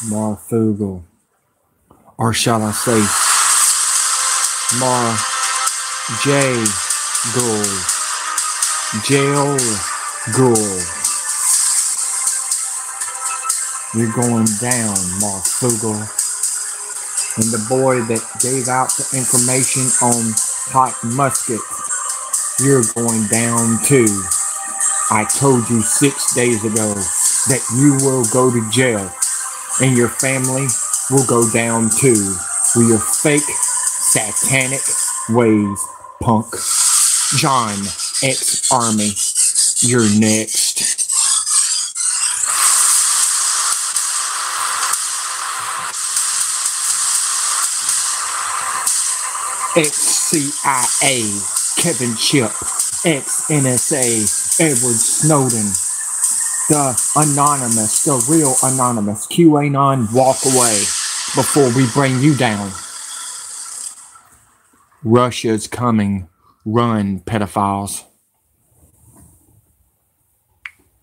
Marfoogle, or shall I say, Mar J Ghoul, Jail Ghoul. You're going down, Marfoogle. And the boy that gave out the information on hot musket, you're going down too. I told you 6 days ago that you will go to jail and your family will go down too with your fake satanic ways, punk. John X Army, you're next. Ex-CIA, Kevin Chip, ex-NSA, Edward Snowden, the anonymous, the real anonymous, QAnon, walk away before we bring you down. Russia's coming. Run, pedophiles.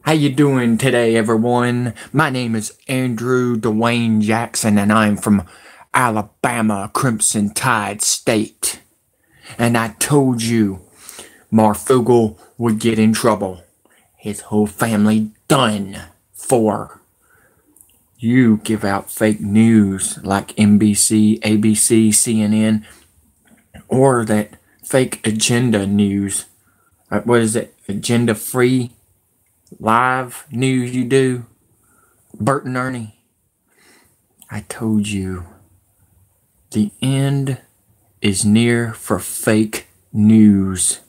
How you doing today, everyone? My name is Andrew Dwayne Jackson, and I'm from Alabama, Crimson Tide State. And I told you Marfoogle would get in trouble. His whole family done for. You give out fake news like NBC, ABC, CNN, or that fake agenda news. What is it? Agenda free live news you do? Bert and Ernie. I told you. The end is near for fake news.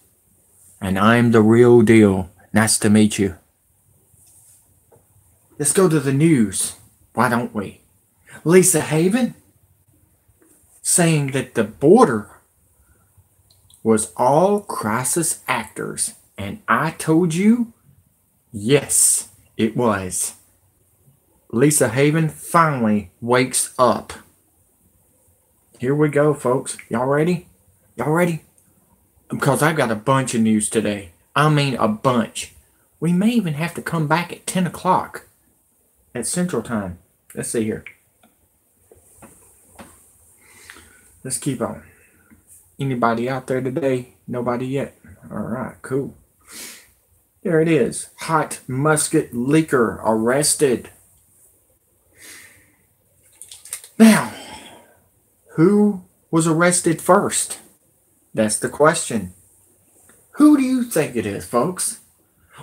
And I'm the real deal. Nice to meet you. Let's go to the news. Why don't we? Lisa Haven saying that the border was all crisis actors. And I told you, yes, it was. Lisa Haven finally wakes up. Here we go, folks. Y'all ready? Y'all ready? Because I've got a bunch of news today. I mean a bunch. We may even have to come back at 10 o'clock at Central Time. Let's see here. Let's keep on. Anybody out there today? Nobody yet? Alright, cool. There it is. Hot musket leaker arrested. Now, who was arrested first? That's the question. Who do you think it is, folks?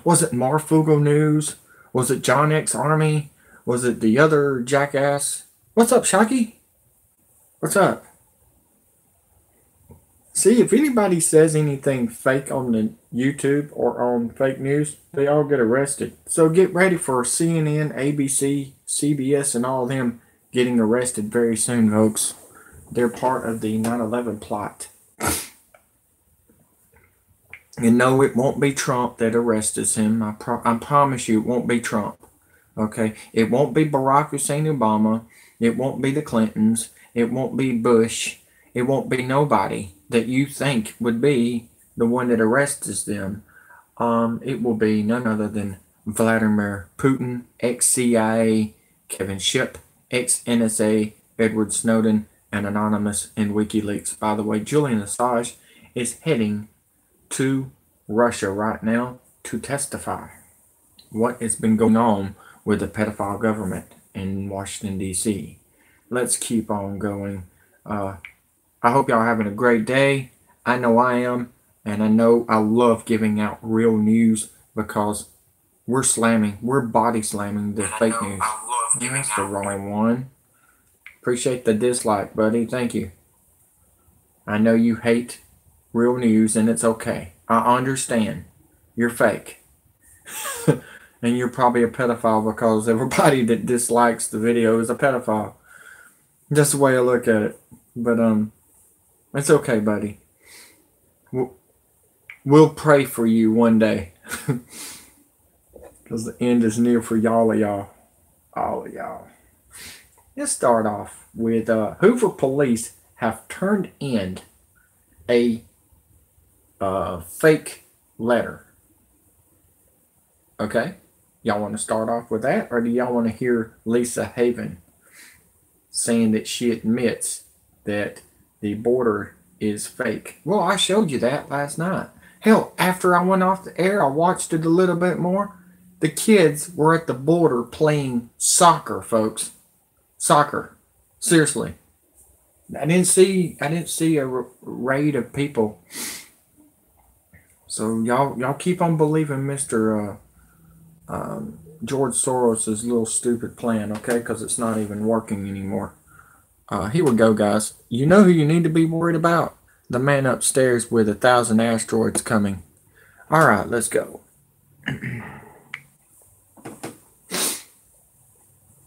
Was it Marfoogle News? Was it John X Army? Was it the other jackass? What's up, Shocky? What's up? See, if anybody says anything fake on the YouTube or on fake news, they all get arrested. So get ready for CNN, ABC, CBS, and all of them getting arrested very soon, folks. They're part of the 9/11 plot. And no, it won't be Trump that arrests him. I promise you it won't be Trump. Okay? It won't be Barack Hussein Obama. It won't be the Clintons. It won't be Bush. It won't be nobody that you think would be the one that arrests them. It will be none other than Vladimir Putin, ex-CIA, Kevin Shipp, ex-NSA, Edward Snowden, and Anonymous in WikiLeaks. By the way, Julian Assange is heading to Russia right now to testify what has been going on with the pedophile government in Washington, D.C. Let's keep on going. I hope y'all are having a great day. I know I am, and I know I love giving out real news because we're body slamming the fake news. That's the wrong one. Appreciate the dislike, buddy. Thank you. I know you hate real news, and it's okay. I understand. You're fake. And you're probably a pedophile because everybody that dislikes the video is a pedophile. That's the way I look at it. But, it's okay, buddy. We'll pray for you one day. Because the end is near for y'all of y'all. All of y'all. Let's start off with Hoover police have turned in a fake letter. Okay? Y'all want to start off with that, or do y'all want to hear Lisa Haven? saying that she admits that the border is fake. Well, I showed you that last night. Hell, after I went off the air, I watched it a little bit more. The kids were at the border playing soccer, folks. Soccer. Seriously. I didn't see a raid of people. So y'all keep on believing Mr. George Soros's little stupid plan, okay? Because it's not even working anymore. Here we go, guys. You know who you need to be worried about? The man upstairs with 1,000 asteroids coming. All right, let's go.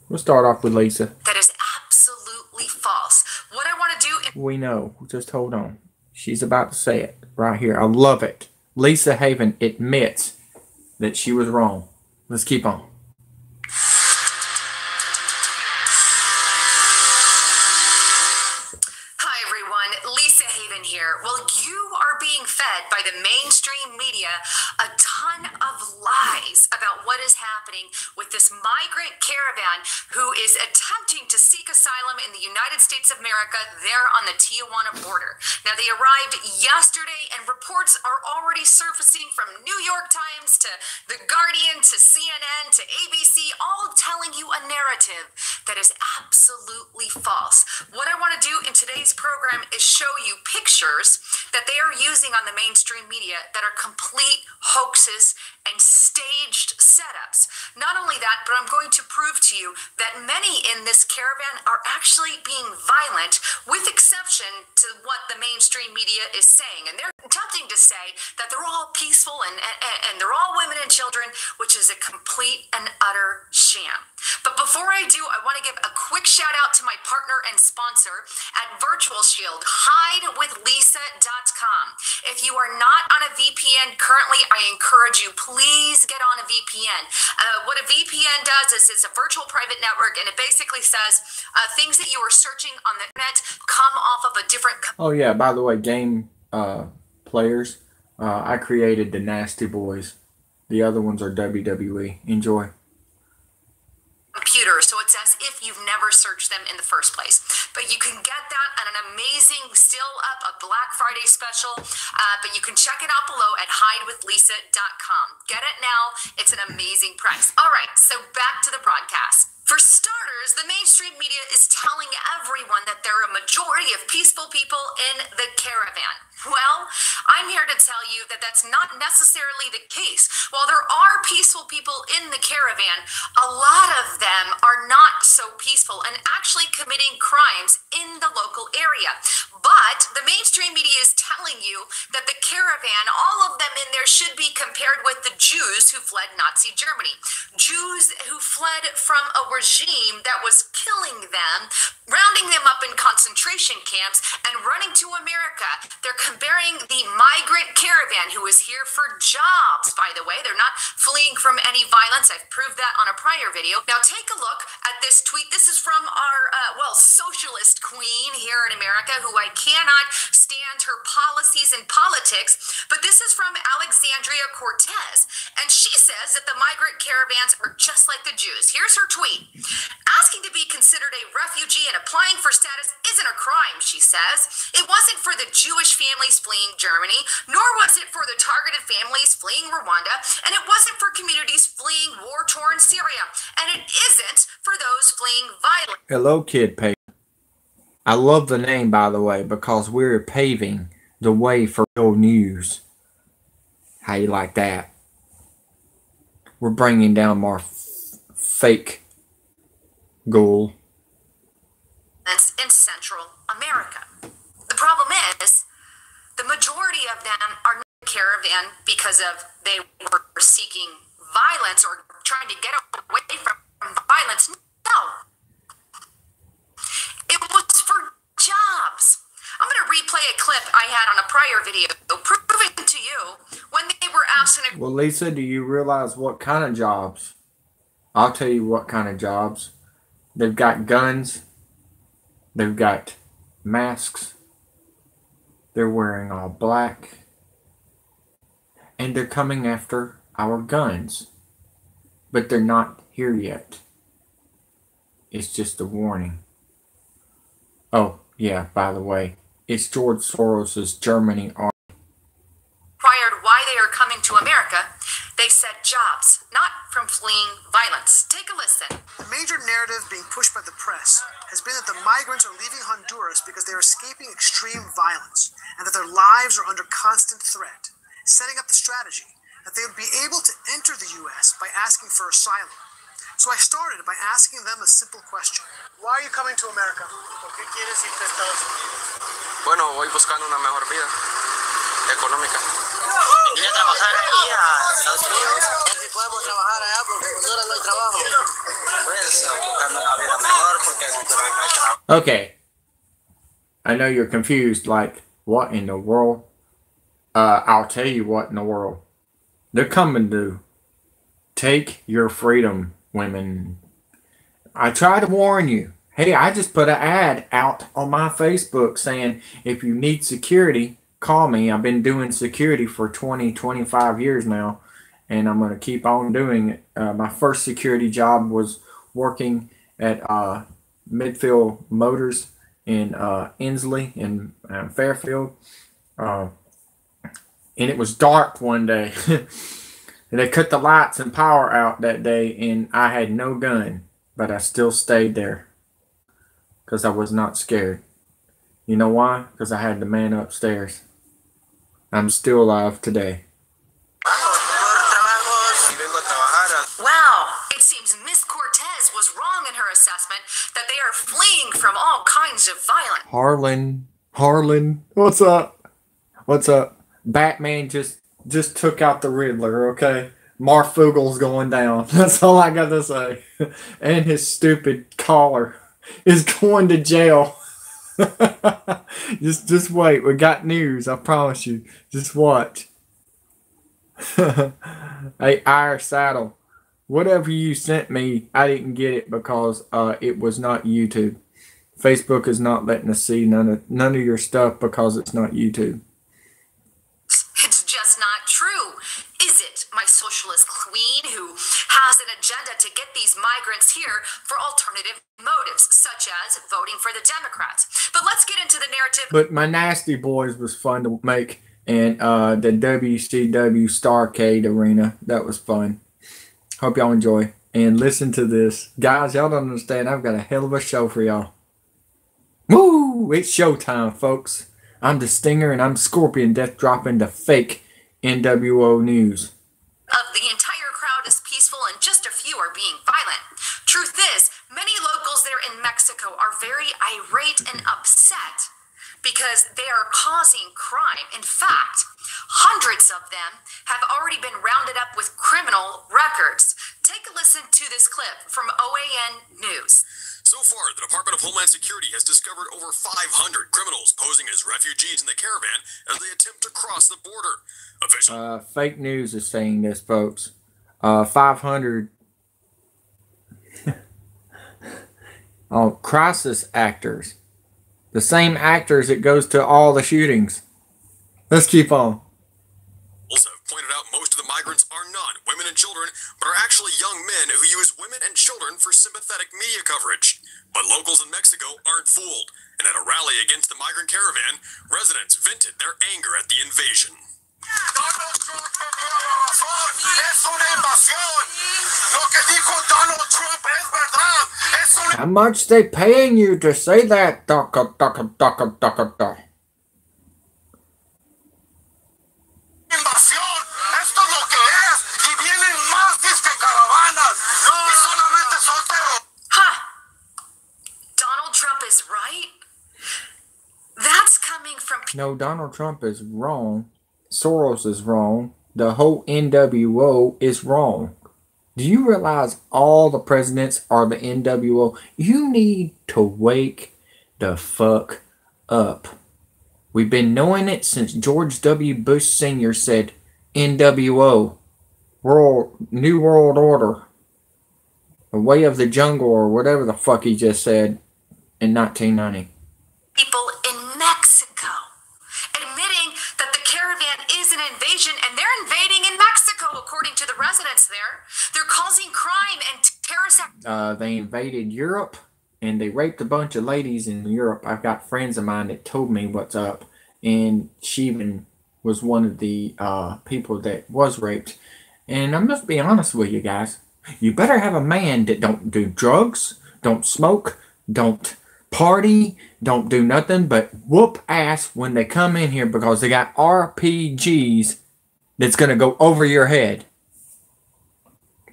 We'll start off with Lisa. That is absolutely false. What I want to do... We know. Just hold on. She's about to say it right here. I love it. Lisa Haven admits that she was wrong. Let's keep on. Hi, everyone. Lisa Haven here. Well, you are being fed by the mainstream media a ton of lies about what is happening with this migrant caravan who is attempting to seek asylum in the United States of America there on the Tijuana border. Now, they arrived yesterday, and reports are already surfacing from New York Times to The Guardian to CNN to ABC, all telling you a narrative that is absolutely false. What I want to do in today's program is show you pictures that they are using on the mainstream media that are complete hoaxes and staged setups. Not only that, but I'm going to prove to you that many in this caravan are actually being violent, with exception to what the mainstream media is saying. And they're attempting to say that they're all peaceful and they're all women and children, which is a complete and utter sham. But before I do, I want to give a quick shout out to my partner and sponsor at Virtual Shield, HideWithLisa.com. If you are not on a VPN currently, I encourage you, please get on a VPN. What a VPN does is it's a virtual private network, and it basically says things that you are searching on the internet come off of a different... Oh yeah, by the way, game players, I created the Nasty Boys. The other ones are WWE. Enjoy. Computer, so it's as if you've never searched them in the first place. But you can get that at an amazing, still up, a Black Friday special, but you can check it out below at HideWithLisa.com. Get it now. It's an amazing price. All right, so back to the broadcast. For starters, the mainstream media is telling everyone that there are a majority of peaceful people in the caravan. Well, I'm here to tell you that that's not necessarily the case. While there are peaceful people in the caravan, a lot of them are not so peaceful and actually committing crimes in the local area. But the mainstream media is telling you that the caravan, all of them in there, should be compared with the Jews who fled Nazi Germany. Jews who fled from a regime that was killing them, rounding them up in concentration camps, and running to America. They're comparing the migrant caravan, who is here for jobs, by the way. They're not fleeing from any violence. I've proved that on a prior video. Now take a look at this tweet. This is from our, socialist queen here in America, who I cannot stand her policies and politics, but this is from Alexandria Cortez, and she says that the migrant caravans are just like the Jews. Here's her tweet. Asking to be considered a refugee and applying for status isn't a crime, she says. It wasn't for the Jewish families fleeing Germany, nor was it for the targeted families fleeing Rwanda, and it wasn't for communities fleeing war-torn Syria, and it isn't for those fleeing violence. Hello, Kid Pave. I love the name, by the way, because we're paving the way for real news. How you like that? We're bringing down more fake gold in Central America. The problem is, the majority of them are not in the caravan because of they were seeking violence or trying to get away from violence. No. It was for jobs. I'm going to replay a clip I had on a prior video proving to you when they were asked in a... Well, Lisa, do you realize what kind of jobs? I'll tell you what kind of jobs. They've got guns. They've got masks. They're wearing all black. And they're coming after our guns. But they're not here yet. It's just a warning. Oh, yeah, by the way, it's George Soros's Germany. Inquired why they are coming to America, they said jobs, not from fleeing violence. Take a listen. The major narrative being pushed by the press has been that the migrants are leaving Honduras because they are escaping extreme violence and that their lives are under constant threat, setting up the strategy that they would be able to enter the U.S. by asking for asylum. So I started by asking them a simple question. Why are you coming to America? ¿Por qué quieres irte a Estados Unidos? Bueno, voy buscando una mejor vida económica. Ir a trabajar aquí a Estados Unidos. Si podemos trabajar allá porque en Honduras no hay trabajo. Pues buscando una vida mejor porque en Honduras no hay trabajo. Okay. I know you're confused, like, what in the world? I'll tell you what in the world. They're coming to take your freedom, women. I try to warn you. Hey, I just put an ad out on my Facebook saying, if you need security, call me. I've been doing security for 25 years now, and I'm going to keep on doing it. My first security job was working at Midfield Motors in Inslee in Fairfield. And it was dark one day. And they cut the lights and power out that day, and I had no gun, but I still stayed there because I was not scared. You know why? Because I had the man upstairs. I'm still alive today. Wow, it seems Miss Cortez was wrong in her assessment that they are fleeing from all kinds of violence. Harlan, what's up? What's up? Batman just took out the Riddler, okay? Marfoogle's going down. That's all I got to say. And his stupid collar is going to jail. just wait. We got news. I promise you. Just watch. Hey, Irish Saddle. Whatever you sent me, I didn't get it because it was not YouTube. Facebook is not letting us see none of your stuff because it's not YouTube. It's just not true, is it, my socialist queen who has an agenda to get these migrants here for alternative motives, such as voting for the Democrats. But let's get into the narrative. But my Nasty Boys was fun to make, and the WCW STARCADE arena, that was fun. Hope y'all enjoy. And listen to this. Guys, y'all don't understand. I've got a hell of a show for y'all. Woo! It's showtime, folks. I'm the Stinger, and I'm Scorpion Death dropping the fake NWO news. Of the entire crowd is peaceful and just a few are being violent. Truth is, many locals there in Mexico are very irate and upset because they are causing crime. In fact, hundreds of them have already been rounded up with criminal records. Take a listen to this clip from OAN News. So far, the Department of Homeland Security has discovered over 500 criminals posing as refugees in the caravan as they attempt to cross the border. Fake news is saying this, folks. 500 crisis actors. The same actors that goes to all the shootings. Let's keep on. Have pointed out most of the migrants are not women and children, but are actually young men who use women and children for sympathetic media coverage. But locals in Mexico aren't fooled, and at a rally against the migrant caravan, residents vented their anger at the invasion. Donald Trump tenía la razón. Es una invasión. Lo que dijo Donald Trump es verdad. Es una... How much they paying you to say that? Invasión. Esto es lo que es. Y vienen más disque caravanas. Y solamente son terroristas. Huh. Donald Trump is right? That's coming from... No, Donald Trump is wrong. Soros is wrong. The whole NWO is wrong. Do you realize all the presidents are the NWO? You need to wake the fuck up. We've been knowing it since George W. Bush Sr. said NWO, New World Order, a way of the jungle, or whatever the fuck he just said in 1990. People in Mexico admitting that the caravan is an invasion, and they're invading in Mexico, according to the residents there. They're causing crime and terrorist. They invaded Europe. and they raped a bunch of ladies in Europe. I've got friends of mine that told me what's up, and she even was one of the people that was raped. And I must be honest with you guys. You better have a man that don't do drugs, don't smoke, don't party, don't do nothing but whoop ass when they come in here, because they got RPGs that's going to go over your head.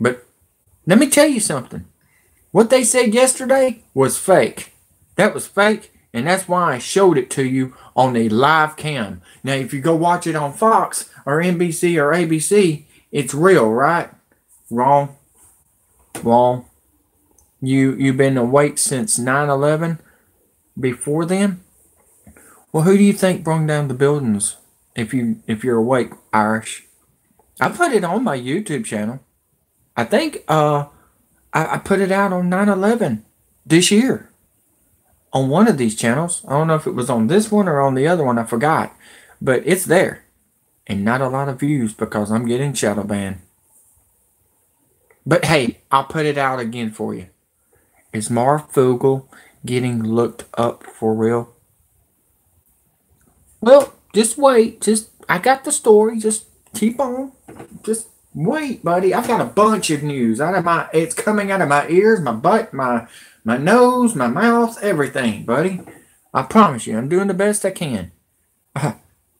But let me tell you something. What they said yesterday was fake. That was fake, and that's why I showed it to you on a live cam. Now, if you go watch it on Fox or NBC or ABC, it's real, right? Wrong. Wrong. You've been awake since 9/11? Before then? Well, who do you think brought down the buildings? If you're awake, Irish. I put it on my YouTube channel. I think I put it out on 9/11 this year on one of these channels. I don't know if it was on this one or on the other one. I forgot, but it's there, and not a lot of views because I'm getting shadow banned. But hey, I'll put it out again for you. Is Marfoogle getting looked up for real? Well, just wait. I got the story. Just keep on. Just wait, buddy. I've got a bunch of news it's coming out of my ears, my butt, my nose, my mouth, everything, buddy. I promise you, I'm doing the best I can.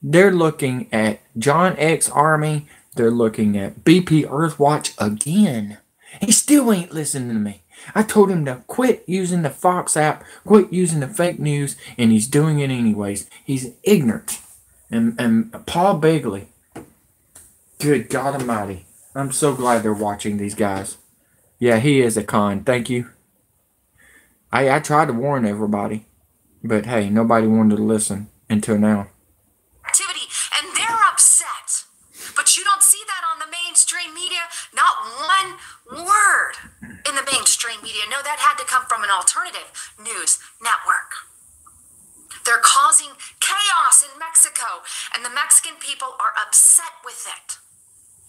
They're looking at John X Army. They're looking at BP Earthwatch again. He still ain't listening to me. I told him to quit using the Fox app, quit using the fake news, and he's doing it anyways. He's ignorant. And Paul Begley, good God Almighty, I'm so glad they're watching these guys. Yeah, he is a con. Thank you. I tried to warn everybody, but hey, nobody wanted to listen until now. Activity, and they're upset. But you don't see that on the mainstream media. Not one word in the mainstream media. No, that had to come from an alternative news network. They're causing chaos in Mexico, and the Mexican people are upset with it.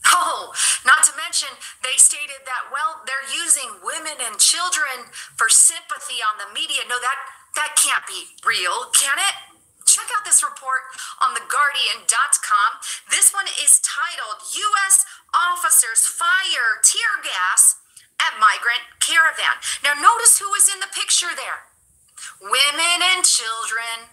Oh, not to mention, they stated that, well, they're using women and children for sympathy on the media. No, that can't be real, can it? Check out this report on theguardian.com. This one is titled, U.S. Officers Fire Tear Gas at Migrant Caravan. Now, notice who is in the picture there. Women and children.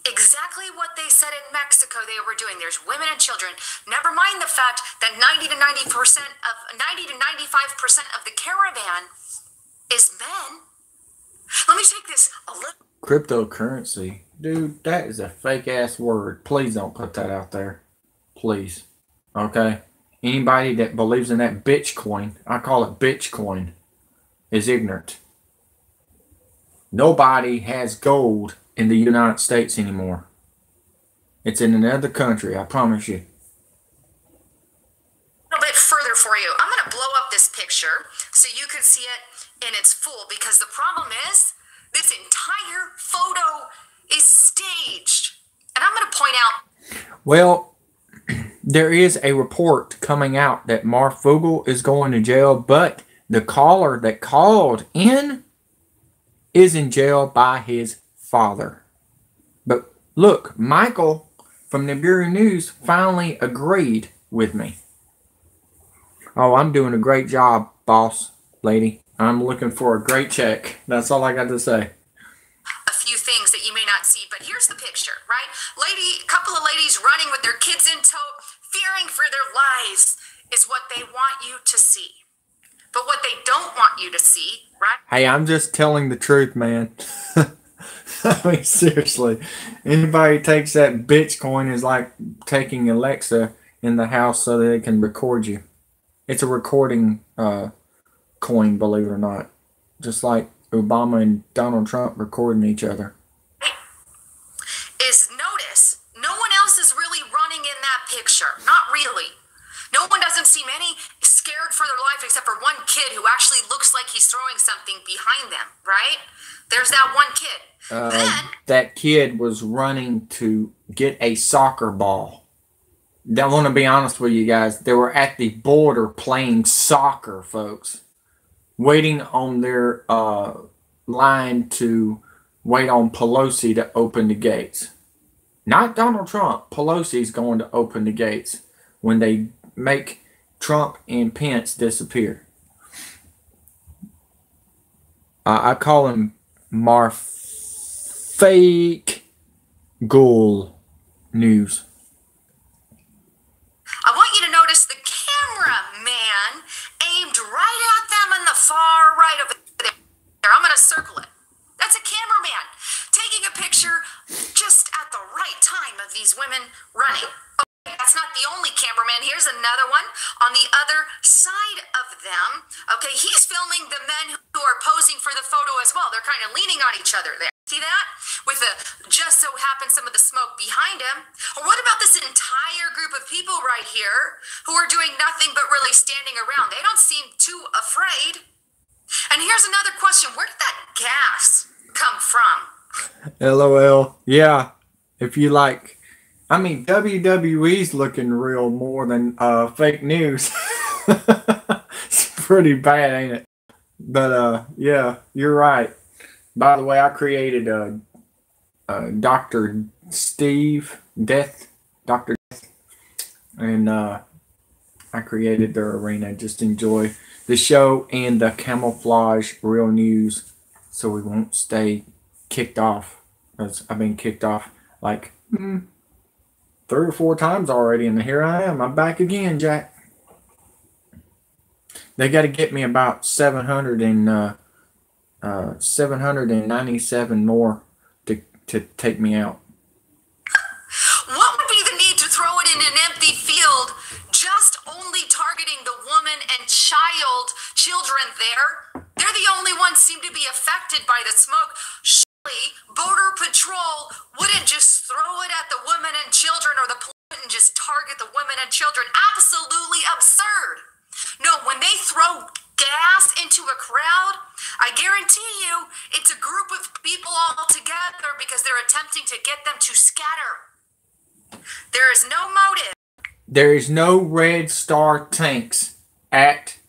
Exactly what they said in Mexico they were doing. There's women and children. Never mind the fact that 90 to 95% of the caravan is men. Let me take this a little. Cryptocurrency. Dude, that is a fake ass word. Please don't put that out there. Please. Okay? Anybody that believes in that Bitcoin, I call it Bitcoin, is ignorant. Nobody has gold in the United States anymore. It's in another country, I promise you. A little bit further for you. I'm going to blow up this picture so you can see it in its full, because the problem is this entire photo is staged. And I'm going to point out. Well, there is a report coming out that Marfoogle is going to jail, but the caller that called in is in jail by his father. But look, Michael from the Bureau News finally agreed with me. Oh, I'm doing a great job, boss lady. I'm looking for a great check. That's all I got to say. A few things that you may not see, but here's the picture, right? Couple of ladies running with their kids in tow, fearing for their lives is what they want you to see. But what they don't want you to see, right? Hey, I'm just telling the truth, man. I mean, seriously. Anybody who takes that Bitcoin is like taking Alexa in the house so that they can record you. It's a recording coin, believe it or not. Just like Obama and Donald Trump recording each other. Is notice, no one else is really running in that picture. Not really. No one doesn't seem any scared for their life except for one kid who actually looks like he's throwing something behind them, right? There's that one kid. That kid was running to get a soccer ball. I want to be honest with you guys. They were at the border playing soccer, folks. waiting on their line to wait on Pelosi to open the gates. Not Donald Trump. Pelosi's going to open the gates when they make Trump and Pence disappear. I call him Marfoogle News. I want you to notice the cameraman aimed right at them on the far right over there. I'm going to circle it. That's a cameraman taking a picture just at the right time of these women running. Okay, that's not the only cameraman. Here's another one on the other side of them. Okay, he's filming the men who are posing for the photo as well. They're kind of leaning on each other there. See that? With the just so happens some of the smoke behind him. Or what about this entire group of people right here who are doing nothing but really standing around? They don't seem too afraid. And here's another question. Where did that gas come from? LOL. Yeah. If you like, I mean, WWE's looking real more than fake news. It's pretty bad, ain't it? But yeah, you're right. By the way, I created Dr. Steve Death, Dr. Death, and I created their arena. Just enjoy the show and the camouflage real news, so we won't stay kicked off. As I've been kicked off like 3 or 4 times already, and here I am. I'm back again, Jack. They got to get me about 797 more to take me out. What would be the need to throw it in an empty field, just only targeting the woman and children there? They're the only ones seem to be affected by the smoke. Surely, Border Patrol wouldn't just throw it at the women and children, or the police wouldn't just target the women and children. Absolutely absurd. No, when they throw gas into a crowd, I guarantee you it's a group of people all together because they're attempting to get them to scatter. There is no motive. There is no Red Star tanks at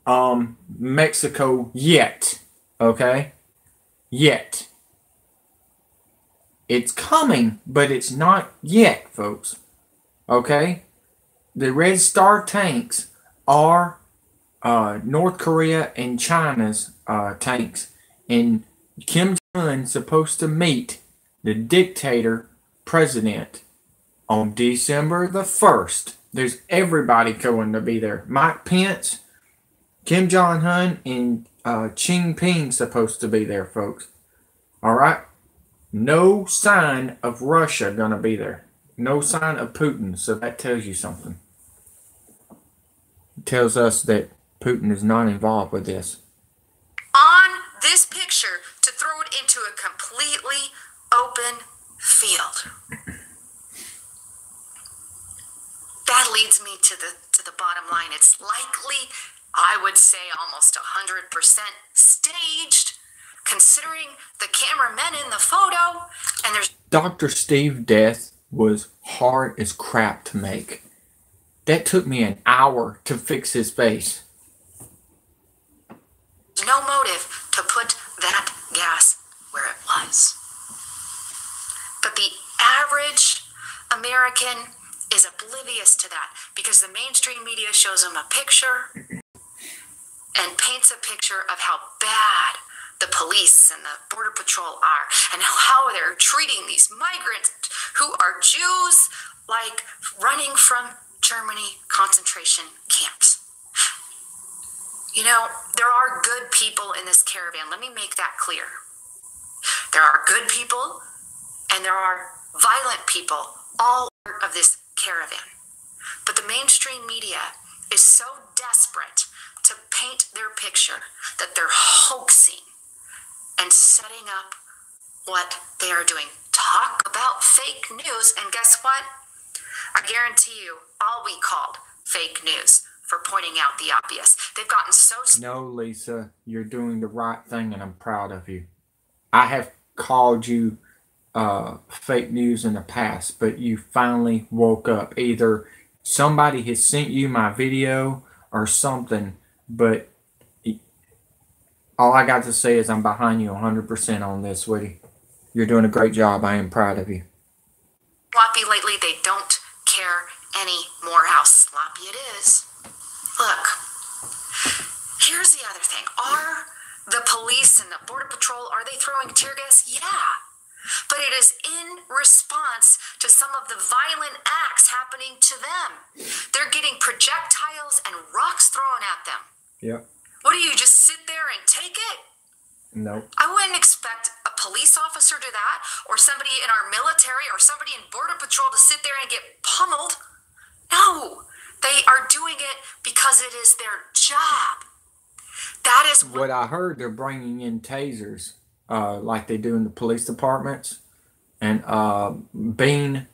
Mexico yet. Okay? Yet. It's coming, but it's not yet, folks. Okay? The Red Star tanks are North Korea and China's tanks. And Kim Jong-un supposed to meet the dictator president on December the 1st. There's everybody going to be there. Mike Pence, Kim Jong-un, and Xi Jinping supposed to be there, folks. All right? No sign of Russia going to be there. No sign of Putin. So that tells you something. It tells us that Putin is not involved with this. On this picture to throw it into a completely open field. That leads me to the bottom line. It's likely, I would say almost 100% staged, considering the cameramen in the photo, and there's... Dr. Steve Death was hard as crap to make. That took me an hour to fix his face. No motive to put that gas where it was. But the average American is oblivious to that because the mainstream media shows them a picture and paints a picture of how bad the police and the Border Patrol are and how they're treating these migrants who are Jews like running from Germany concentration camps. You know, there are good people in this caravan. Let me make that clear. There are good people and there are violent people, all part of this caravan. But the mainstream media is so desperate to paint their picture that they're hoaxing and setting up what they are doing. Talk about fake news, and guess what? I guarantee you, all we called fake news for pointing out the obvious. They've gotten so... No, Lisa, you're doing the right thing, and I'm proud of you. I have called you fake news in the past, but you finally woke up. Either somebody has sent you my video or something, but all I got to say is I'm behind you 100% on this, sweetie. You're doing a great job. I am proud of you. Sloppy lately, they don't care anymore how sloppy it is. Look, here's the other thing. Are the police and the Border Patrol, are they throwing tear gas? Yeah. But it is in response to some of the violent acts happening to them. They're getting projectiles and rocks thrown at them. Yep. What do you just sit there and take it? No. I wouldn't expect a police officer to that, or somebody in our military, or somebody in Border Patrol to sit there and get pummeled. No, they are doing it because it is their job. That is what I heard. They're bringing in tasers, like they do in the police departments, and bean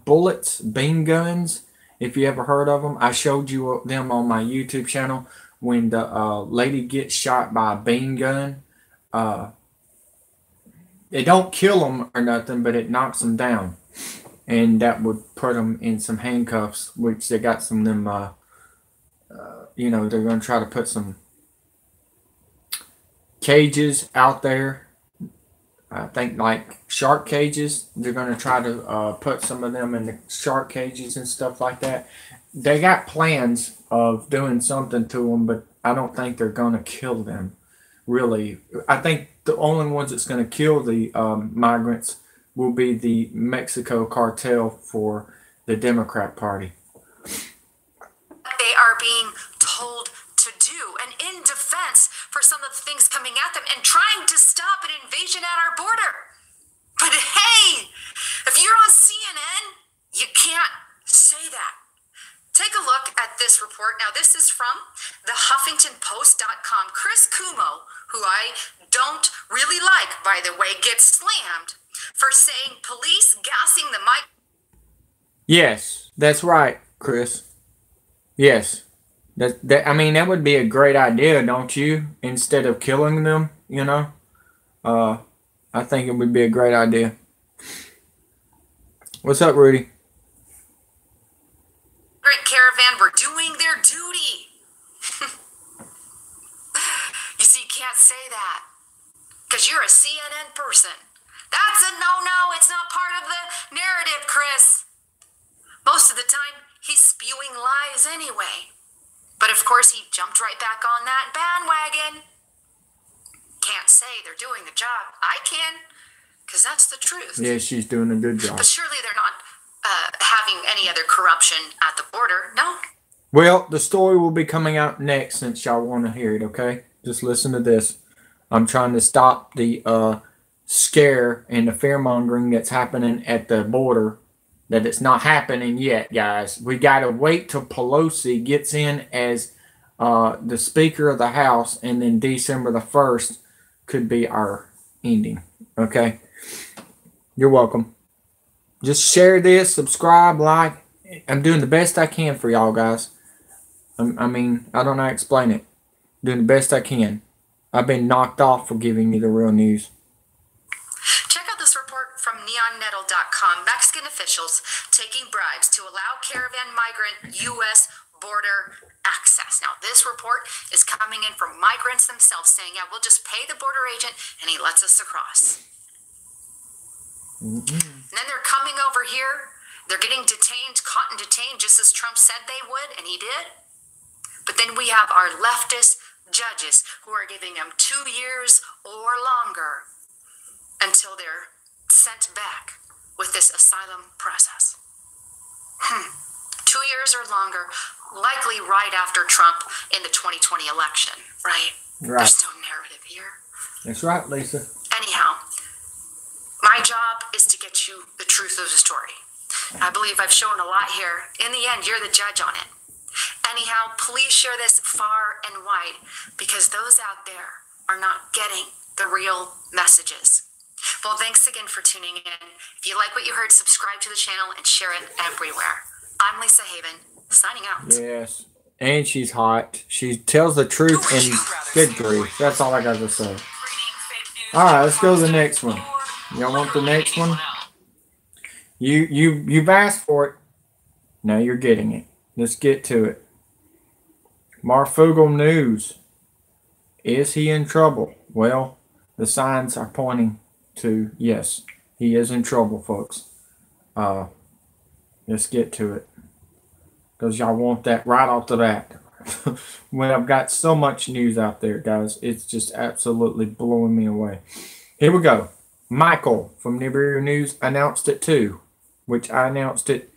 bullets, bean guns. If you ever heard of them, I showed you them on my YouTube channel. When the lady gets shot by a bean gun, it don't kill them or nothing, but it knocks them down. And that would put them in some handcuffs, which they got some of them, you know, they're going to try to put some cages out there. I think like shark cages. They're going to try to put some of them in the shark cages and stuff like that. They got plans of doing something to them, but I don't think they're going to kill them, really. I think the only ones that's going to kill the migrants will be the Mexico cartel for the Democrat Party. They are being told to do, and in defense for some of the things coming at them and trying to stop an invasion at our border. But hey, if you're on CNN, you can't say that. Take a look at this report. Now, this is from the HuffingtonPost.com. Chris Cuomo, who I don't really like, by the way, gets slammed for saying police gassing the mic. Yes, that's right, Chris. Yes. I mean, that would be a great idea, don't you? Instead of killing them, you know? I think it would be a great idea. What's up, Rudy? Caravan were doing their duty. You see, you can't say that because you're a CNN person. That's a no-no. It's not part of the narrative, Chris. Most of the time, he's spewing lies anyway. But of course, he jumped right back on that bandwagon. Can't say they're doing the job. I can, because that's the truth. Yeah, she's doing a good job. But surely they're not having any other corruption at the border, no? Well, the story will be coming out next since y'all want to hear it, okay? Just listen to this. I'm trying to stop the scare and the fear-mongering that's happening at the border, that it's not happening yet, guys. We got to wait till Pelosi gets in as the Speaker of the House, and then December the 1st could be our ending, okay? You're welcome. Just share this, subscribe, like. I'm doing the best I can for y'all, guys. I mean, I don't know how to explain it. Doing the best I can. I've been knocked off for giving you the real news. Check out this report from neonnettle.com. Mexican officials taking bribes to allow caravan migrant U.S. border access. Now, this report is coming in from migrants themselves saying, yeah, we'll just pay the border agent and he lets us across. And then they're coming over here. They're getting detained, caught and detained, just as Trump said they would, and he did. But then we have our leftist judges who are giving them 2 years or longer until they're sent back with this asylum process. 2 years or longer, likely right after Trump in the 2020 election, right? There's no narrative here. That's right, Lisa. Anyhow, my job is to get you the truth of the story. I believe I've shown a lot here. In the end, you're the judge on it. Anyhow, please share this far and wide because those out there are not getting the real messages. Well, thanks again for tuning in. If you like what you heard, subscribe to the channel and share it everywhere. I'm Lisa Haven, signing out. Yes, and she's hot. She tells the truth and good grief. That's all I got to say. All right, let's go to the next one. Y'all want the next one? You've asked for it. Now you're getting it. Let's get to it. Marfoogle News. Is he in trouble? Well, the signs are pointing to yes, he is in trouble, folks. Let's get to it, because y'all want that right off the bat. When I've got so much news out there, guys, it's just absolutely blowing me away. Here we go. Michael from Nibiru News announced it too, which I announced it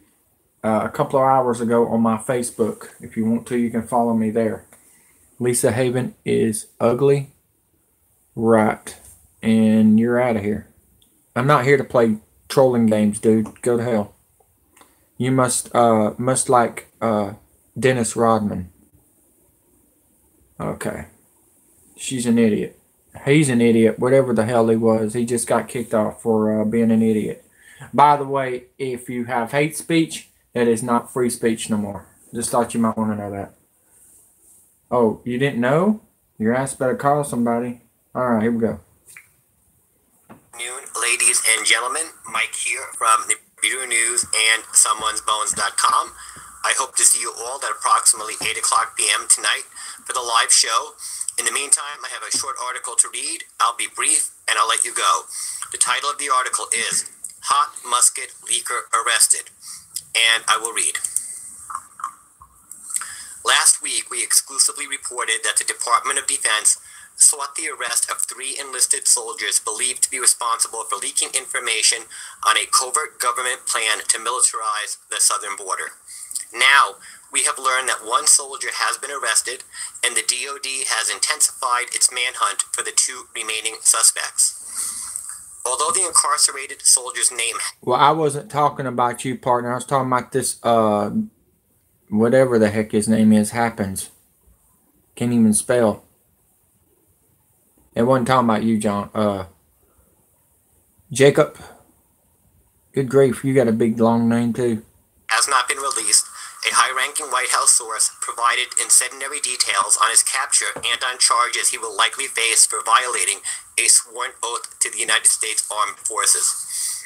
a couple of hours ago on my Facebook. If you want to, you can follow me there. Lisa Haven is ugly, right? And you're out of here. I'm not here to play trolling games, dude. Go to hell. You must like Dennis Rodman. Okay. She's an idiot. He's an idiot. Whatever the hell he was, he just got kicked off for being an idiot. By the way, if you have hate speech, that is not free speech no more. Just thought you might want to know that. Oh, you didn't know? Your ass better call somebody. All right, here we go. Noon, ladies and gentlemen, Mike here from Nibiru News and someone'sbones.com. I hope to see you all at approximately 8 o'clock p.m. tonight for the live show. In the meantime, I have a short article to read. I'll be brief and I'll let you go. The title of the article is Hot Musket Leaker Arrested, and I will read. Last week, we exclusively reported that the Department of Defense sought the arrest of 3 enlisted soldiers believed to be responsible for leaking information on a covert government plan to militarize the southern border. Now, we have learned that 1 soldier has been arrested, and the DoD has intensified its manhunt for the 2 remaining suspects. Although the incarcerated soldier's name... Well, I wasn't talking about you, partner. I was talking about this, whatever the heck his name is, Happens. Can't even spell. It wasn't talking about you, John. Jacob. Good grief, you got a big, long name, too. Has not been released. A high-ranking White House source provided incendiary details on his capture and on charges he will likely face for violating a sworn oath to the United States Armed Forces.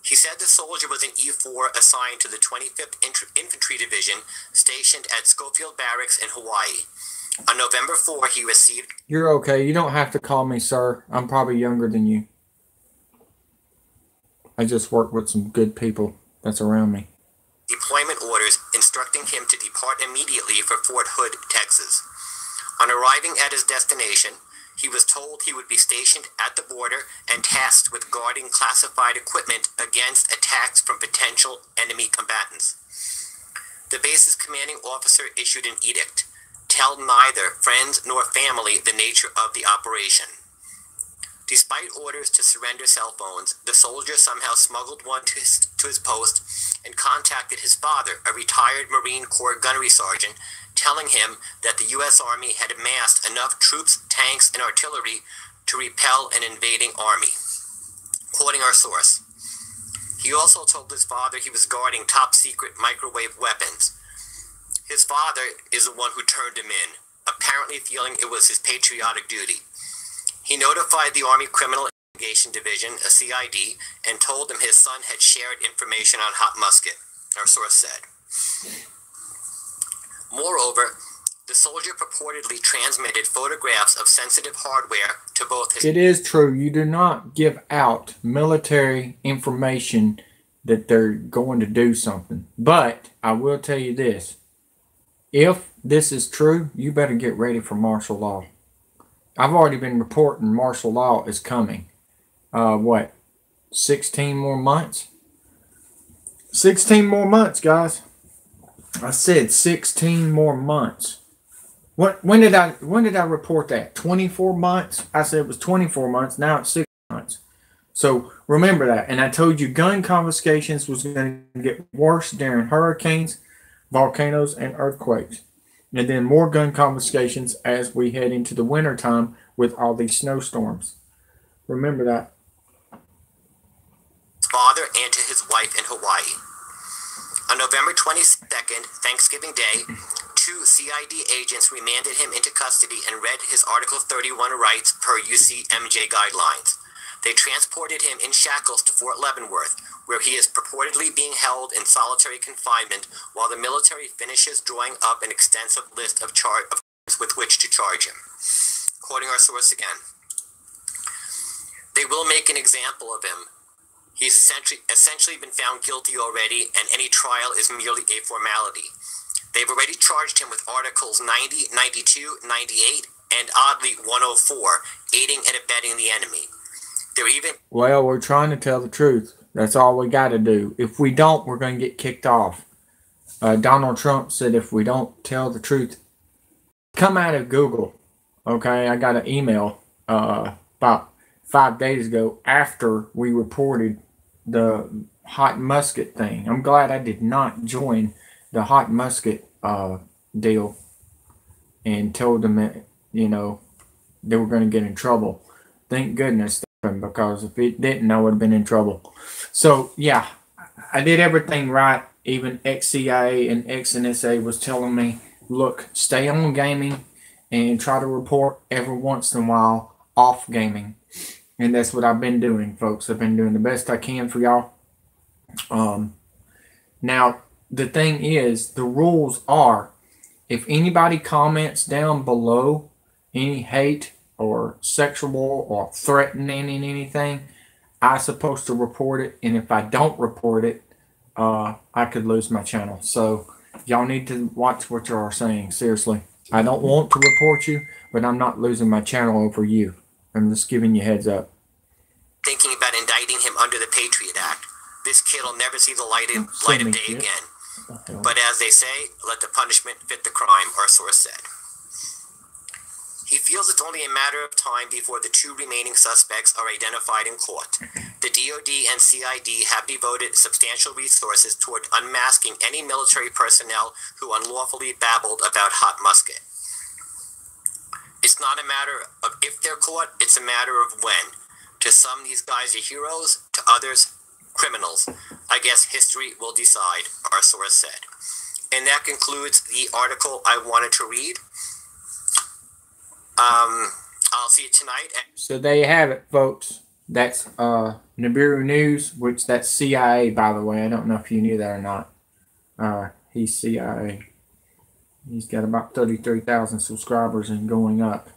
He said the soldier was an E-4 assigned to the 25th Infantry Division stationed at Schofield Barracks in Hawaii. On November 4, he received... You're okay. You don't have to call me sir. I'm probably younger than you. I just work with some good people that's around me. Deployment orders instructing him to depart immediately for Fort Hood, Texas. On arriving at his destination, he was told he would be stationed at the border and tasked with guarding classified equipment against attacks from potential enemy combatants. The base's commanding officer issued an edict: tell neither friends nor family the nature of the operation. Despite orders to surrender cell phones, the soldier somehow smuggled one to his post and contacted his father, a retired Marine Corps gunnery sergeant, telling him that the U.S. Army had amassed enough troops, tanks, and artillery to repel an invading army. Quoting our source, he also told his father he was guarding top-secret microwave weapons. His father is the one who turned him in, apparently feeling it was his patriotic duty. He notified the Army Criminal Investigation Division, a CID, and told them his son had shared information on Hot Musket, our source said. Moreover, the soldier purportedly transmitted photographs of sensitive hardware to both his... It is true. You do not give out military information that they're going to do something. But I will tell you this. If this is true, you better get ready for martial law. I've already been reporting martial law is coming. What? 16 more months? 16 more months, guys. I said 16 more months. When did I report that? 24 months? I said it was 24 months. Now it's 6 months. So remember that. And I told you gun confiscations was going to get worse during hurricanes, volcanoes, and earthquakes. And then more gun confiscations as we head into the winter time with all these snowstorms. Remember that. Father and to his wife in Hawaii. On November 22nd, Thanksgiving Day, 2 CID agents remanded him into custody and read his Article 31 rights per UCMJ guidelines. They transported him in shackles to Fort Leavenworth, where he is purportedly being held in solitary confinement while the military finishes drawing up an extensive list of charges with which to charge him. quoting our source again. They will make an example of him. He's essentially been found guilty already, and any trial is merely a formality. They've already charged him with Articles 90, 92, 98, and oddly 104, aiding and abetting the enemy. They're even... Well, we're trying to tell the truth. That's all we got to do. If we don't, we're going to get kicked off. Donald Trump said if we don't tell the truth, come out of Google. Okay, I got an email about 5 days ago after we reported the hot musket thing. I'm glad I did not join the hot musket deal and told them that, you know, they were going to get in trouble. Thank goodness, because if it didn't, I would have been in trouble. So, yeah, I did everything right. Even ex-CIA and ex-NSA was telling me, look, stay on gaming and try to report every once in a while off gaming. And that's what I've been doing, folks. I've been doing the best I can for y'all. Now, the thing is, the rules are, if anybody comments down below any hate or sexual or threatening anything, I'm supposed to report it. And if I don't report it, I could lose my channel. So y'all need to watch what you are saying. Seriously. I don't want to report you, but I'm not losing my channel over you. I'm just giving you a heads up. Thinking about indicting him under the Patriot Act. This kid will never see the light of day again. But as they say, let the punishment fit the crime, our source said. He feels it's only a matter of time before the two remaining suspects are identified in court. The DoD and CID have devoted substantial resources toward unmasking any military personnel who unlawfully babbled about hot musket. It's not a matter of if they're caught, it's a matter of when. To some, these guys are heroes. To others, criminals. I guess history will decide, our source said. And that concludes the article I wanted to read. I'll see you tonight. So there you have it, folks. That's Nibiru News, which that's CIA, by the way. I don't know if you knew that or not. He's CIA. He's got about 33,000 subscribers and going up,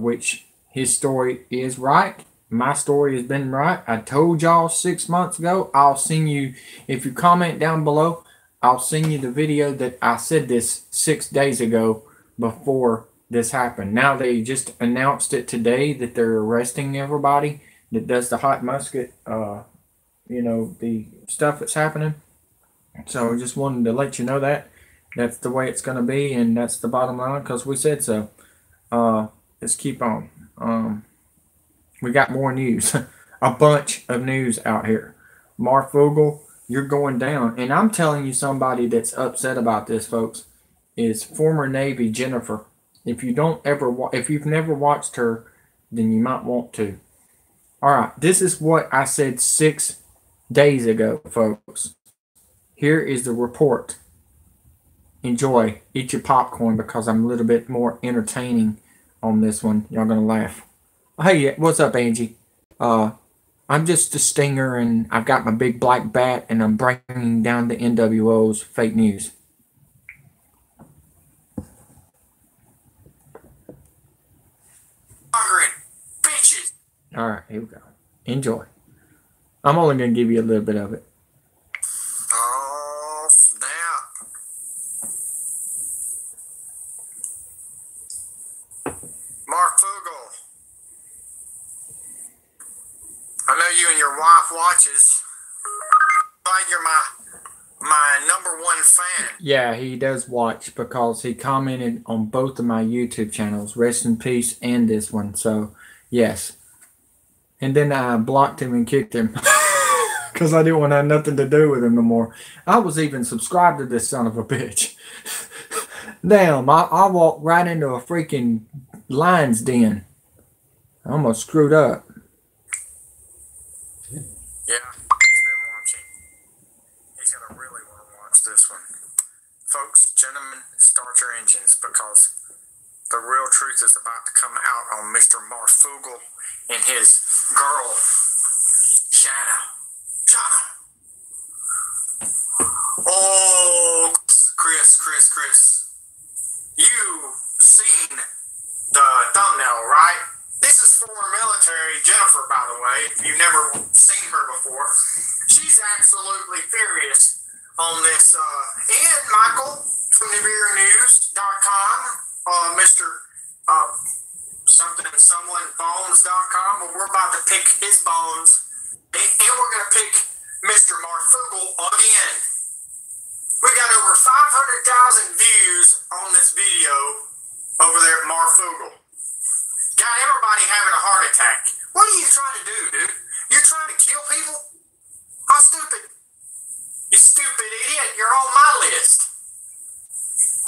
which his story is right. My story has been right. I told y'all 6 months ago. I'll send you, if you comment down below, I'll send you the video that I said this 6 days ago before this happened. Now they just announced it today that they're arresting everybody that does the hot musket, you know, the stuff that's happening. So I just wanted to let you know that. That's the way it's going to be, and that's the bottom line, because we said so. Let's keep on. We got more news. A bunch of news out here. Marfoogle, you're going down. And I'm telling you, somebody that's upset about this, folks, is former Navy Jennifer. If you don't ever, if you've never watched her, then you might want to. All right, this is what I said 6 days ago, folks. Here is the report. Enjoy. Eat your popcorn, because I'm a little bit more entertaining on this one. Y'all gonna laugh. Hey, what's up, Angie? I'm just a stinger, and I've got my big black bat, and I'm bringing down the NWO's fake news. Bitches. All right, here we go. Enjoy. I'm only going to give you a little bit of it. Oh, snap. Marfoogle. I know you and your wife watches. Like you're my number one fan. Yeah, he does watch, because he commented on both of my YouTube channels, Rest in Peace and this one. So, yes. And then I blocked him and kicked him because I didn't want to have nothing to do with him no more. I was even subscribed to this son of a bitch. Damn, I walked right into a freaking lion's den. I almost screwed up. Yeah, he's been watching. He's going to really want to watch this one. Folks, gentlemen, start your engines, because the real truth is about to come out on Mr. Marfoogle and his girl, Shanna. Oh, Chris. You seen the thumbnail, lady, Jennifer, by the way, if you've never seen her before, she's absolutely furious on this. And Michael from NibiruNews.com, Mr. Bones.com, well, we're about to pick his bones, and we're going to pick Mr. Marfoogle again. We got over 500,000 views on this video over there at Marfoogle. Got everybody having a heart attack. What are you trying to do, dude? You're trying to kill people? How stupid. You stupid idiot. You're on my list.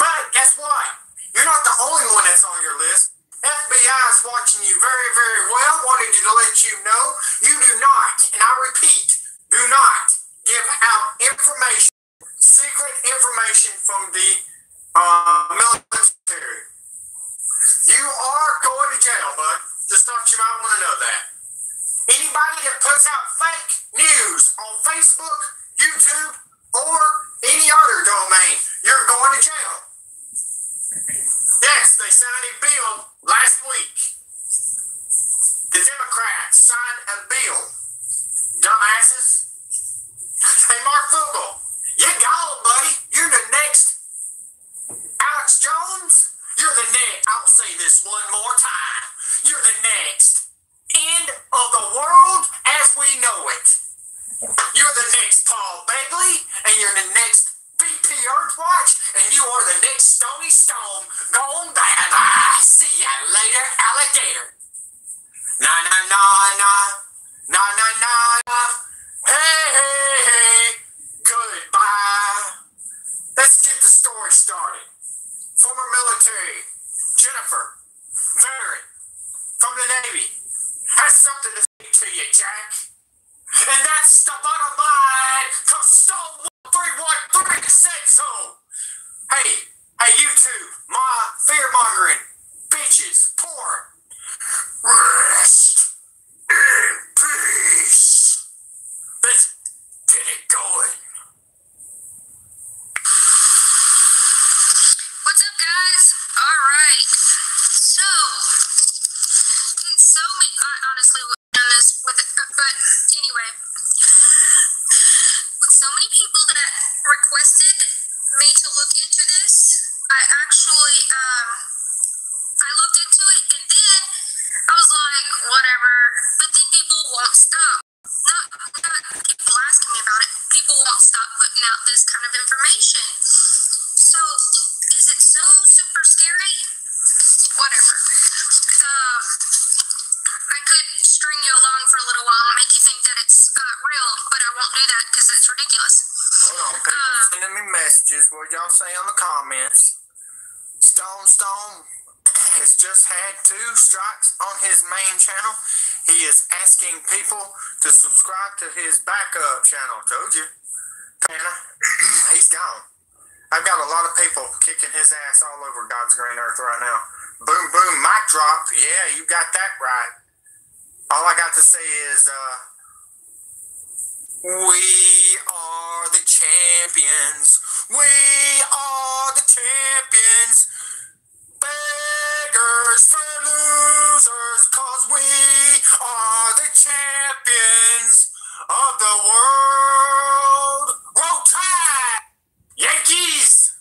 But guess what? You're not the only one that's on your list. FBI is watching you very, very well. Wanted to let you know you do not, and I repeat, do not give out information, secret information from the military. You are going to jail, bud. Just thought you might want to know that. Anybody that puts out fake news on Facebook, YouTube, or any other domain, you're going to jail. Yes, they signed a bill last week. The Democrats signed a bill. Dumbasses. Hey, Marfoogle, you gone, buddy. You're the next Alex Jones. You're the next. I'll say this one more time. You're the next end of the world as we know it. You're the next Paul Begley, and you're the next BP Earthwatch, and you are the next Stony Stone going bye-bye. See ya later, alligator. Na-na-na-na. Na-na-na-na. Hey, hey, hey. Goodbye. Let's get the story started. Former military, Jennifer, veteran, from the Navy, has something to say to you, Jack. And that's the bottom line, because Stone 1313 said so. Hey, you two, my fear-mongering bitches, poor. Rest in peace. Let's get it going. What's up, guys? All right. So many, I honestly wouldn't have done this with it, but anyway, with so many people that requested me to look into this, I actually, I looked into it, and then I was like, whatever, but then people won't stop. Not people asking me about it, people won't stop putting out this kind of information. So, is it so super scary? Whatever. I could string you along for a little while and make you think that it's real, but I won't do that because it's ridiculous. Hold on, people sending me messages. What y'all say on the comments? Stone has just had 2 strikes on his main channel. He is asking people to subscribe to his backup channel. Told you. Anna, he's gone. I've got a lot of people kicking his ass all over God's green earth right now. Boom, boom, mic drop. Yeah, you got that right. All I got to say is, we are the champions. We are the champions. Beggars for losers, 'cause we are the champions of the world. Roll Tide! Yankees!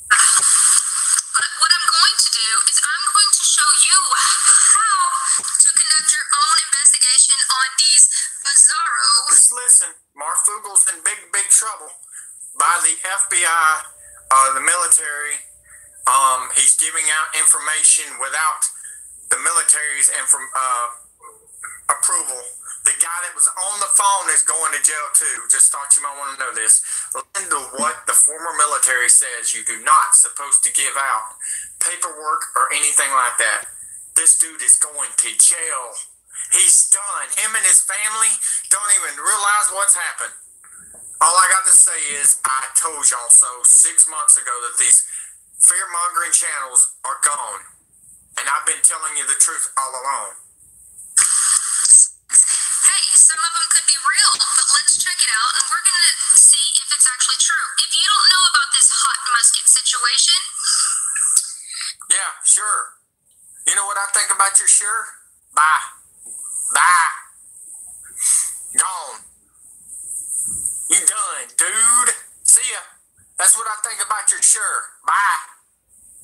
But what I'm going to do is I'm going to show you how to conduct your own investigation on these bizarro. Just listen, Marfoogle's in big trouble by the FBI, the military. He's giving out information without the military's approval. The guy that was on the phone is going to jail too. Just thought you might want to know this. Listen to what the former military says. You do not supposed to give out paperwork or anything like that. This dude is going to jail. He's done. Him and his family don't even realize what's happened. All I got to say is I told y'all so 6 months ago that these fear-mongering channels are gone. And I've been telling you the truth all along. Hey, some of them could be real, but let's check it out, and we're going to see if it's actually true. If you don't know about this hot musket situation... Yeah, sure. You know what I think about your sure? Bye. Bye. Gone. You done, dude. See ya. That's what I think about your shirt. Bye.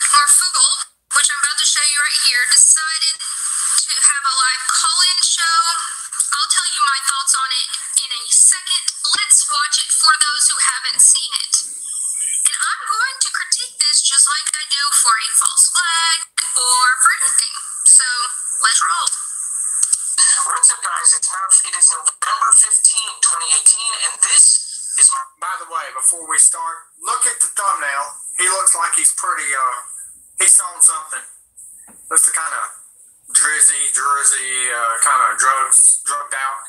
Marfoogle, which I'm about to show you right here, decided to have a live call-in show. I'll tell you my thoughts on it in a second. Let's watch it for those who haven't seen it. And I'm going to critique this just like I do for a false flag or for anything. So, let's roll. What's up, guys? It's Murph. It is November 15, 2018, and this is my... By the way, before we start, look at the thumbnail. He looks like he's pretty, he's on something. Looks kind of drugged out.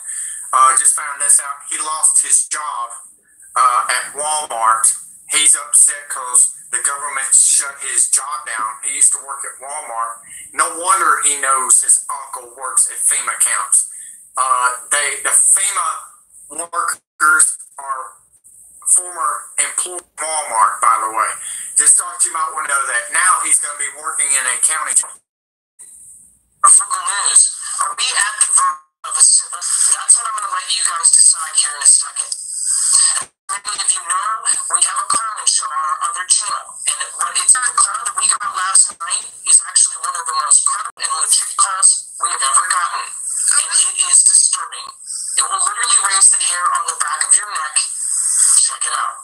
Just found this out. He lost his job at Walmart. He's upset because the government shut his job down. He used to work at Walmart. No wonder he knows his uncle works at FEMA camps. The FEMA workers are former employees of Walmart, by the way. Just thought you might want to know that. Now he's going to be working in a county jail. Marfoogle News. Are we at the verge of a civil? That's what I'm going to let you guys decide here in a second. Many of you know we have a call-in show on our other channel, and the call that we got last night is actually one of the most credible and legit calls we have ever gotten, and it is disturbing. It will literally raise the hair on the back of your neck. Check it out.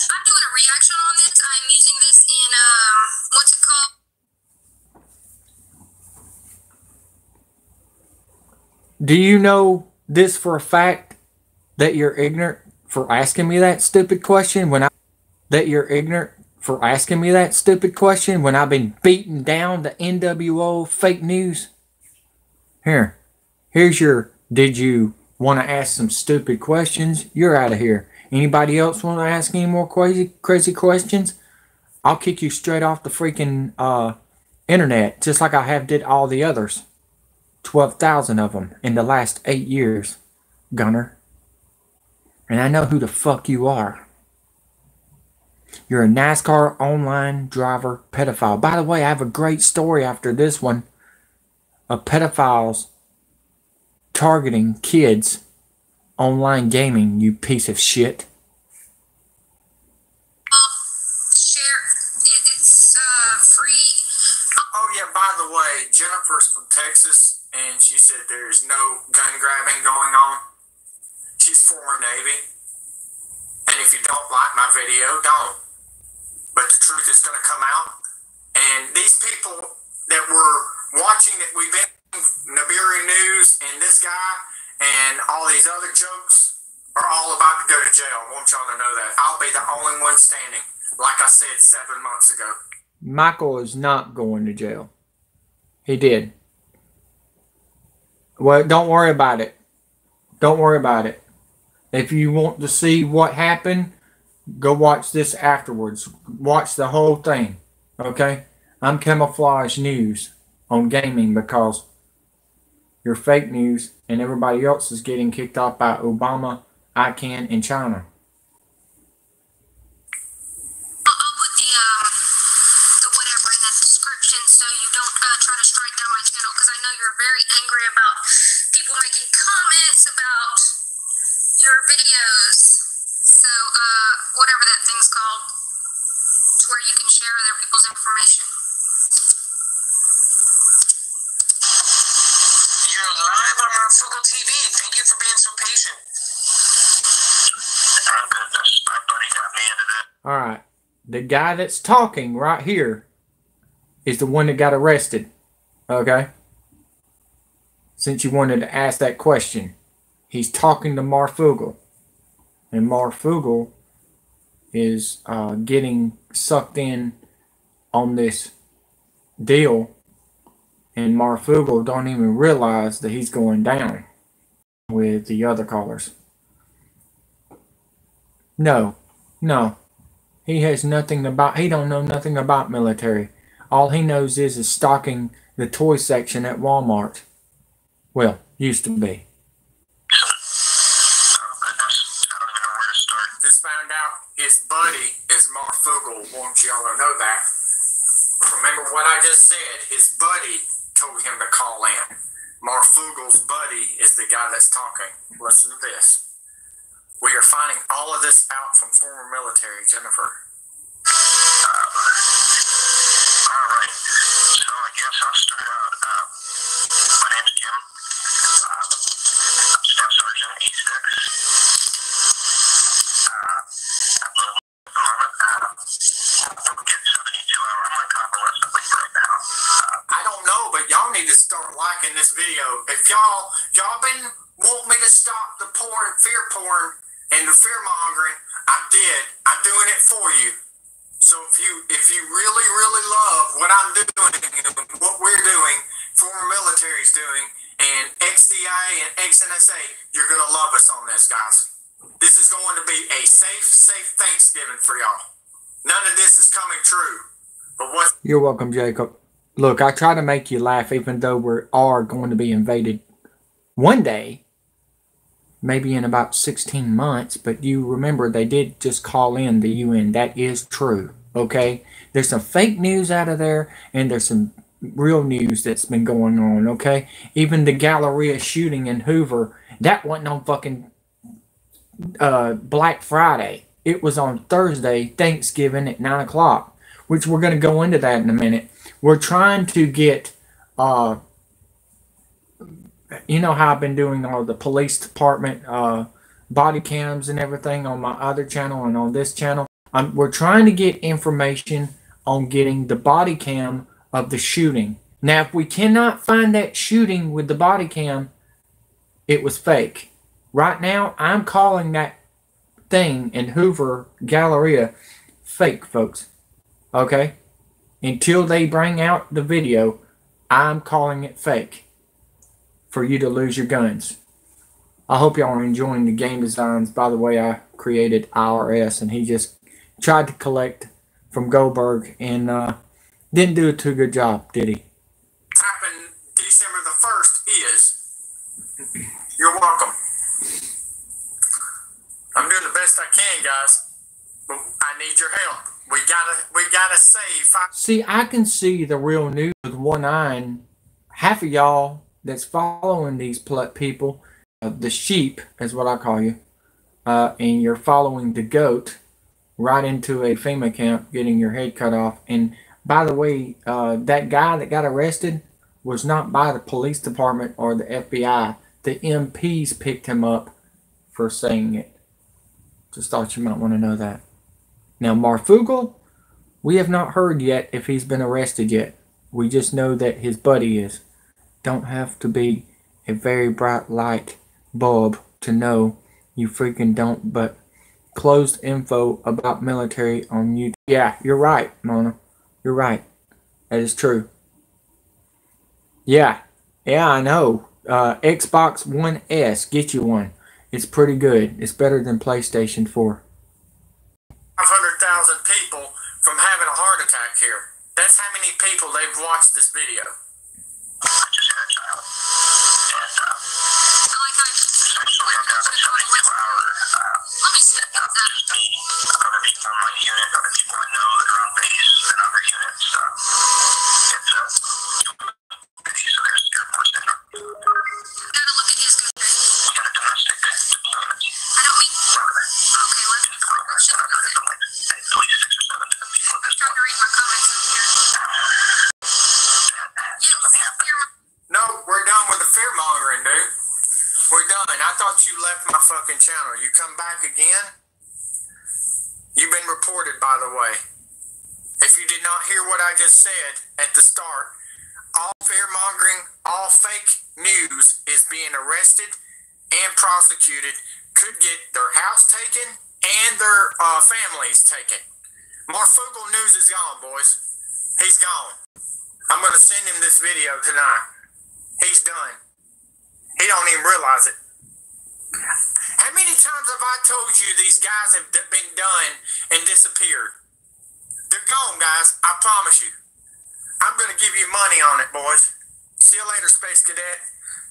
I'm doing a reaction on this. I'm using this in, what's it called? Do you know this for a fact that you're ignorant for asking me that stupid question when I've been beating down the NWO fake news? Here's your, did you want to ask some stupid questions? You're out of here. Anybody else want to ask any more crazy questions? I'll kick you straight off the freaking internet, just like I have did all the others. 12,000 of them in the last 8 years, Gunner. And I know who the fuck you are. You're a NASCAR online driver pedophile. By the way, I have a great story after this one of pedophiles targeting kids online gaming, you piece of shit. Share. It's free. Oh yeah, by the way, Jennifer's from Texas. And she said there's no gun grabbing going on. She's former Navy. And if you don't like my video, don't. But the truth is going to come out. And these people that were watching that we've been Nabiri News and this guy and all these other jokes are all about to go to jail. I want y'all to know that. I'll be the only one standing, like I said 7 months ago. Michael is not going to jail. He did. Well, don't worry about it. Don't worry about it. If you want to see what happened, go watch this afterwards. Watch the whole thing. Okay? I'm Camouflage News on gaming because you're fake news and everybody else is getting kicked off by Obama, ICANN, and China. I'll put the whatever in the description so you don't try to strike down my channel because I know you're very angry about people making comments about your videos. So, whatever that thing's called, it's where you can share other people's information. You're live on Marfoogle TV. Thank you for being so patient. Oh, goodness. My buddy got me into that. All right. The guy that's talking right here is the one that got arrested. Okay? Since you wanted to ask that question. He's talking to Marfoogle. And Marfoogle is getting sucked in on this deal. And Marfoogle don't even realize that he's going down with the other callers. No. He has nothing about, he don't know nothing about military. All he knows is stocking the toy section at Walmart. Well, used to be. Just found out his buddy is Marfoogle. Want y'all to know that. Remember what I just said. His buddy told him to call in. Marfoogle's buddy is the guy that's talking. Listen to this. We are finding all of this out from former military, Jennifer. All right. So I guess I'll start out. My name's Jim. I'm Staff Sergeant 86. I'm getting 72 hours. I'm on convalescent leave right now. I don't know, but y'all need to start liking this video. If y'all been wanting me to stop the porn, fear porn, and the fear mongering, I did. I'm doing it for you. So if you really, really love what I'm doing, what we're doing, former military's doing, and XCI and XNSA, you're gonna love us on this, guys. This is going to be a safe Thanksgiving for y'all. None of this is coming true. But what? You're welcome, Jacob. Look, I try to make you laugh, even though we are going to be invaded one day, maybe in about 16 months. But you remember, they did just call in the UN. That is true, okay? There's some fake news out of there, and there's some real news that's been going on, okay? Even the Galleria shooting in Hoover, that wasn't on fucking Black Friday. It was on Thursday, Thanksgiving at 9 o'clock, which we're going to go into that in a minute. We're trying to get, you know how I've been doing all the police department body cams and everything on my other channel and on this channel. We're trying to get information on getting the body cam of the shooting. Now, if we cannot find that shooting with the body cam, it was fake. Right now, I'm calling that thing in Hoover Galleria fake, folks. Okay? Until they bring out the video, I'm calling it fake for you to lose your guns. I hope y'all are enjoying the game designs. By the way, I created IRS, and he just tried to collect from Goldberg and didn't do a too good job, did he? Happened December the 1st is. You're welcome. I'm doing the best I can, guys, but I need your help. We gotta save. See, I can see the real news with one eye. Half of y'all that's following these people, the sheep is what I call you, and you're following the goat right into a FEMA camp, getting your head cut off. And by the way, that guy that got arrested was not by the police department or the FBI. The MPs picked him up for saying it. Just thought you might want to know that. Now, Marfoogle, we have not heard yet if he's been arrested yet. We just know that his buddy is. Don't have to be a very bright light bulb to know. You freaking don't. But closed info about military on YouTube. Yeah, you're right, Mona. You're right. That is true. Yeah, I know. Xbox One S, get you one. It's pretty good. It's better than PlayStation 4. 500,000 people from having a heart attack here. That's how many people they've watched this video. I just had a child. And essentially I've got a 72-hour just me, other people in my unit, other people I know that are on base and other units. It's a base, so there's airports there. Gotta look at his country. We got a domestic deployment. I don't mean. Okay, let's. At least 6 or 7 people at this Trying to read my comments up here. No, we're done with the fear mongering, dude. We're done. I thought you left my fucking channel. You come back again? You've been reported, by the way. If you did not hear what I just said at the start, all fear mongering, all fake news is being arrested and prosecuted, could get their house taken and their families taken. Marfoogle news is gone, boys. He's gone. I'm going to send him this video tonight. He's done. He don't even realize it. How many times have I told you these guys have been done and disappeared? They're gone, guys. I promise you. I'm going to give you money on it, boys. See you later, Space Cadet.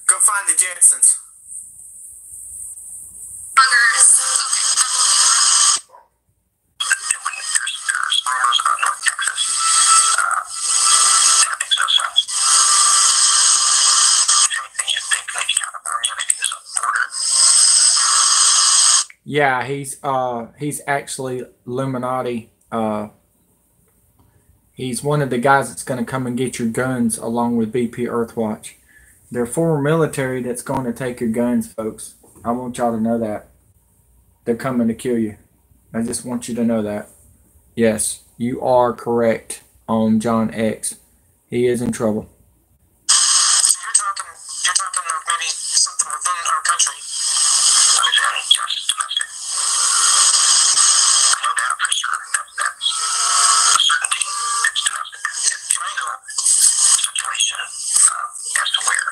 Go find the Jetsons. There's rumors about North Texas. Yeah, he's actually Illuminati. He's one of the guys that's going to come and get your guns along with BP Earthwatch. They're former military that's going to take your guns, folks. I want y'all to know that. They're coming to kill you. I just want you to know that. Yes, you are correct on John X. He is in trouble. So you're talking of maybe something within our country. Within, yes, domestic. No doubt for sure. That's a certainty. It's domestic. Can I know speculation as to where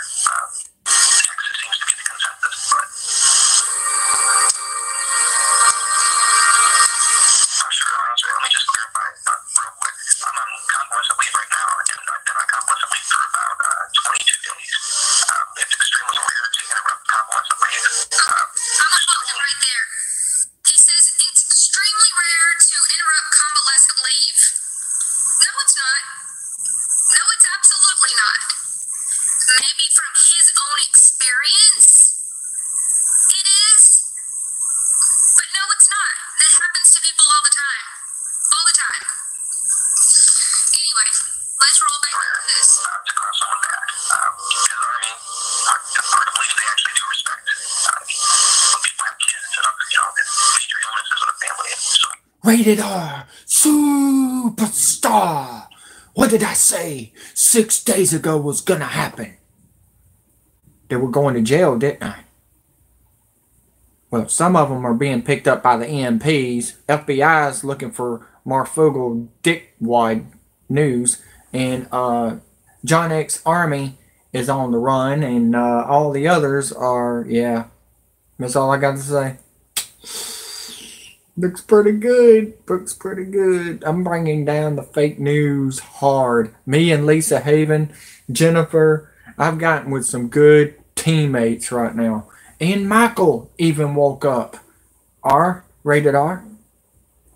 Texas seems to be the consensus, but I'm sure I'll answer. Let me just clarify real quick. I'm on convalescent leave right now, and I've been on convalescent leave for about 22 days. It's extremely rare to interrupt convalescent leave. I'm gonna hold him right there. He says it's extremely rare to interrupt convalescent leave. No, it's not. No, it's absolutely not. Maybe from his own experience, it is. But no, it's not. That happens to people all the time. All the time. Anyway, let's roll back into this. To call someone back. Because Army, hard to believe they actually do respect when people have kids and, major illnesses in a family. So, Rated R Superstar. What did I say 6 days ago was gonna happen? They were going to jail, didn't I? Well, some of them are being picked up by the EMPs. FBI's looking for Marfoogle dickwad news. And John X Army is on the run. And all the others are, yeah. That's all I got to say. Looks pretty good. Looks pretty good. I'm bringing down the fake news hard. Me and Lisa Haven, Jennifer, I've gotten with some good teammates right now. And Michael even woke up. Rated R.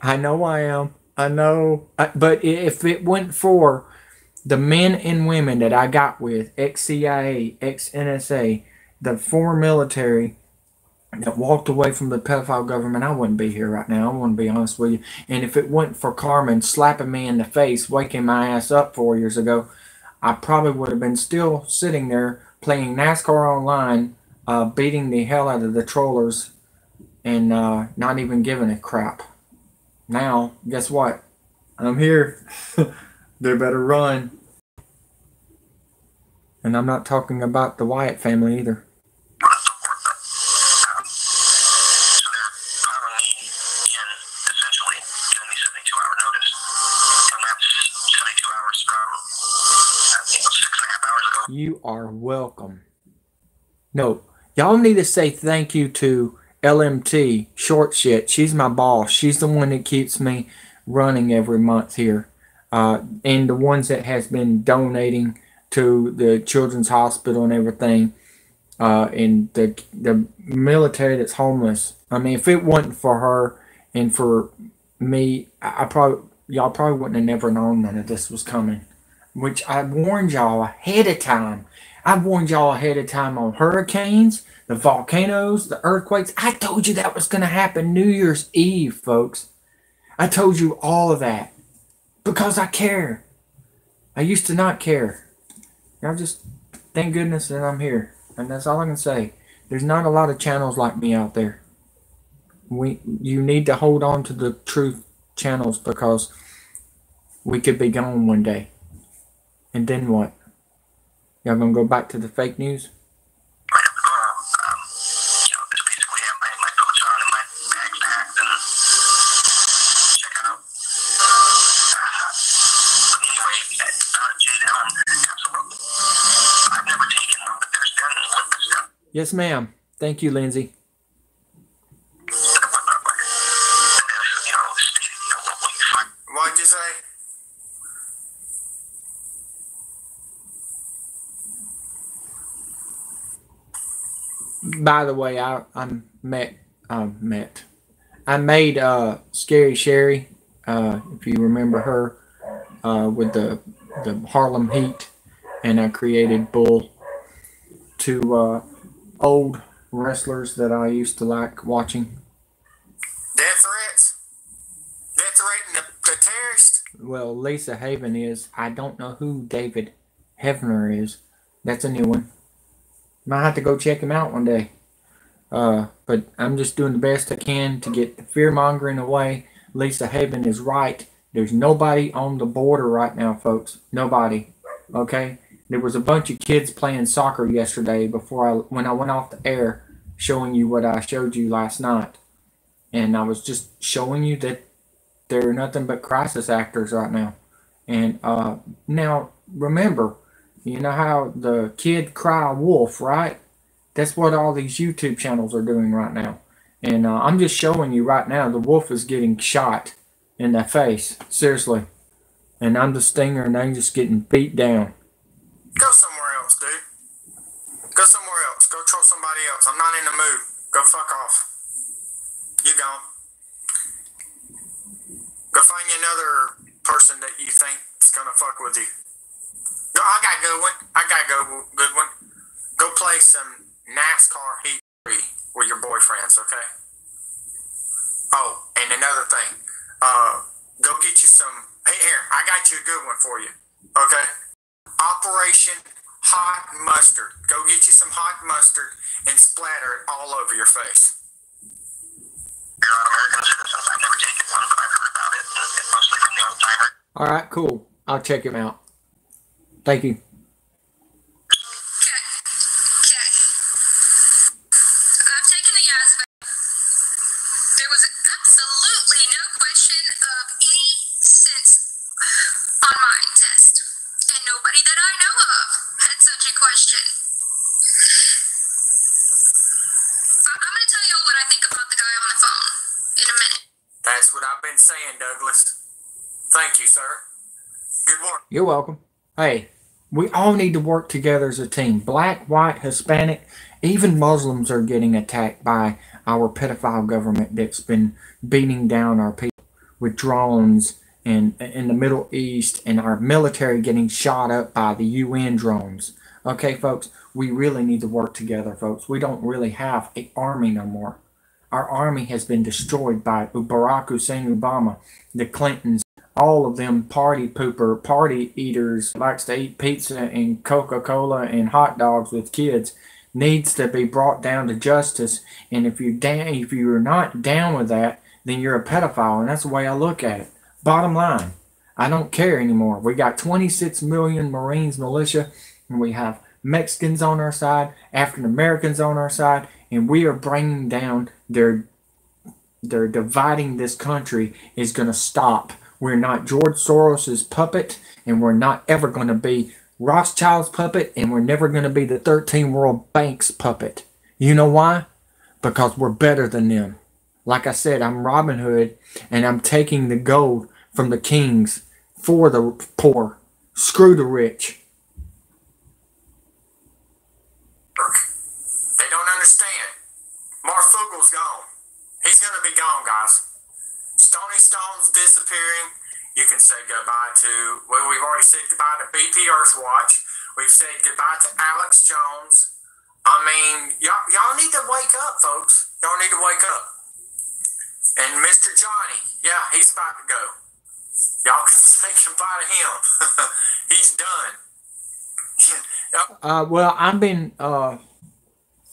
I know I am. I know. But if it went for the men and women that I got with, ex-CIA, ex-NSA, the former military that walked away from the pedophile government, I wouldn't be here right now. I want to be honest with you. And if it went for Carmen slapping me in the face, waking my ass up 4 years ago, I probably would have been still sitting there playing NASCAR online, beating the hell out of the trollers, and not even giving a crap. Now, guess what? I'm here. They better run. And I'm not talking about the Wyatt family either. You are welcome. No, y'all need to say thank you to LMT, short shit. She's my boss. She's the one that keeps me running every month here. And the ones that has been donating to the children's hospital and everything. And the military that's homeless. I mean, if it wasn't for her and for me, y'all probably wouldn't have never known none of this was coming. Which I warned y'all ahead of time. I warned y'all ahead of time on hurricanes, the volcanoes, the earthquakes. I told you that was going to happen New Year's Eve, folks. I told you all of that. Because I care. I used to not care. Y'all just, thank goodness that I'm here. And that's all I can say. There's not a lot of channels like me out there. You need to hold on to the truth channels because we could be gone one day. And then what? Y'all gonna go back to the fake news? basically have my boots on and my bags packed and check out. Anyway, about Jade Elm, absolutely. I've never taken one, but there's been litmus stuff. Yes, ma'am. Thank you, Lindsay. What'd you say? By the way, I made Scary Sherry, if you remember her, with the Harlem Heat, and I created Bull, two old wrestlers that I used to like watching. Death threats? Death threatening the terrorist? Well, Lisa Haven is. I don't know who David Hefner is. That's a new one. Might have to go check him out one day. But I'm just doing the best I can to get the fear-mongering away. Lisa Haven is right. There's nobody on the border right now, folks. Nobody. Okay? There was a bunch of kids playing soccer yesterday when I went off the air, showing you what I showed you last night. And I was just showing you that they're nothing but crisis actors right now. And now, remember, you know how the kid cry wolf, right? That's what all these YouTube channels are doing right now. And I'm just showing you right now, the wolf is getting shot in the face. Seriously. And I'm the stinger and I'm just getting beat down. Go somewhere else, dude. Go somewhere else. Go troll somebody else. I'm not in the mood. Go fuck off. You gone. Go find you another person that you think is gonna fuck with you. Go, I got a good one. Good one. Go play some NASCAR Heat 3 with your boyfriends, okay? Oh, and another thing. Go get you some. Hey, here, I got you a good one for you, okay? Operation Hot Mustard. Go get you some hot mustard and splatter it all over your face. You're an American citizen. I've never taken one, but I've heard about it. It mostly from the old timer. All right, cool. I'll check him out. Thank you. That's what I've been saying, Douglas. Thank you, sir. Good work. You're welcome. Hey, we all need to work together as a team. Black, white, Hispanic, even Muslims are getting attacked by our pedophile government that's been beating down our people with drones and in the Middle East, and our military getting shot up by the UN drones. Okay, folks, we really need to work together, folks. We don't really have an army no more. Our army has been destroyed by Barack Hussein Obama, the Clintons, all of them party pooper, party eaters, likes to eat pizza and Coca-Cola and hot dogs with kids, needs to be brought down to justice. And if you're not down with that, then you're a pedophile, and that's the way I look at it. Bottom line, I don't care anymore. We got 26 million Marines militia, and we have Mexicans on our side, African Americans on our side, and we are bringing down their dividing this country is going to stop. We're not George Soros's puppet, and we're not ever going to be Rothschild's puppet, and we're never going to be the 13 World Bank's puppet. You know why? Because we're better than them. Like I said, I'm Robin Hood, and I'm taking the gold from the kings for the poor. Screw the rich. They don't understand. Marfoogle's gone. He's going to be gone, guys. Stony Stone's disappearing. You can say goodbye to, well, we've already said goodbye to BP Earthwatch. We've said goodbye to Alex Jones. I mean, y'all need to wake up, folks. Y'all need to wake up. And Mr. Johnny, yeah, he's about to go. Y'all can say goodbye to him. He's done. Well, I've been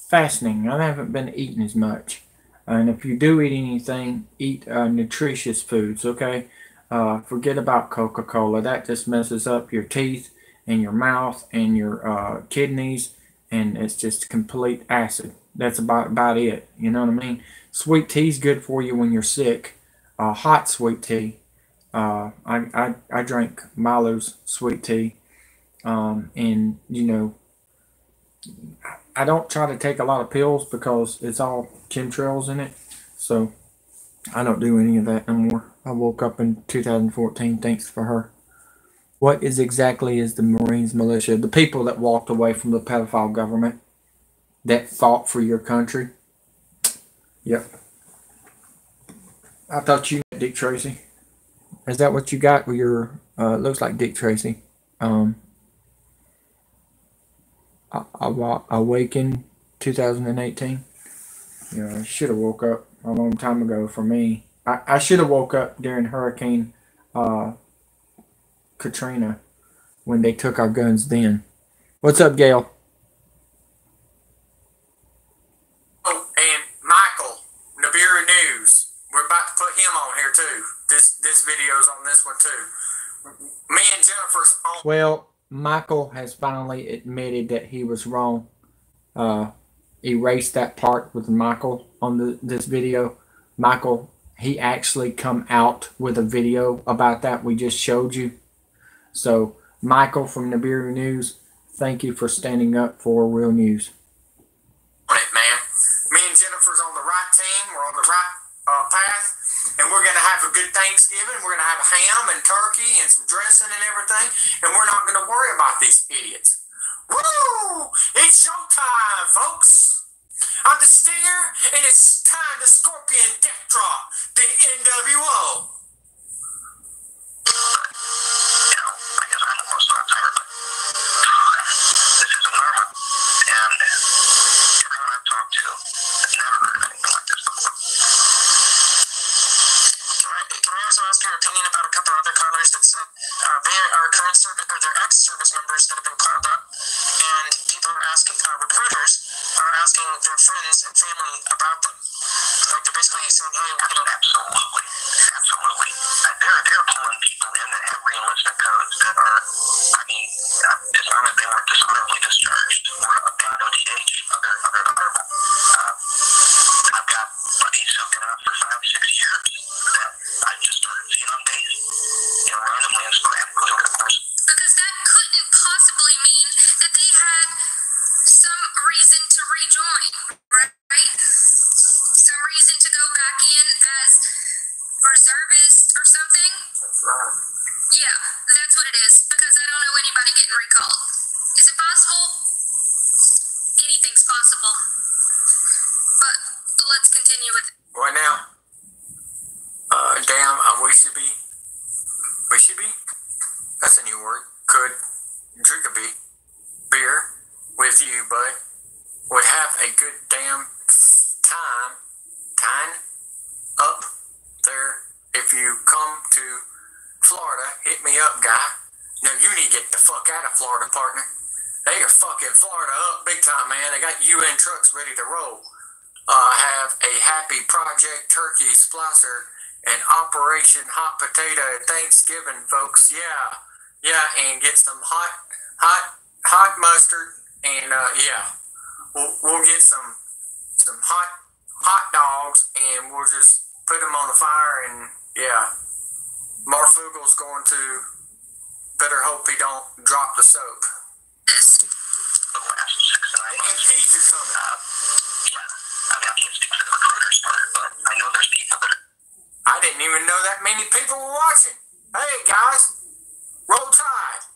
fasting. I haven't been eating as much. And if you do eat anything, eat nutritious foods, okay? Forget about Coca-Cola. That just messes up your teeth and your mouth and your kidneys, and it's just complete acid. That's about it. You know what I mean? Sweet tea's good for you when you're sick. Hot sweet tea. I drink Milo's sweet tea. And, you know, I don't try to take a lot of pills because it's all chemtrails in it. So I don't do any of that no more. I woke up in 2014. Thanks for her. What exactly is the Marines militia? The people that walked away from the pedophile government that fought for your country. Yep. I thought you met Dick Tracy. Is that what you got with your, looks like Dick Tracy. Awakened 2018. Yeah, I should have woke up. a long time ago for me. I should have woke up during Hurricane Katrina when they took our guns then. What's up, Gail? Oh, and Michael, Nibiru News. We're about to put him on here too. This video's on this one too. Me and Jennifer's on. Well, Michael has finally admitted that he was wrong. Erase that part with Michael on this video. Michael, he actually come out with a video about that we just showed you. So, Michael from Nibiru News, thank you for standing up for real news. On it, man. Me and Jennifer's on the right team. We're on the right path. And we're going to have a good Thanksgiving. We're going to have a ham and turkey and some dressing and everything. And we're not going to worry about these idiots. Woo! It's showtime, folks. I'm the Stinger, and it's time to Scorpion Death Drop, the NWO. I guess I'm almost on timer, but this isn't normal. And everyone I've talked to has never heard anything like this before. Can I also ask your opinion about a couple other callers that said they are current service or their ex-service members that have been called up, and people are asking, recruiters are asking their friends and family about them. Like they're basically saying, hey, absolutely. They're pulling people in that have re-enlistment codes that are, I mean, as long as they weren't dishonorably discharged or beyond OTH, other I've got buddies who've been out for 5-6 years that I just started seeing on base, randomly and sporadically over the course. Because that couldn't possibly mean that they had some reason to rejoin, right? Some reason to go back in as reservists or something? That's right. Yeah, that's what it is. Because I don't know anybody getting recalled. Is it possible? Anything's possible. But let's continue with it. Right now, damn, I wish you be. That's a new word. Could drink a beer with you, bud. Would have a good damn time up there. If you come to Florida, hit me up, guy. Now you need to get the fuck out of Florida, partner. They are fucking Florida up big time, man. They got UN trucks ready to roll. Have a happy Project Turkey Splicer and Operation Hot Potato Thanksgiving, folks. Yeah, and get some hot mustard, and we'll get some hot dogs, and we'll just put them on the fire, and Marfoogle's going to better hope he don't drop the soap. The last 6 to 9 months. And these are coming. I mean, I can't speak for the recruiters part, but I know there's people that are. I didn't even know that many people were watching. Hey, guys, roll tide.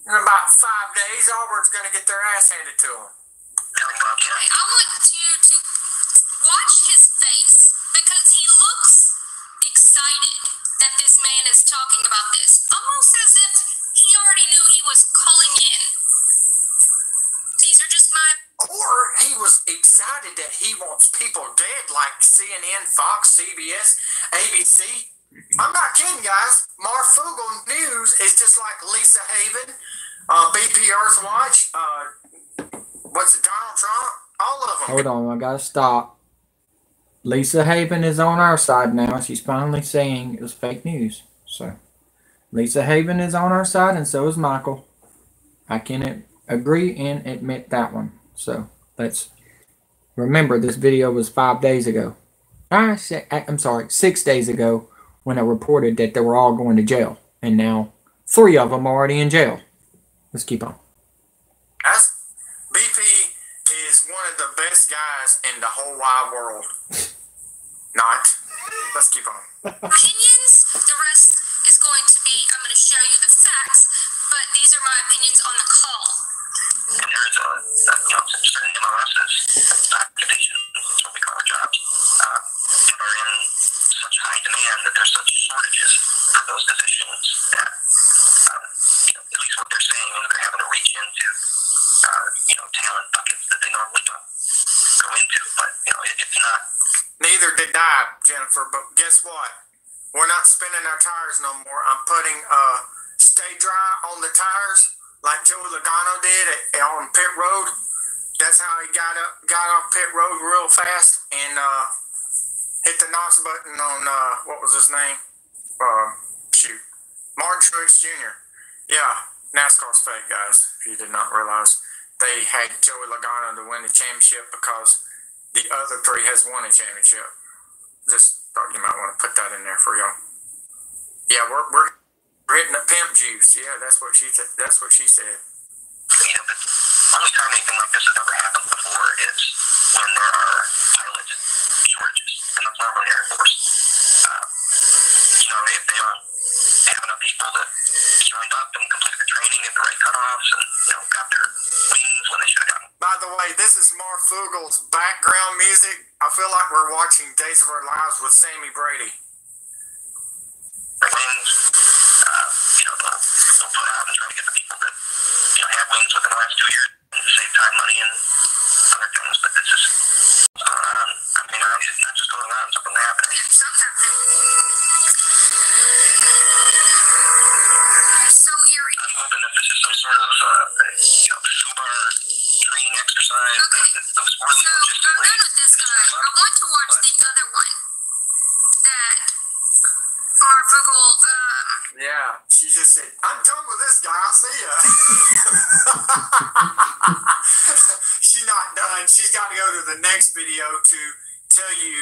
In about 5 days, Auburn's going to get their ass handed to them. I want you to watch his face because he looks excited that this man is talking about this. Almost as if he already knew he was calling in. These are just my... Or he was excited that he wants people dead like CNN, Fox, CBS, ABC. I'm not kidding, guys. Marfoogle News is just like Lisa Haven, BP Earthwatch, Donald Trump, all of them. Hold on, I gotta stop. Lisa Haven is on our side now. She's finally saying it was fake news. So, Lisa Haven is on our side, and so is Michael. I can agree and admit that one. So, let's remember this video was 5 days ago. I'm sorry, 6 days ago when I reported that they were all going to jail. And now 3 of them are already in jail. Let's keep on. BP is one of the best guys in the whole wide world. Not. Let's keep on. Opinions. The rest is going to be, I'm going to show you the facts, but these are my opinions on the call. And there's certain MLSs, activation, that's what we call our jobs, that are in such high demand that there's such shortages for those positions that, at least what they're saying is they're having to reach into, talent buckets that they normally don't go into. But, it's not Neither did I, Jennifer, but guess what? We're not spinning our tires no more. I'm putting Stay Dry on the tires like Joey Logano did on pit road. That's how he got off pit road real fast and hit the NOS button on, what was his name? Martin Truex Jr. Yeah, NASCAR's fake, guys, if you did not realize. They had Joey Logano to win the championship because the other three has won a championship. Just thought you might want to put that in there for y'all. Yeah, we're hitting the pimp juice. Yeah, that's what she said. That's what she said. Yeah, but the only time anything like this has ever happened before is when there are pilot shortages, and that's not really Air Force. If they don't have enough people that joined up and completed the training at the right cutoffs and got their wings when they should have gotten. By the way, this is Marfoogle's background music. I feel like we're watching Days of Our Lives with Sammy Brady. Their wings, they'll put out and try to get the people that had wings within the last 2 years and save time, money, and other things. But it's just going on. I mean, it's not just going on, something's happening. Something's happening. So eerie. I'm hoping that this is some sort of FUBAR training exercise. Okay, so I'm done with this guy. I want to watch the other one that Marfoogle. Yeah, she just said, I'm done with this guy. I'll see ya. She's not done. She's got to go to the next video to tell you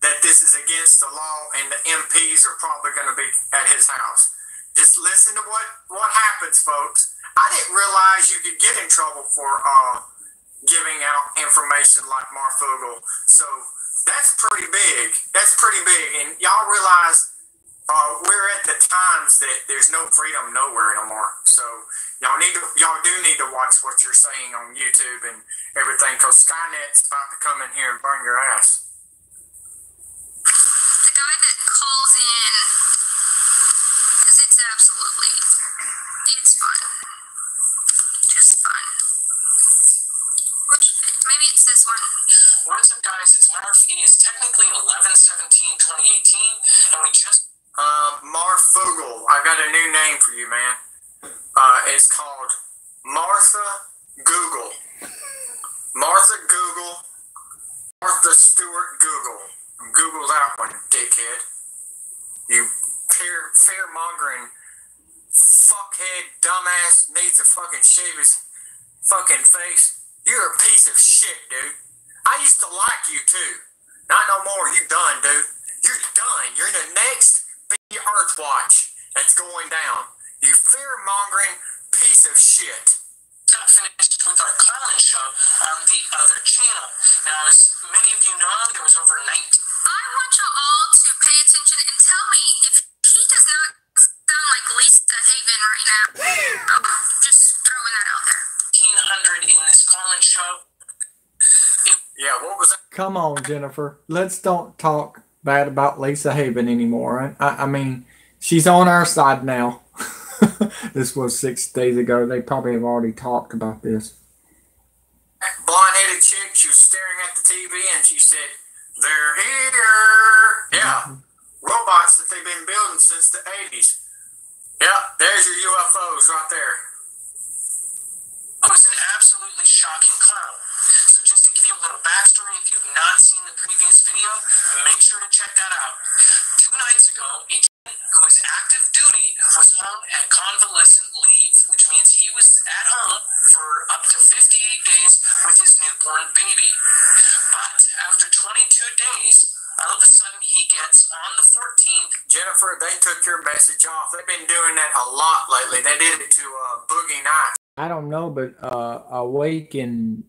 that this is against the law and the MPs are probably going to be at his house. Just listen to what happens, folks. I didn't realize you could get in trouble for giving out information like Marfoogle. So that's pretty big. That's pretty big. And y'all realize we're at the times that there's no freedom nowhere anymore. So y'all do need to watch what you're saying on YouTube and everything, because Skynet's about to come in here and burn your ass. The guy that calls in, because it's absolutely, it's fun. Just fun. Maybe it's this one. What's up, guys? It's Marf. It is technically 11/17/2018, and we just... Marfoogle. I got a new name for you, man. It's called Martha Google. Martha Google. Martha Stewart Google. Google that one, dickhead. You fear-mongering fuckhead dumbass needs to fucking shave his fucking face. You're a piece of shit, dude. I used to like you, too. Not no more. You done, dude. You're done. You're the next Earth Watch that's going down. You fear-mongering piece of shit. got finished with our clown show on the other channel. Now, as many of you know, there was over 19... I want you all to pay attention and tell me if he does not sound like Lisa Haven right now. Just throwing that out there. 1,500 in this call-in show. Yeah, what was that? Come on, Jennifer. Let's don't talk bad about Lisa Haven anymore. I mean, she's on our side now. This was 6 days ago. They probably have already talked about this. Blonde-headed chick, she was staring at the TV and she said, "They're here." Yeah, robots that they've been building since the 80s. Yeah, there's your UFOs right there. It was an absolutely shocking clown. So just to give you a little backstory, if you have not seen the previous video, make sure to check that out. 2 nights ago, a gentleman who was active duty was home at convalescent leave, which means he was at home for up to 58 days with his newborn baby. But after 22 days, all of a sudden he gets on the 14th. Jennifer, they took your message off. They've been doing that a lot lately. They did it to Boogie Nights. I don't know, but Awake and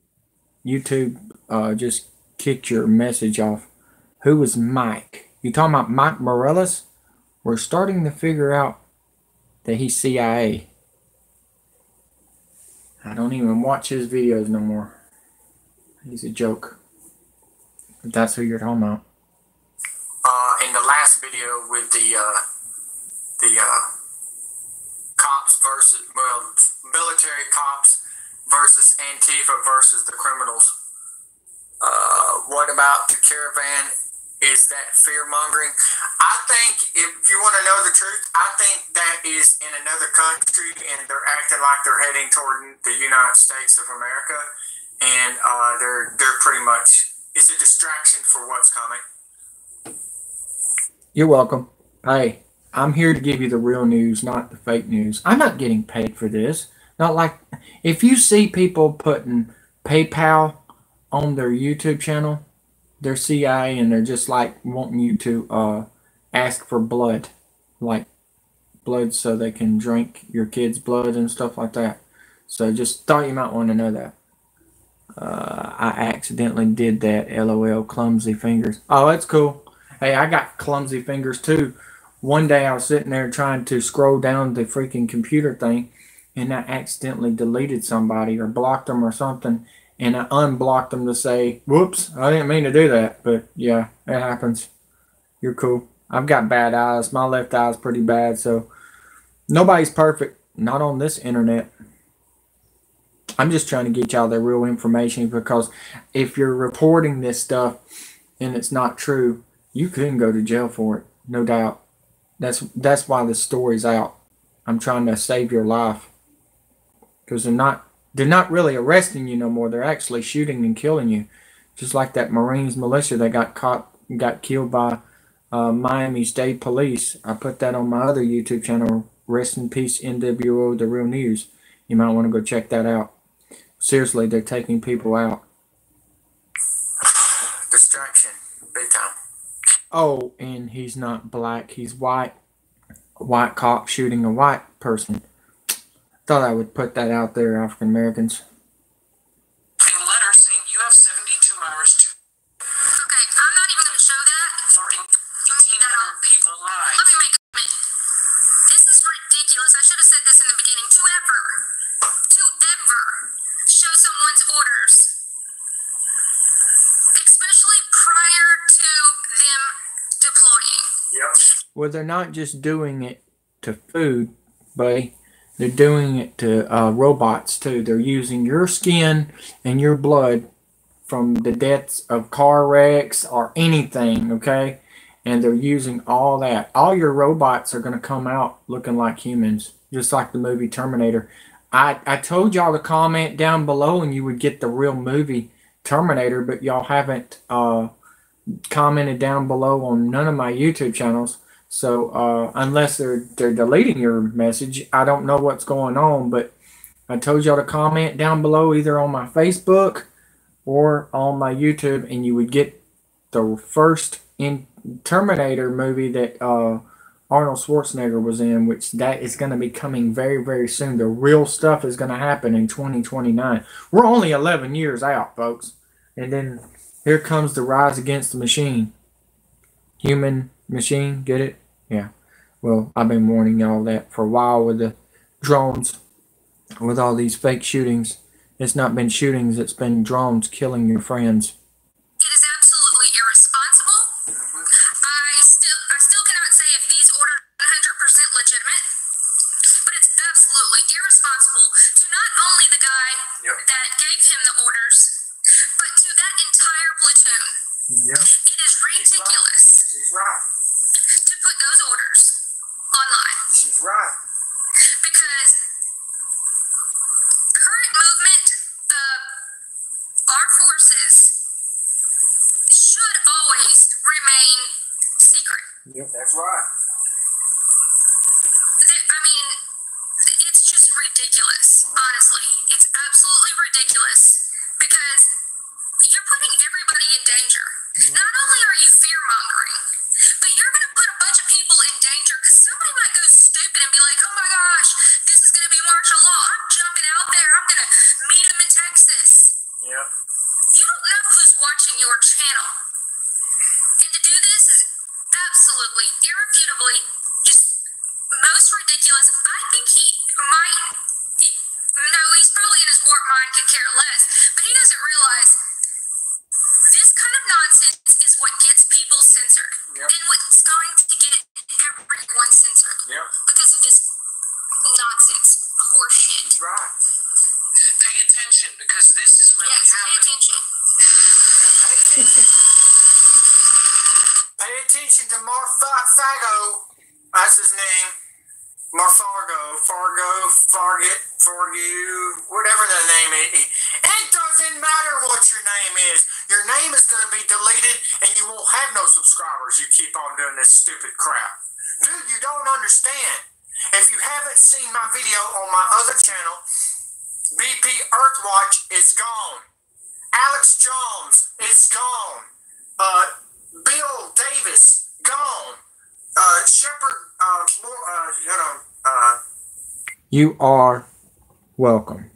YouTube just kicked your message off. Who was Mike? You talking about Mike Morales? We're starting to figure out that he's CIA. I don't even watch his videos no more. He's a joke. If that's who you're talking about. In the last video with the cops versus, well, military cops versus Antifa versus the criminals. What about the caravan is that fear mongering. I think if you want to know the truth, I think that is in another country and they're acting like they're heading toward the United States of America, and they're pretty much, it's a distraction for what's coming. You're welcome. Hey, I'm here to give you the real news, not the fake news. I'm not getting paid for this. Not like if you see people putting PayPal on their YouTube channel, they're CIA and they're just like wanting you to ask for blood, like blood so they can drink your kid's blood and stuff like that. So just thought you might want to know that. I accidentally did that. LOL, clumsy fingers. Oh, that's cool. Hey, I got clumsy fingers too. One day I was sitting there trying to scroll down the freaking computer thing, and I accidentally deleted somebody or blocked them or something, and I unblocked them to say, whoops, I didn't mean to do that. But yeah, it happens. You're cool. I've got bad eyes. My left eye is pretty bad, so nobody's perfect. Not on this internet. I'm just trying to get y'all the real information, because if you're reporting this stuff and it's not true, you couldn't go to jail for it, no doubt. That's why the story's out. I'm trying to save your life, because they're not really arresting you no more. They're actually shooting and killing you, just like that Marines militia that got killed by Miami State Police. I put that on my other YouTube channel, Rest in Peace NWO, The Real News. You might want to go check that out. Seriously, they're taking people out. Distraction, big time. Oh, and he's not black. He's white. White cop shooting a white person. Thought I would put that out there, African Americans. A letter saying you have 72 hours to. Okay, I'm not even going to show that. For 1,500 people live. Let me make a comment. This is ridiculous. I should have said this in the beginning. To ever show someone's orders, especially prior to them deploying. Yep. Well, they're not just doing it to food, buddy. They're doing it to robots, too. They're using your skin and your blood from the deaths of car wrecks or anything, okay? And they're using all that. All your robots are going to come out looking like humans, just like the movie Terminator. I told y'all to comment down below and you would get the real movie Terminator, but y'all haven't commented down below on none of my YouTube channels. So unless they're deleting your message, I don't know what's going on. But I told y'all to comment down below either on my Facebook or on my YouTube, and you would get the first Terminator movie that Arnold Schwarzenegger was in, which that is going to be coming very, very soon. The real stuff is going to happen in 2029. We're only 11 years out, folks. And then here comes the rise against the machine. Human machine, get it? Yeah. Well, I've been warning y'all that for a while with the drones, with all these fake shootings. It's not been shootings, it's been drones killing your friends. It is absolutely irresponsible. I still cannot say if these orders are 100% legitimate, but it's absolutely irresponsible to not only the guy that gave him the orders, but to that entire platoon. Yep. It is ridiculous. She's right. To put those orders online. She's right. Because current movement of our forces should always remain secret. Yep, that's right. I mean, it's just ridiculous, honestly. It's absolutely ridiculous because you're putting everybody in danger. Not only are you fear-mongering, but you're going to put a bunch of people in danger because somebody might go stupid and be like, oh my gosh, this is going to be martial law. I'm jumping out there. I'm going to meet them in Texas. Yep. You don't know who's watching your channel. And to do this is absolutely, irrefutably, just most ridiculous. I think he might, no, he's probably in his warped mind, could care less, but he doesn't realize this kind of nonsense is what gets people censored. Yep. And what's going to get everyone censored. Yep. Because of this nonsense horseshit. She's right. Pay attention, because this is really Yes, pay happening. attention. Pay attention to Marfoogle. That's his name. Farget, whatever the name is. It doesn't matter what your name is. Your name is going to be deleted and you won't have no subscribers. You keep on doing this stupid crap. Dude, you don't understand. If you haven't seen my video on my other channel, BP Earthwatch is gone. Alex Jones is gone. Bill Davis, gone. Shepard, you are welcome.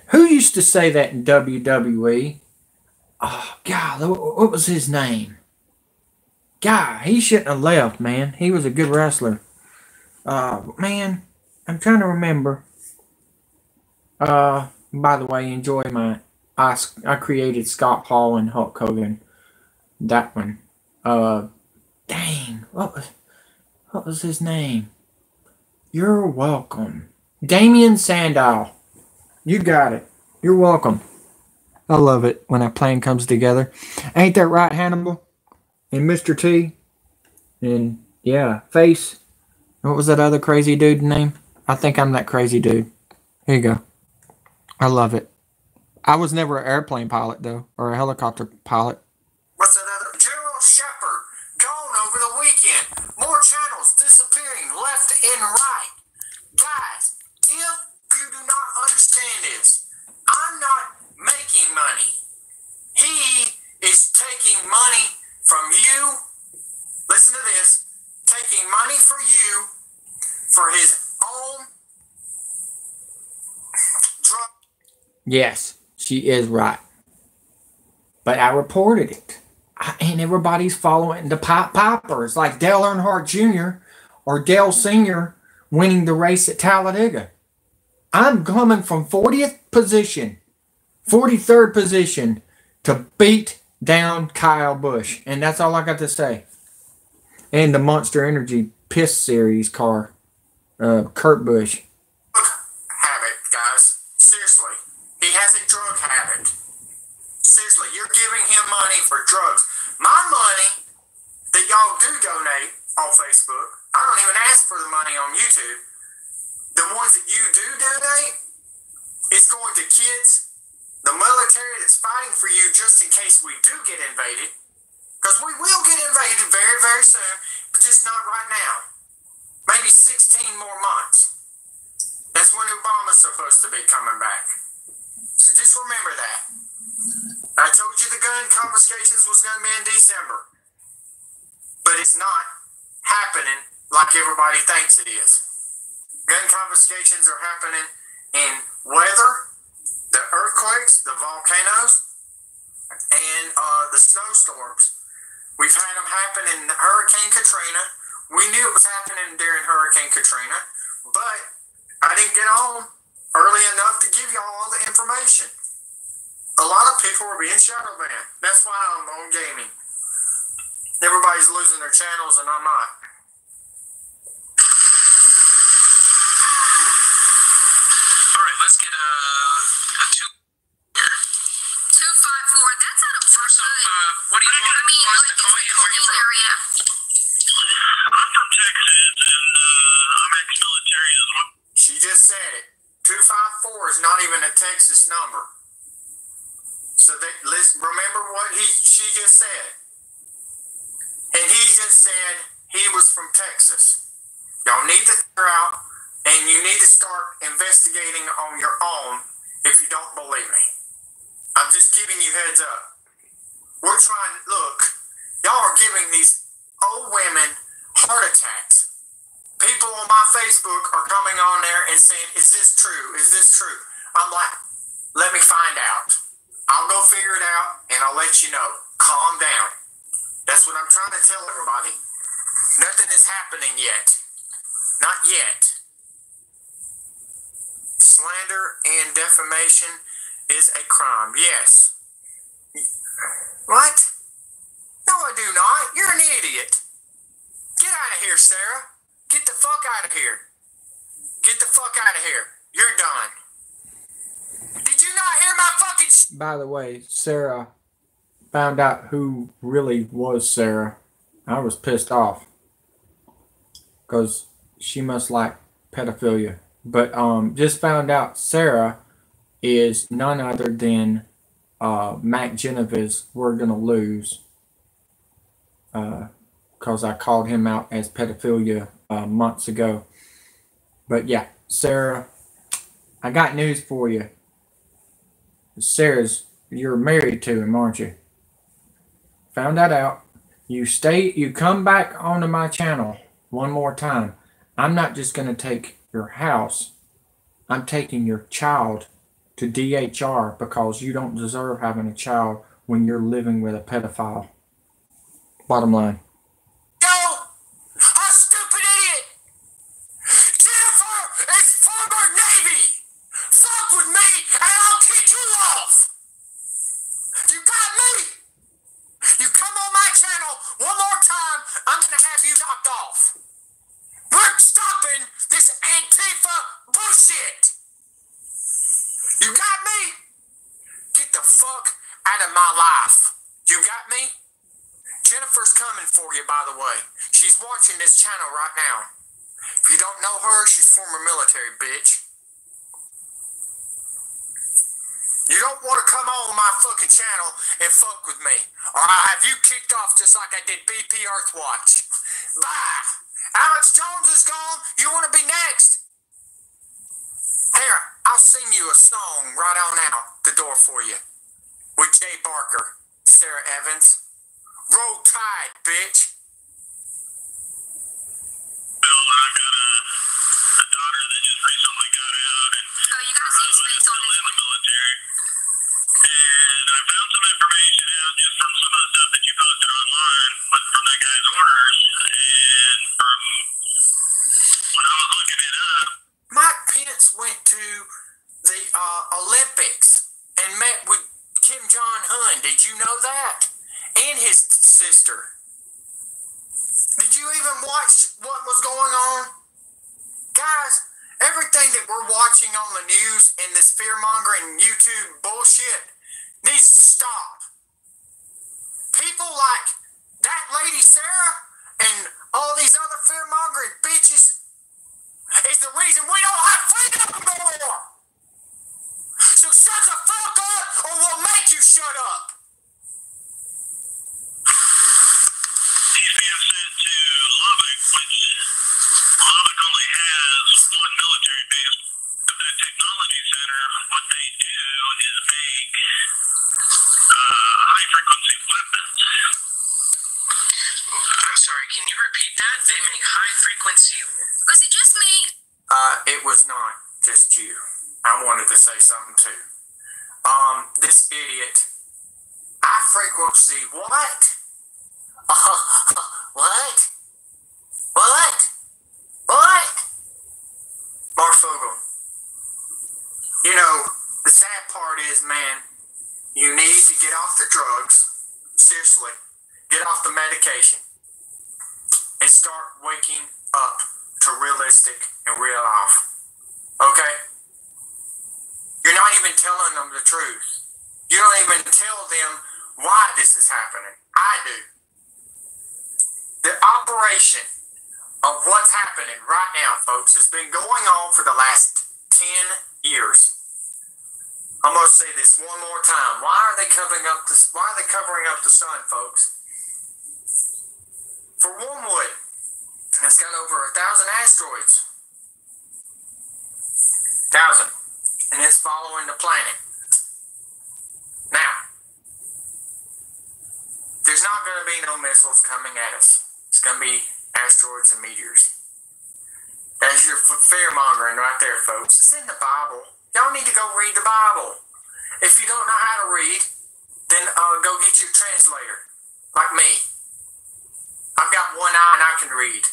Who used to say that in WWE? Oh, God, what was his name? God, he shouldn't have left, man. He was a good wrestler. Man, I'm trying to remember. By the way, enjoy my... I created Scott Hall and Hulk Hogan. That one. Dang, what was his name? You're welcome. Damian Sandow. You got it. You're welcome. I love it when a plan comes together. Ain't that right, Hannibal? And Mr. T? And, yeah, Face. What was that other crazy dude's name? I think I'm that crazy dude. Here you go. I love it. I was never an airplane pilot, though, or a helicopter pilot. What's that other? General Shepard, gone over the weekend. More channels disappearing left and right. Guys, if you do not understand this, I'm not making money. He is taking money from you. Listen to this. Taking money for you for his own drug. Yes, she is right. But I reported it. And everybody's following the Pipers, like Dale Earnhardt Jr. or Dale Sr. winning the race at Talladega. I'm coming from 40th position, 43rd position to beat down Kyle Busch. And that's all I got to say. And the Monster Energy Piss Series car, Kurt Busch. Habit, guys. Seriously. He has a drug habit. Seriously, you're giving him money for drugs. My money that y'all do donate on Facebook, I don't even ask for the money on YouTube. The ones that you do donate, it's going to kids, the military that's fighting for you just in case we do get invaded. Because we will get invaded very, very soon, but just not right now. Maybe 16 more months. That's when Obama's supposed to be coming back. So just remember that. I told you the gun confiscations was going to be in December. But it's not happening like everybody thinks it is. Gun confiscations are happening in weather, the earthquakes, the volcanoes, and the snowstorms. We've had them happen in Hurricane Katrina. We knew it was happening during Hurricane Katrina, but I didn't get on early enough to give you all the information. A lot of people are being shadow banned. That's why I'm on gaming. Everybody's losing their channels and I'm not. All right, let's get a two. 254. That's out of First off, what do you want? I mean, like, it's the Colleen area. I'm from Texas, and I'm ex-military as well. She just said it. 254 is not even a Texas number. So let's remember what she just said. And he just said he was from Texas. Y'all need to clear out, and you need to start investigating on your own if you don't believe me. I'm just giving you heads up. We're trying, look, y'all are giving these old women heart attacks. People on my Facebook are coming on there and saying, is this true? Is this true? I'm like, let me find out. I'll go figure it out and I'll let you know. Calm down. That's what I'm trying to tell everybody. Nothing is happening yet. Not yet. Slander and defamation is a crime. Yes. What? No, I do not. You're an idiot. Get out of here, Sarah. Get the fuck out of here. Get the fuck out of here. You're done. Did you not hear my fucking... By the way, Sarah found out who really was Sarah. I was pissed off because she must like pedophilia. But just found out Sarah is none other than Mac Genevieve. We're gonna lose because I called him out as pedophilia months ago. But yeah, Sarah, I got news for you. You're married to him, aren't you? Found that out. You come back onto my channel one more time. I'm not just going to take your house. I'm taking your child to DHR because you don't deserve having a child when you're living with a pedophile. Bottom line. Yo, a stupid idiot. Jennifer is former Navy. Fuck with me and I'll kick you off. You got me? You come on my channel one more time, I'm gonna have you knocked off. We're stopping this Antifa bullshit. You got me? Get the fuck out of my life. You got me? Jennifer's coming for you, by the way. She's watching this channel right now. If you don't know her, she's former military, bitch. You don't want to come on my fucking channel and fuck with me, or I'll have you kicked off just like I did BP Earthwatch. Bye! Alex Jones is gone. You want to be next? Here, I'll sing you a song right on out the door for you. With Jay Barker, Sarah Evans. Roll Tide, bitch. Well, I've got a daughter that just recently got out and Oh, you gotta see his face on still this in the one. military. And I found some information out just from some of the stuff that you posted online from that guy's orders. And from when I was looking it up, Mike Pence went to the Olympics and met with Kim Jong-un. Did you know that? And his sister. Did you even watch what was going on? Guys, everything that we're watching on the news and this fear-mongering YouTube bullshit needs to stop. People like that lady Sarah and all these other fear-mongering bitches is the reason we don't have freedom no more. So shut the fuck up or we'll make you shut up. he's being sent to Lubbock, which Lubbock only has one military base. But that technology center, what they do is make high-frequency weapons. I'm sorry, can you repeat that? They make high frequency. Was it just me? It was not just you. I wanted to say something too. This idiot. High frequency what? What? What? What? Marfoogle. You know, the sad part is, man, you need to get off the drugs. Seriously. Get off the medication. And start waking up to realistic and real life. Okay? You're not even telling them the truth. You don't even tell them why this is happening. I do. The operation of what's happening right now, folks, has been going on for the last 10 years. I'm going to say this one more time. Why are they covering up the sun, folks? For Wormwood, it's got over 1,000 asteroids. 1,000. And it's following the planet. Now, there's not going to be no missiles coming at us. It's going to be asteroids and meteors. That's your fear-mongering right there, folks. It's in the Bible. Y'all need to go read the Bible. If you don't know how to read, then go get your translator, like me. I've got one eye and I can read.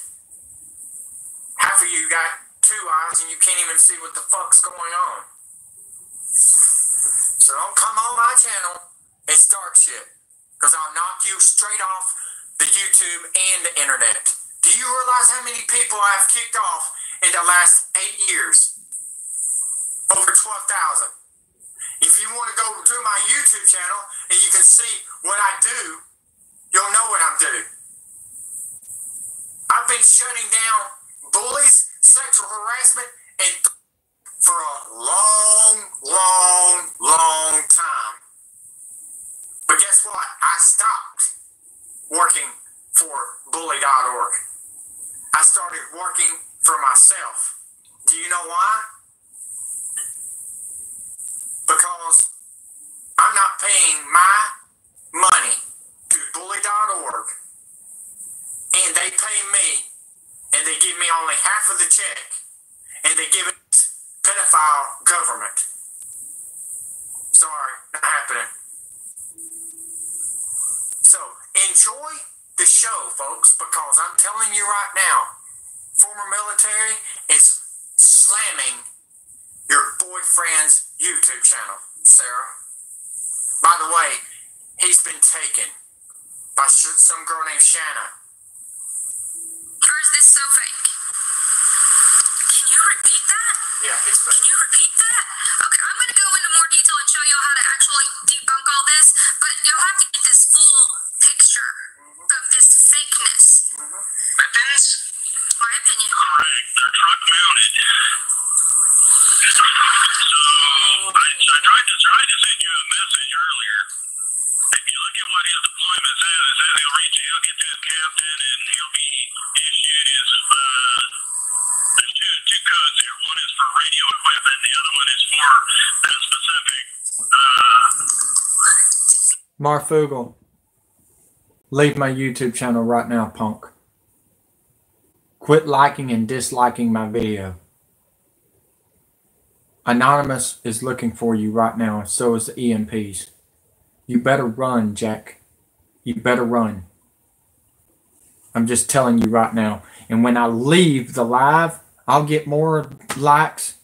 Half of you got two eyes and you can't even see what the fuck's going on. So don't come on my channel and start shit, because I'll knock you straight off the YouTube and the internet. Do you realize how many people I've kicked off in the last 8 years? Over 12,000. If you want to go to my YouTube channel and you can see what I do, you'll know what I'm doing. I've been shutting down bullies, sexual harassment, and for a long time. But guess what? I stopped working for bully.org. I started working for myself. Do you know why? Because I'm not paying my money to bully.org, and they pay me, and they give me only half of the check, and they give it to pedophile government. Sorry, not happening. So enjoy the show, folks, because I'm telling you right now, former military is slamming your boyfriend's YouTube channel, Sarah. By the way, he's been taken by some girl named Shanna. Or is this so fake? Can you repeat that? Yeah, it's fake. Can you repeat that? Okay, I'm going to go into more detail and show y'all how to actually debunk all this, but y'all have to get this full picture of this fakeness. Weapons? My opinion. Correct. They're truck mounted. So I tried to send you a message earlier. If you look at what his deployment says, it says he'll get to his captain and he'll be issued his there's two codes here. One is for radio equipment, the other one is for that specific Marfoogle, leave my YouTube channel right now, punk. Quit liking and disliking my video. Anonymous is looking for you right now, and so is the EMPs. You better run, Jack. You better run. I'm just telling you right now. And when I leave the live, I'll get more likes.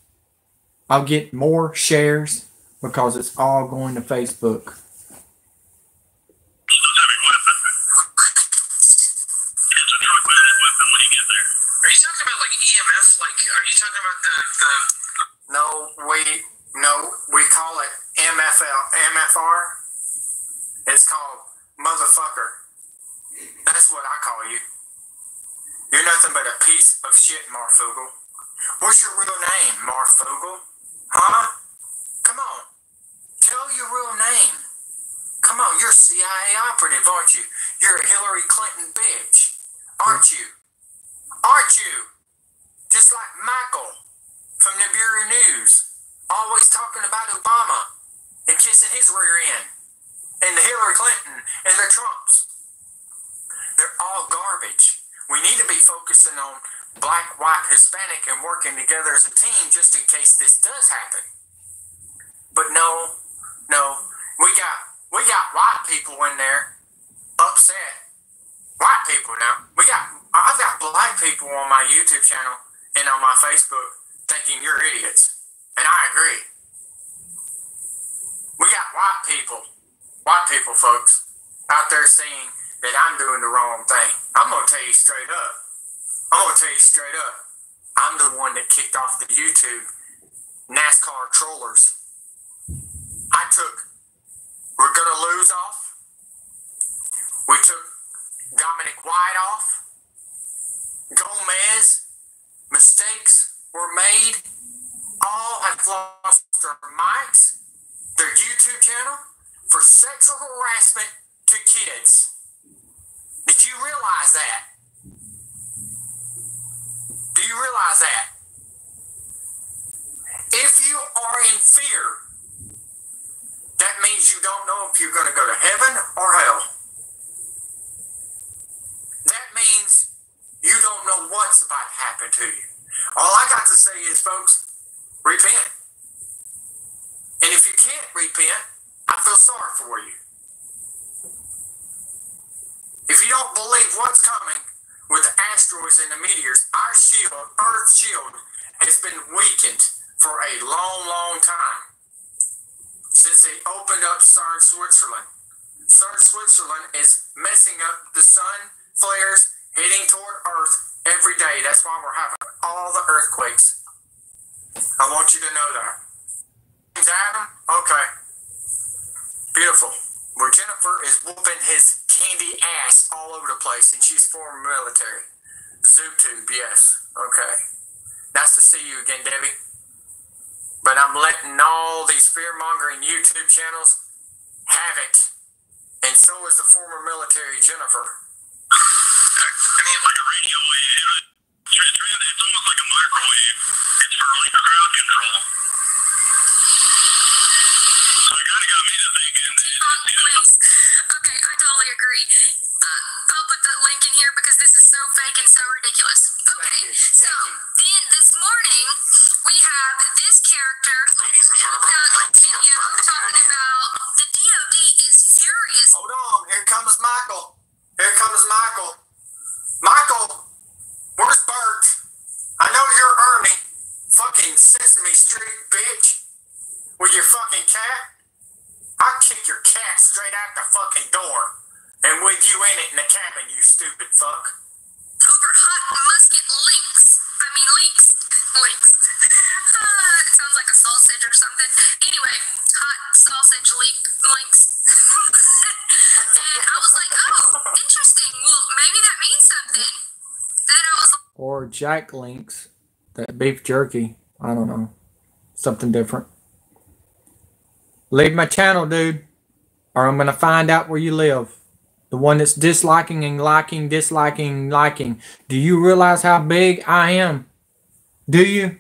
I'll get more shares because it's all going to Facebook. specific weapon. It's a truck mounted weapon when you get there. Are you talking about like EMF? Like, are you talking about the No, we call it MFR. It's called motherfucker. That's what I call you. You're nothing but a piece of shit, Marfoogle. What's your real name, Marfoogle? Huh? Come on. Tell your real name. Come on, you're a CIA operative, aren't you? You're a Hillary Clinton bitch, aren't you? Aren't you? Just like Michael from the Bureau News, always talking about Obama and kissing his rear end, and the Hillary Clinton and the Trumps. They're all garbage. We need to be focusing on black, white, Hispanic, and working together as a team just in case this does happen. But no, we got white people in there upset. White people now. I've got black people on my YouTube channel and on my Facebook thinking you're idiots. And I agree. We got white people, folks, out there saying that I'm doing the wrong thing. I'm going to tell you straight up. I'm the one that kicked off the YouTube NASCAR trollers. I took We're Gonna Lose off. We took Dominic White off. Gomez. Mistakes were made. All have lost their mics, their YouTube channel, for sexual harassment to kids. Did you realize that? Do you realize that? If you are in fear, that means you don't know if you're going to go to heaven or hell. That means you don't know what's about to happen to you. All I got to say is, folks, repent. And if you can't repent, I feel sorry for you. If you don't believe what's coming with the asteroids and the meteors, our shield, Earth's shield, has been weakened for a long time. Since they opened up CERN Switzerland. CERN Switzerland is messing up the sun flares hitting toward Earth every day. That's why we're having all the earthquakes. I want you to know that. James Adam? Okay. Beautiful. Well, Jennifer is whooping his candy ass all over the place, and she's former military. ZooTube, yes. Okay. Nice to see you again, Debbie. But I'm letting all these fear-mongering YouTube channels have it. And so is the former military Jennifer. I mean, like a radio wave. It's almost like a microwave. It's for like crowd control. So it kind of got me to thinking. Please. Okay, I totally agree. I'll put the link in here because this is so fake and so ridiculous. Okay, so then this morning we have this character Ladies and gentlemen, video talking about the DOD is furious. Hold on, here comes Michael. Here comes Michael. Michael, where's Bert? I know you're Ernie. Fucking Sesame Street, bitch. With your fucking cat. I'll kick your cat straight out the fucking door. And with you in it in the cabin, you stupid fuck. Over hot musket links. I mean leaks. Links. It sounds like a sausage or something. Anyway, hot sausage links. And I was like, oh, interesting. Well, maybe that means something. Then I was Or Jack Links, that beef jerky. I don't know. Something different. Leave my channel, dude, or I'm going to find out where you live. The one that's disliking and liking, disliking, liking. Do you realize how big I am? Do you?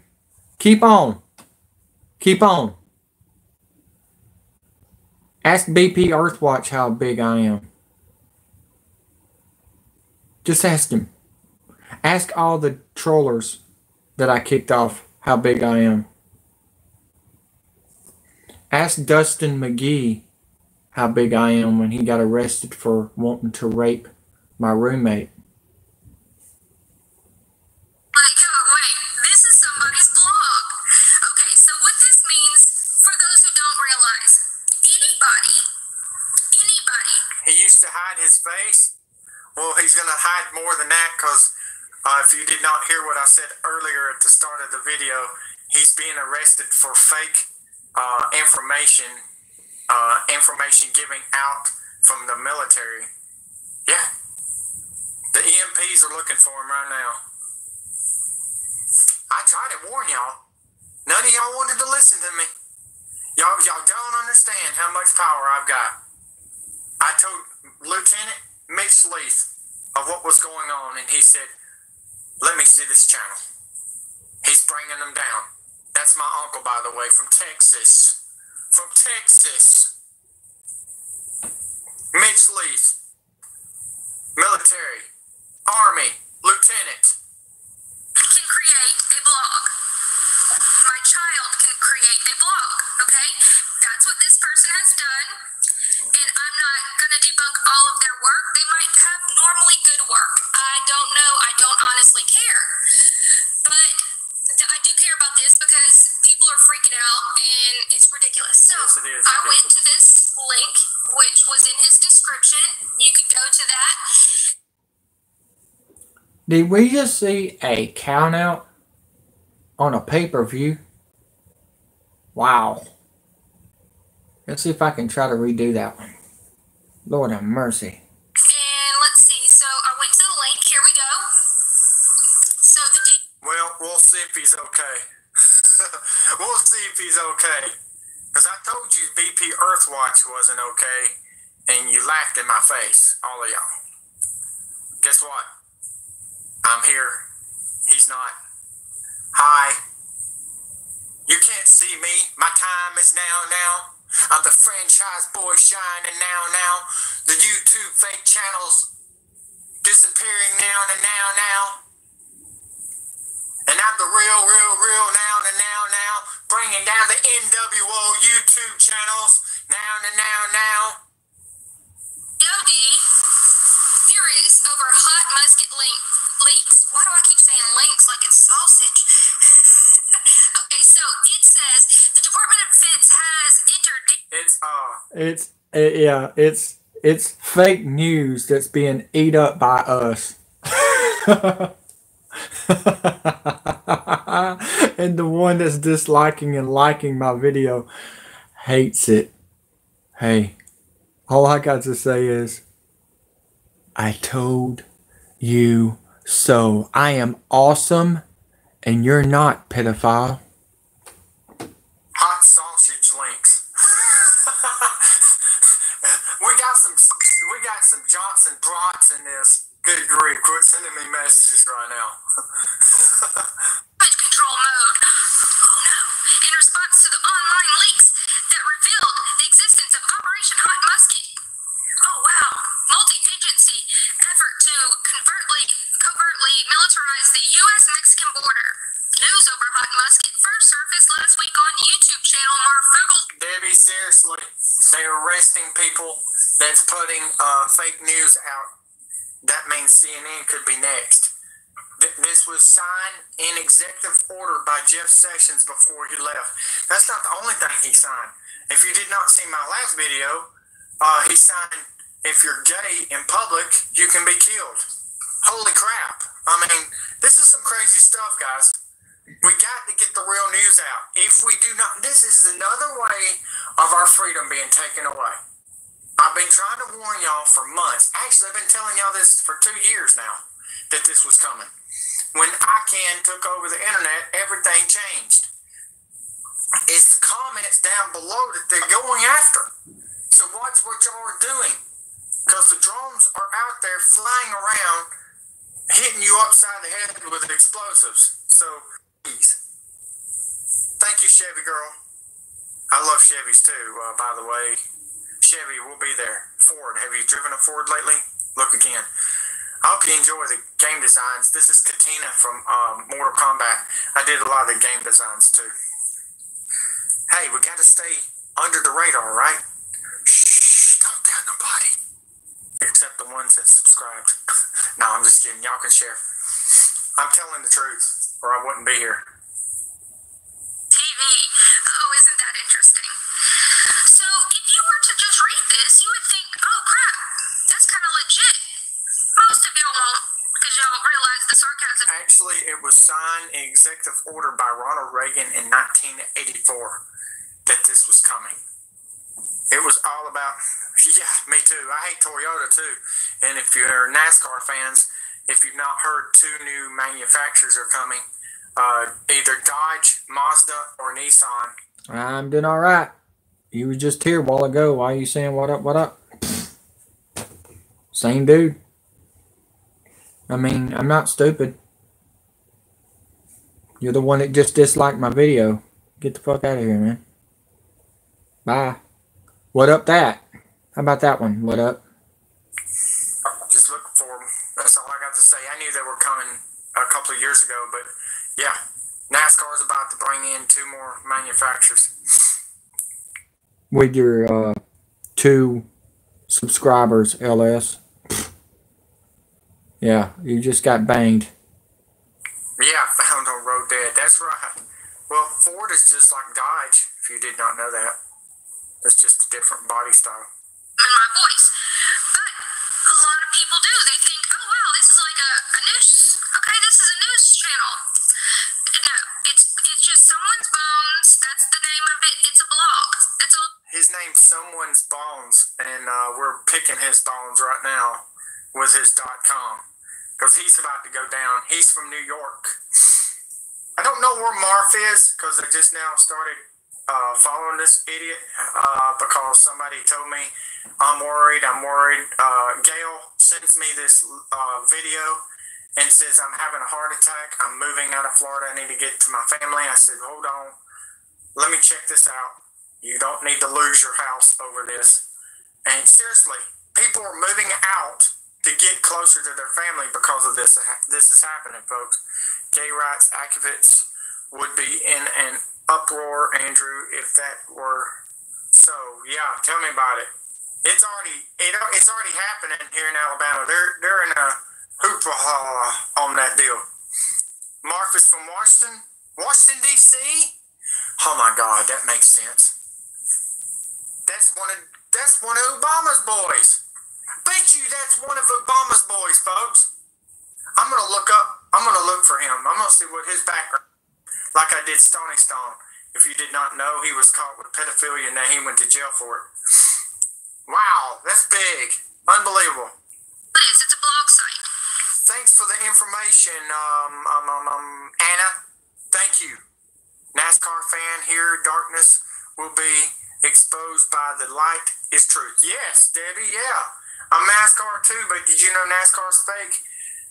Keep on. Keep on. Ask BP Earthwatch how big I am. Just ask him. Ask all the trollers that I kicked off how big I am. Ask Dustin McGee how big I am when he got arrested for wanting to rape my roommate. like, oh, wait, this is somebody's blog. Okay, so what this means, for those who don't realize, anybody, He used to hide his face. Well, he's going to hide more than that because if you did not hear what I said earlier at the start of the video, he's being arrested for fake information giving out from the military. Yeah. The EMPs are looking for him right now. I tried to warn y'all. None of y'all wanted to listen to me. Y'all don't understand how much power I've got. I told Lieutenant Mitch Leith of what was going on, and he said, let me see this channel. He's bringing them down. That's my uncle, by the way, from Texas. From Texas. Mitch Leith. Military. Army. Lieutenant. can create a blog. My child can create a blog, okay? That's what this person has done. And I'm not going to debunk all of their work. They might have normally good work. I don't know. I don't honestly care. But I do care about this because people are freaking out and it's ridiculous. So Yes, it is I went ridiculous. to this link, which was in his description. You could go to that. Did we just see a count out on a pay-per-view? Wow. Let's see if I can try to redo that one. Lord have mercy. And let's see. So I went to the link. Here we go. So Well, we'll see if he's okay. We'll see if he's okay. Because I told you BP Earthwatch wasn't okay, and you laughed in my face, all of y'all. Guess what? I'm here. He's not. Hi. You can't see me. My time is now. I'm the franchise boy shining now. The YouTube fake channels disappearing now. And I'm the real now. Bringing down the NWO YouTube channels now. DOD furious over hot musket leaks. Why do I keep saying links like it's sausage? Okay, so it says the Department of Defense has entered. It's fake news that's being eat up by us. And the one that's disliking and liking my video hates it. Hey, all I got to say is, I told you So I am awesome and you're not, pedophile. Hot sausage links. we got some Johnson brats in this. Good grief, quit sending me messages right now. Control mode. Oh no. In response to the online leaks that revealed the existence of Operation Hot Musket. Oh wow. Multi-agency effort to covertly militarize the U.S.-Mexican border. News over Hot Musket first surfaced last week on YouTube channel Marfoogle. Debbie, seriously, they're arresting people that's putting fake news out. That means CNN could be next. This was signed in executive order by Jeff Sessions before he left. That's not the only thing he signed. If you did not see my last video, he signed, if you're gay in public, you can be killed. Holy crap. I mean, this is some crazy stuff, guys. We got to get the real news out. If we do not, this is another way of our freedom being taken away. I've been trying to warn y'all for months. Actually, I've been telling y'all this for 2 years now, that this was coming. When ICANN took over the internet, everything changed. It's the comments down below that they're going after. So watch what y'all are doing. Because the drones are out there flying around, hitting you upside the head with explosives. So, please. Thank you, Chevy girl. I love Chevys too, by the way. Chevy will be there. Ford, have you driven a Ford lately? Look again. I hope you enjoy the game designs. This is Katina from Mortal Kombat. I did a lot of the game designs too. Hey, we got to stay under the radar, right? Shh, don't tell nobody. Except the ones that subscribed. No, I'm just kidding. Y'all can share. I'm telling the truth, or I wouldn't be here. TV. Oh, isn't that interesting? So, if you were to just read this, you would think, oh crap, that's kind of legit. Most of y'all won't, because y'all realize the sarcasm. Actually, it was signed in executive order by Ronald Reagan in 1984 that this was coming. It was all about, yeah, me too. I hate Toyota too. And if you're NASCAR fans, if you've not heard, 2 new manufacturers are coming. Either Dodge, Mazda, or Nissan. I'm doing all right. You were just here a while ago. Why are you saying what up, what up? Same dude. I mean, I'm not stupid. You're the one that just disliked my video. Get the fuck out of here, man. Bye. What up that? How about that one? What up? Just looking for them. That's all I got to say. I knew they were coming a couple of years ago, but yeah, NASCAR is about to bring in 2 more manufacturers. With your 2 subscribers, LS. Yeah, you just got banged. Yeah, found on Road Dead. That's right. Well, Ford is just like Dodge, if you did not know that. It's just a different body style. In my voice. But a lot of people do. They think, oh wow, this is like a news. Okay, this is a news channel. No, it's just someone's bones. That's the name of it. It's a blog. That's all. His name's Someone's Bones, and we're picking his bones right now with his .com, because he's about to go down. He's from New York. I don't know where Marf is, because I just now started following this idiot because somebody told me I'm worried. Gail sends me this video and says I'm having a heart attack. I'm moving out of Florida. I need to get to my family. I said, hold on. Let me check this out. You don't need to lose your house over this. And seriously, people are moving out to get closer to their family because of this. This is happening, folks. Gay rights activists would be in an uproar, Andrew, if that were so. Yeah, tell me about it. It's already happening here in Alabama. They're in a hoopla on that deal. Marf is from Washington D.C. Oh my God, that makes sense. That's one of Obama's boys. Bet you that's one of Obama's boys, folks. I'm gonna look for him. I'm gonna see what his background, like I did Stony Stone. If you did not know, he was caught with pedophilia and now he went to jail for it. Wow, that's big. Unbelievable. It's a blog site. Thanks for the information, Anna. Thank you. NASCAR fan here. Darkness will be exposed by the light is truth. Yes, Debbie. Yeah, I'm NASCAR too. But did you know NASCAR's fake?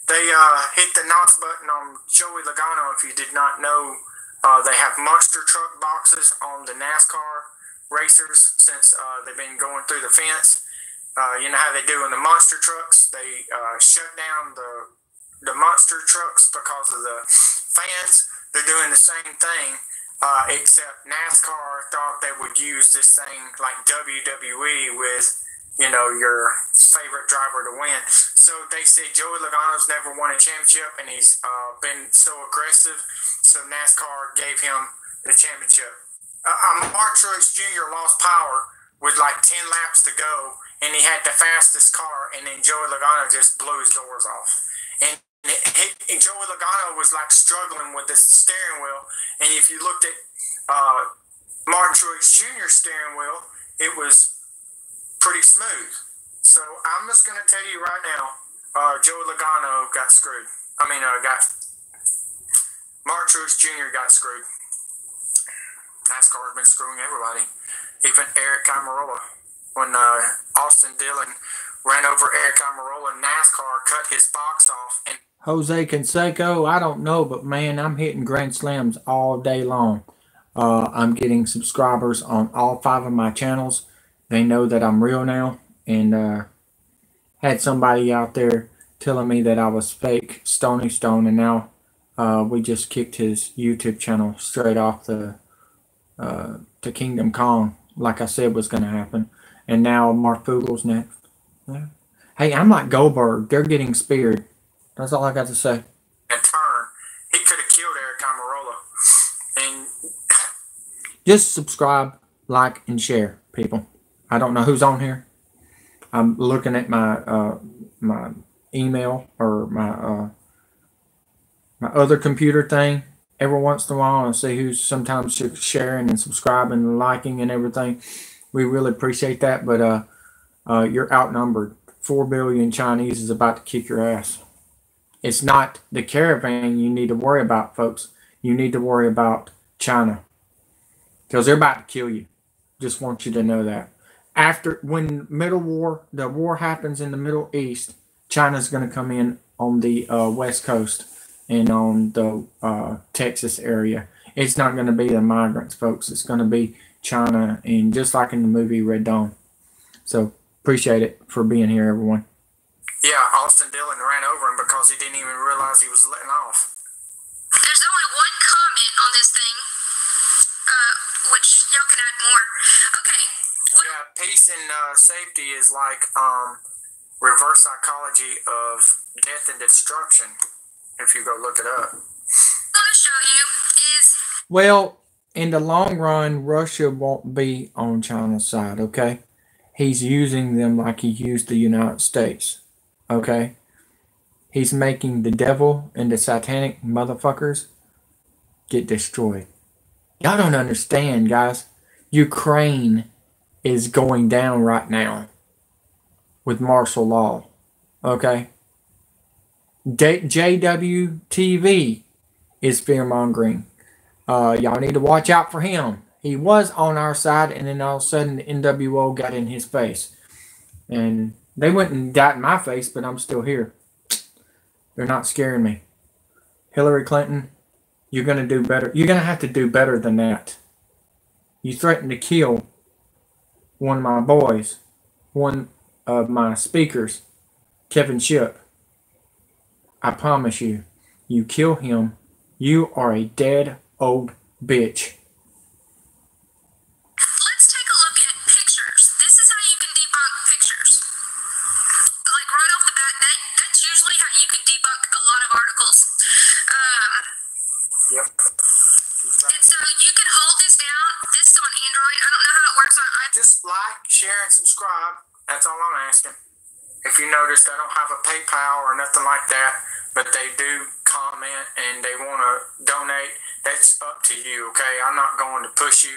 They hit the NOS button on Joey Logano. If you did not know, they have monster truck boxes on the NASCAR racers since they've been going through the fence. You know how they do in the monster trucks? They shut down the monster trucks because of the fans. They're doing the same thing, except NASCAR thought they would use this thing like WWE with, you know, your favorite driver to win. So they said Joey Logano's never won a championship, and he's been so aggressive. So NASCAR gave him the championship. Mark Truex Jr. lost power with like 10 laps to go, and he had the fastest car, and then Joey Logano just blew his doors off. And Joey Logano was like struggling with the steering wheel, and if you looked at Mark Truex Jr.'s steering wheel, it was pretty smooth. So I'm just going to tell you right now, Joey Logano got screwed. Mark Truex Jr. got screwed. NASCAR has been screwing everybody, even Eric Almirola. When Austin Dillon ran over Eric Almirola, NASCAR cut his box off. And Jose Canseco, I don't know, but man, I'm hitting grand slams all day long. I'm getting subscribers on all 5 of my channels. They know that I'm real now, and had somebody out there telling me that I was fake Stony Stone, and now we just kicked his YouTube channel straight off the to Kingdom Kong, like I said was going to happen. And now Marfoogle's next. Yeah. Hey, I'm like Goldberg. They're getting speared. That's all I got to say. And turn, he could have killed Eric Almirola. And just subscribe, like, and share, people. I don't know who's on here. I'm looking at my my email or my my other computer thing every once in a while, and see who's sometimes sharing and subscribing and liking and everything. We really appreciate that, but you're outnumbered. 4 billion Chinese is about to kick your ass. It's not the caravan you need to worry about, folks. You need to worry about China, because they're about to kill you. Just want you to know that. After, when the war happens in the Middle East, China's going to come in on the West Coast and on the Texas area. It's not going to be the migrants, folks. It's going to be China, and just like in the movie Red Dawn. So appreciate it for being here, everyone. Yeah, Austin Dillon ran over him because he didn't even realize he was letting off. There's only one comment on this thing, which y'all can add more. Okay. Yeah, peace and safety is like reverse psychology of death and destruction, if you go look it up. What I'm going to show you is... Well, in the long run, Russia won't be on China's side, okay? He's using them like he used the United States, okay? He's making the devil and the satanic motherfuckers get destroyed. Y'all don't understand, guys. Ukraine is going down right now with martial law, okay? JWTV is fear-mongering. Y'all need to watch out for him. He was on our side, and then all of a sudden the NWO got in his face. And they went and got in my face, but I'm still here. They're not scaring me. Hillary Clinton, you're going to do better. You're going to have to do better than that. You threatened to kill one of my boys, one of my speakers, Kevin Shipp. I promise you, you kill him, you are a dead old bitch. Let's take a look at pictures. This is how you can debunk pictures. Like right off the bat, that's usually how you can debunk a lot of articles. Yep. And so you can hold this down. This is on Android. I don't know how it works on iPhone. Just like, share, and subscribe. That's all I'm asking. If you notice, I don't have a PayPal or nothing like that, but they do comment and they want to donate. That's up to you, okay? I'm not going to push you,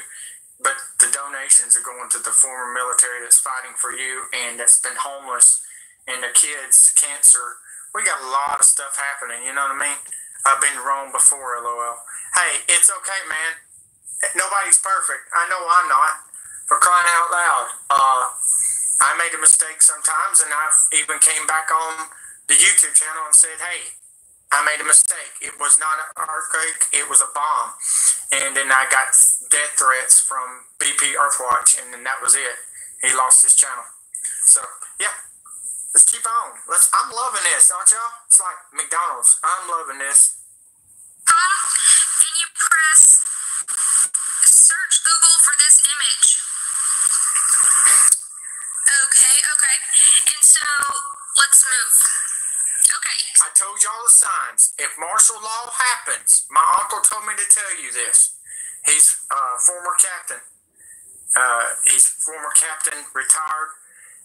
but the donations are going to the former military that's fighting for you and that's been homeless, and the kids' cancer We got a lot of stuff happening, you know what I mean? I've been wrong before, LOL. Hey, it's okay, man. Nobody's perfect. I know I'm not. For crying out loud. I made a mistake sometimes, and I've even came back on the YouTube channel and said, hey, I made a mistake. It was not an earthquake, it was a bomb. And then I got death threats from BP Earthwatch, and then that was it. He lost his channel. So, yeah. Let's keep on. I'm loving this, don't y'all? It's like McDonald's. I'm loving this. And you press search Google for this image. Okay. And so let's move. Okay. I told y'all the signs. If martial law happens, my uncle told me to tell you this. He's former captain. He's former captain, retired.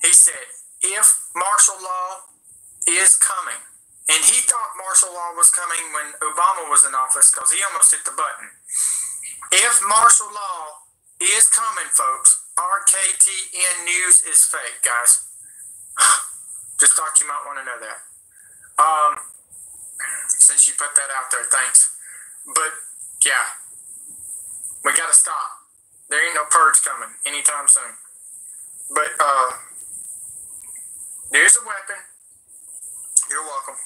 He said, if martial law is coming, and he thought martial law was coming when Obama was in office because he almost hit the button. If martial law is coming, folks, RKTN News is fake, guys. Just thought you might want to know that. Since you put that out there, thanks. But, yeah, we got to stop. There ain't no purge coming anytime soon. But, there's a weapon. You're welcome.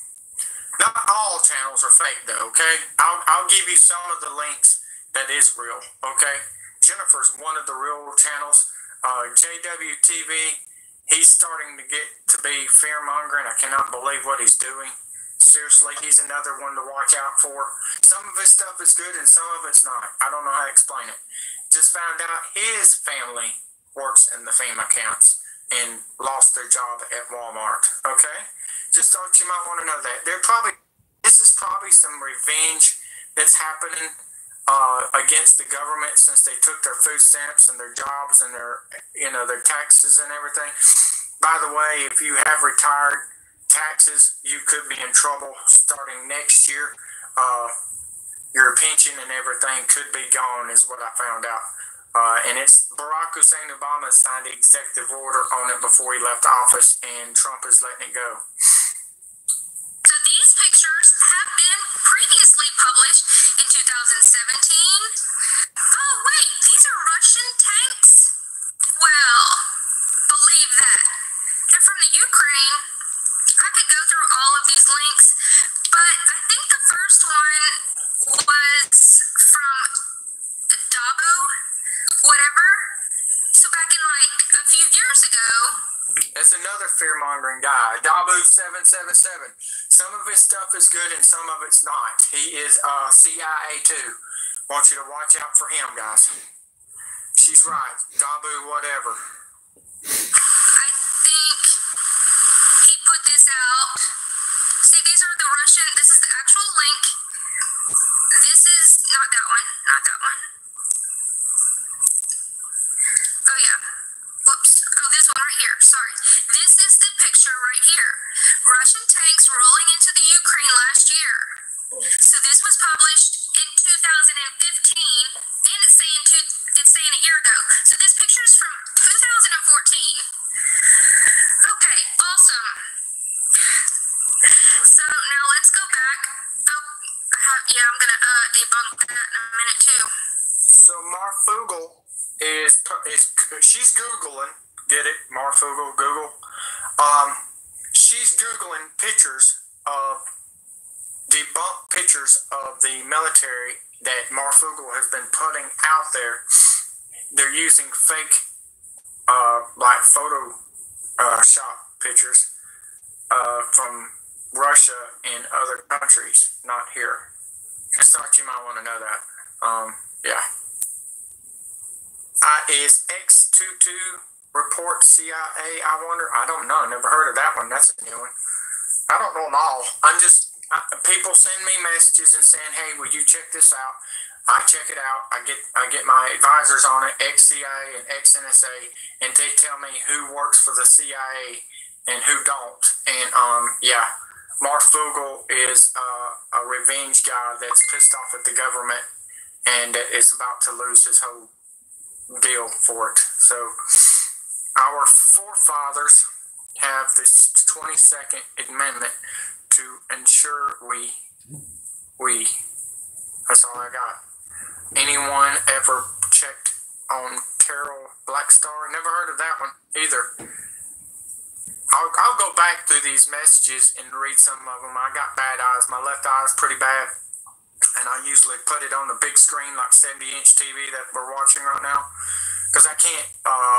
Not all channels are fake, though, okay? I'll give you some of the links that is real, okay? Jennifer's one of the real channels. JWTV, he's starting to get to be fear-mongering. I cannot believe what he's doing. Seriously, he's another one to watch out for. Some of his stuff is good and some of it's not. I don't know how to explain it. Just found out his family works in the FEMA camps and lost their job at Walmart. Okay? Just thought you might want to know that. This is probably some revenge that's happening against the government since they took their food stamps and their jobs and their taxes and everything. By the way, if you have retired taxes, you could be in trouble starting next year. Your pension and everything could be gone, is what I found out. And it's Barack Hussein Obama signed an executive order on it before he left office, and Trump is letting it go. So these pictures have been previously published in 2017. Oh, wait, these are Russian tanks? Well, believe that. They're from the Ukraine. I could go through all of these links, but I think the first one was from Dabu, whatever. So back in like a few years ago. That's another fear-mongering guy, Dabu777. Some of his stuff is good and some of it's not. He is CIA too. Want you to watch out for him, guys. She's right, Dabu whatever. I think he put this out. See, these are the Russian, this is the actual link. This is not that one, not that one. Oh yeah, whoops, oh this one right here, sorry. This is the picture right here. Russian tanks rolling into the Ukraine last year. So this was published in 2015, and it's saying a year ago. So this picture is from 2014. Okay, awesome. So now let's go back. I'm gonna debunk that in a minute too. So Marfoogle is she's Googling, get it? Marfoogle, Google. She's Googling pictures of debunked pictures of the military that Marfoogle has been putting out there. They're using fake like Photoshop pictures from Russia and other countries, not here. Just thought you might want to know that. Yeah. Is X22 report CIA? I wonder. I don't know. Never heard of that one. That's a new one. I don't know them all. People send me messages and saying, "Hey, will you check this out?" I check it out. I get my advisors on it, ex-CIA and ex-NSA, and they tell me who works for the CIA and who don't. And yeah, Marfoogle is a revenge guy that's pissed off at the government and is about to lose his whole deal for it. So our forefathers have this 22nd Amendment to ensure that's all I got. Anyone ever checked on Terrell Blackstar? Never heard of that one either. I'll go back through these messages and read some of them. I got bad eyes. My left eye is pretty bad. And I usually put it on the big screen, like 70-inch TV that we're watching right now. Because I can't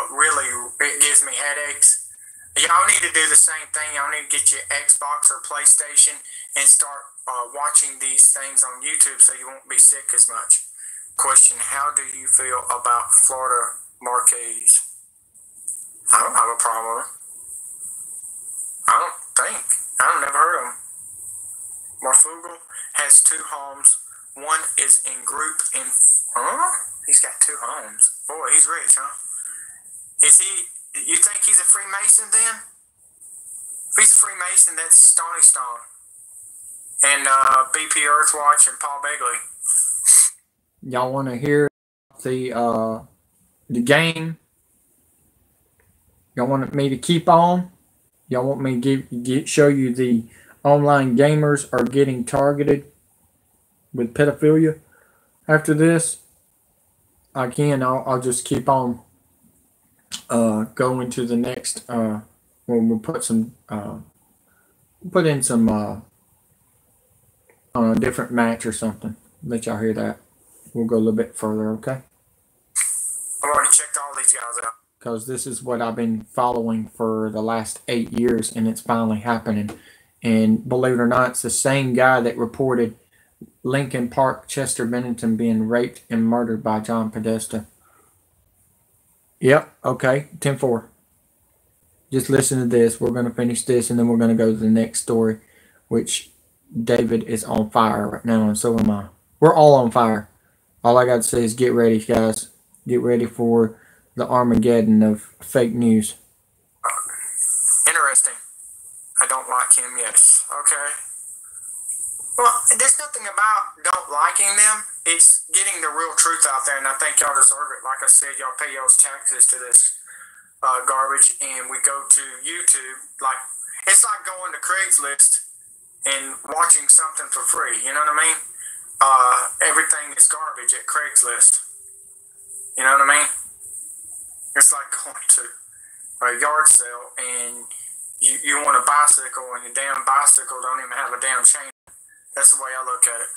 really, it gives me headaches. Y'all need to do the same thing. Y'all need to get your Xbox or PlayStation and start watching these things on YouTube so you won't be sick as much. Question, how do you feel about Florida Marquez? I don't have a problem with it. I don't think. I've never heard of him. Marfoogle has 2 homes. One is in group in... He's got 2 homes. Boy, he's rich, huh? Is he... You think he's a Freemason then? If he's a Freemason, that's Stony Stone. And BP Earthwatch and Paul Begley. Y'all want to hear the game? Y'all want me to keep on? Y'all want me to show you the online gamers are getting targeted with pedophilia? After this, again, I'll just keep on going to the next. When we'll put some put in some on a different match or something. Let y'all hear that. We'll go a little bit further, okay? I've already checked all these guys out. Because this is what I've been following for the last 8 years, and it's finally happening. And believe it or not, it's the same guy that reported Lincoln Park, Chester Bennington being raped and murdered by John Podesta. Yep, okay, 10-4. Just listen to this. We're going to finish this, and then we're going to go to the next story, which David is on fire right now, and so am I. We're all on fire. All I got to say is get ready, guys. Get ready for the Armageddon of fake news. Interesting. I don't like him, yes. Okay. Well, there's nothing about don't liking them. It's getting the real truth out there, and I think y'all deserve it. Like I said, y'all pay y'all's taxes to this garbage, and we go to YouTube. Like, it's like going to Craigslist and watching something for free. You know what I mean? Everything is garbage at Craigslist. You know what I mean? It's like going to a yard sale and you want a bicycle and your damn bicycle don't even have a damn chain. That's the way I look at it.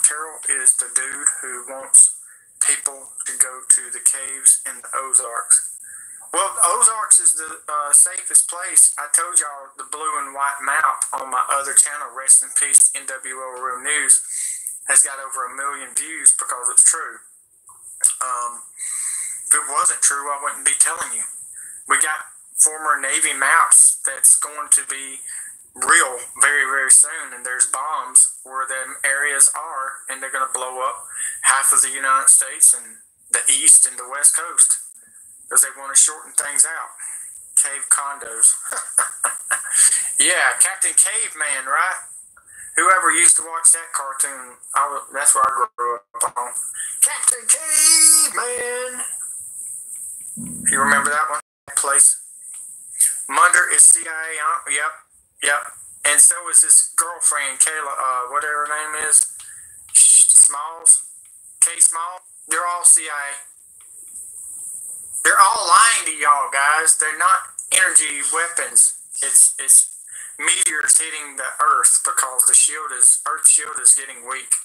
Terrell is the dude who wants people to go to the caves in the Ozarks. Well, the Ozarks is the safest place. I told y'all the blue and white map on my other channel, Rest in Peace NWO Real News, has got over 1 million views because it's true. If it wasn't true, I wouldn't be telling you. We got former Navy maps that's going to be real very, very soon, and there's bombs where them areas are, and they're going to blow up half of the United States and the East and the West Coast because they want to shorten things out. Cave condos. Yeah, Captain Caveman, right? Whoever used to watch that cartoon, that's where I grew up on. Captain Caveman. If you remember that one, that place. Munder is CIA. Yep. And so is his girlfriend, Kayla, whatever her name is. Smalls. K. Small. They're all CIA. They're all lying to y'all, guys. They're not energy weapons. It's meteors hitting the Earth because the Earth's shield is getting weak.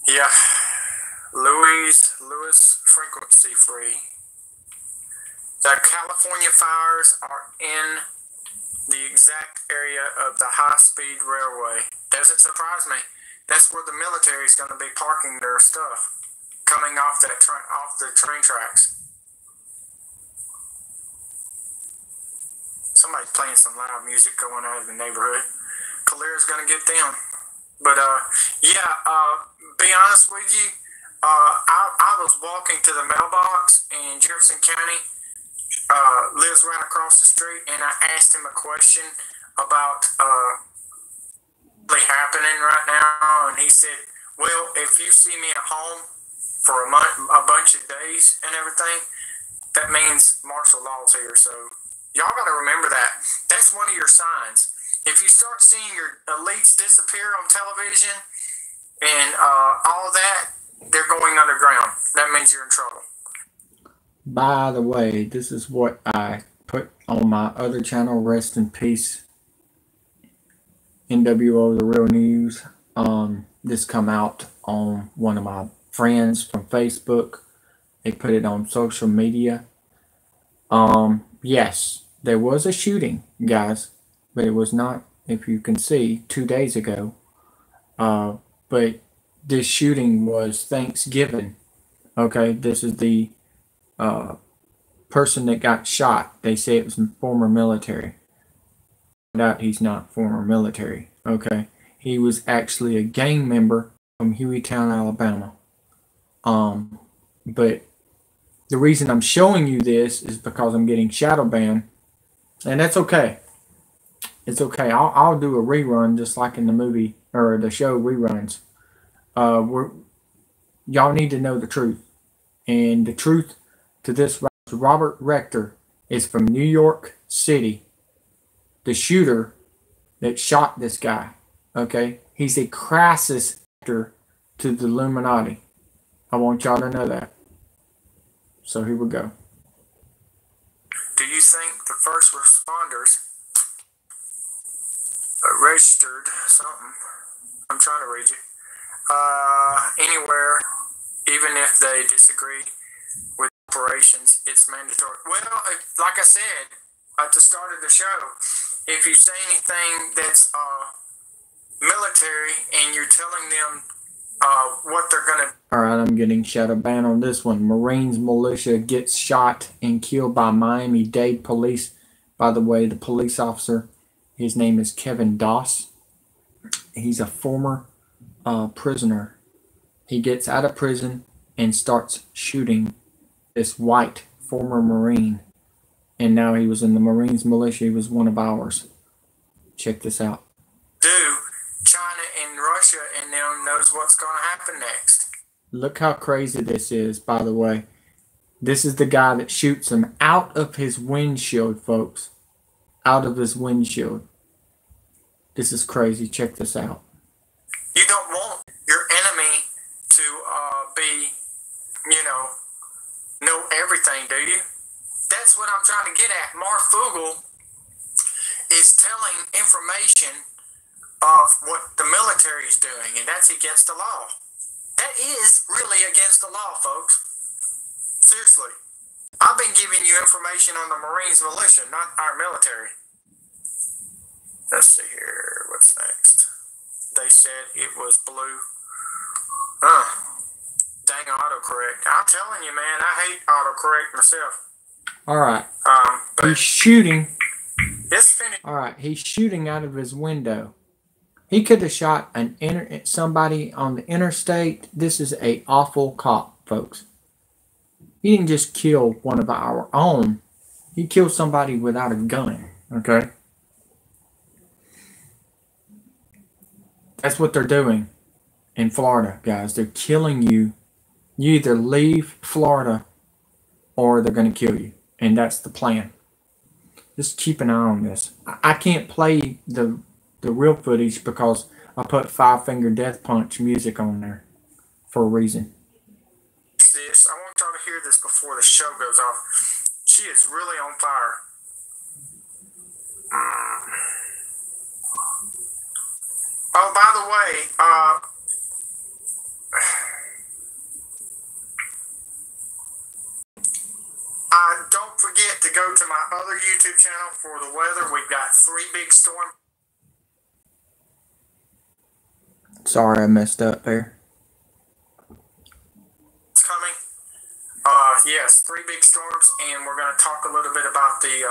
Yeah. Lewis frequency free. The California fires are in the exact area of the high-speed railway. Doesn't surprise me. That's where the military is going to be parking their stuff, coming off the train tracks. Somebody's playing some loud music going on in the neighborhood. Kalira's going to get them. But be honest with you, I was walking to the mailbox in Jefferson County, lives right across the street, and I asked him a question about what's happening right now, and he said, well, if you see me at home for a bunch of days and everything, that means martial law's here, so Y'all got to remember that. That's one of your signs. If you start seeing your elites disappear on television and all that, they're going underground. That means you're in trouble. By the way, this is what I put on my other channel, Rest in Peace, NWO, The Real News. This come out on one of my friends from Facebook. They put it on social media. Yes, there was a shooting, guys, but it was not, if you can see, 2 days ago. But this shooting was Thanksgiving. Okay, this is the person that got shot. They say it was former military. Out he's not former military. Okay, he was actually a gang member from Hueytown, Alabama. But the reason I'm showing you this is because I'm getting shadow banned, and that's okay. It's okay. I'll do a rerun just like in the movie or the show reruns. Y'all need to know the truth, and the truth to this Robert Rector is from New York City. The shooter that shot this guy. Okay, he's a crisis actor to the Illuminati. I want y'all to know that. So here we go. Do you think the first responders registered something? I'm trying to read you. Anywhere, even if they disagree with operations, it's mandatory. Well, like I said at the start of the show, if you say anything that's military and you're telling them what they're going to... Alright, I'm getting shadow banned on this one. Marines militia gets shot and killed by Miami-Dade police. By the way, the police officer, his name is Kevin Doss. He's a former prisoner. He gets out of prison and starts shooting this white former Marine. And now he was in the Marines militia. He was one of ours. Check this out. China and Russia and them knows what's going to happen next. Look how crazy this is, by the way. This is the guy that shoots him out of his windshield, folks. Out of his windshield. This is crazy. Check this out. You don't want your enemy to be, know everything, do you? That's what I'm trying to get at. Marfoogle is telling information of what the military is doing, and that's against the law. That is really against the law, folks. Seriously. I've been giving you information on the Marines militia, not our military. Let's see here. What's next? They said it was blue. Dang autocorrect. I'm telling you, man, I hate autocorrect myself. Alright. He's shooting. Alright, he's shooting out of his window. He could have shot somebody on the interstate. This is an awful cop, folks. He didn't just kill one of our own. He killed somebody without a gun. Okay? That's what they're doing in Florida, guys. They're killing you. You either leave Florida or they're going to kill you. And that's the plan. Just keep an eye on this. I can't play the real footage because I put 5-Finger Death Punch music on there for a reason. I want y'all to hear this before the show goes off. She is really on fire. Oh, by the way, don't forget to go to my other YouTube channel for the weather. We've got 3 big storms. Sorry, I messed up there. It's coming. Yes, 3 big storms, and we're going to talk a little bit about the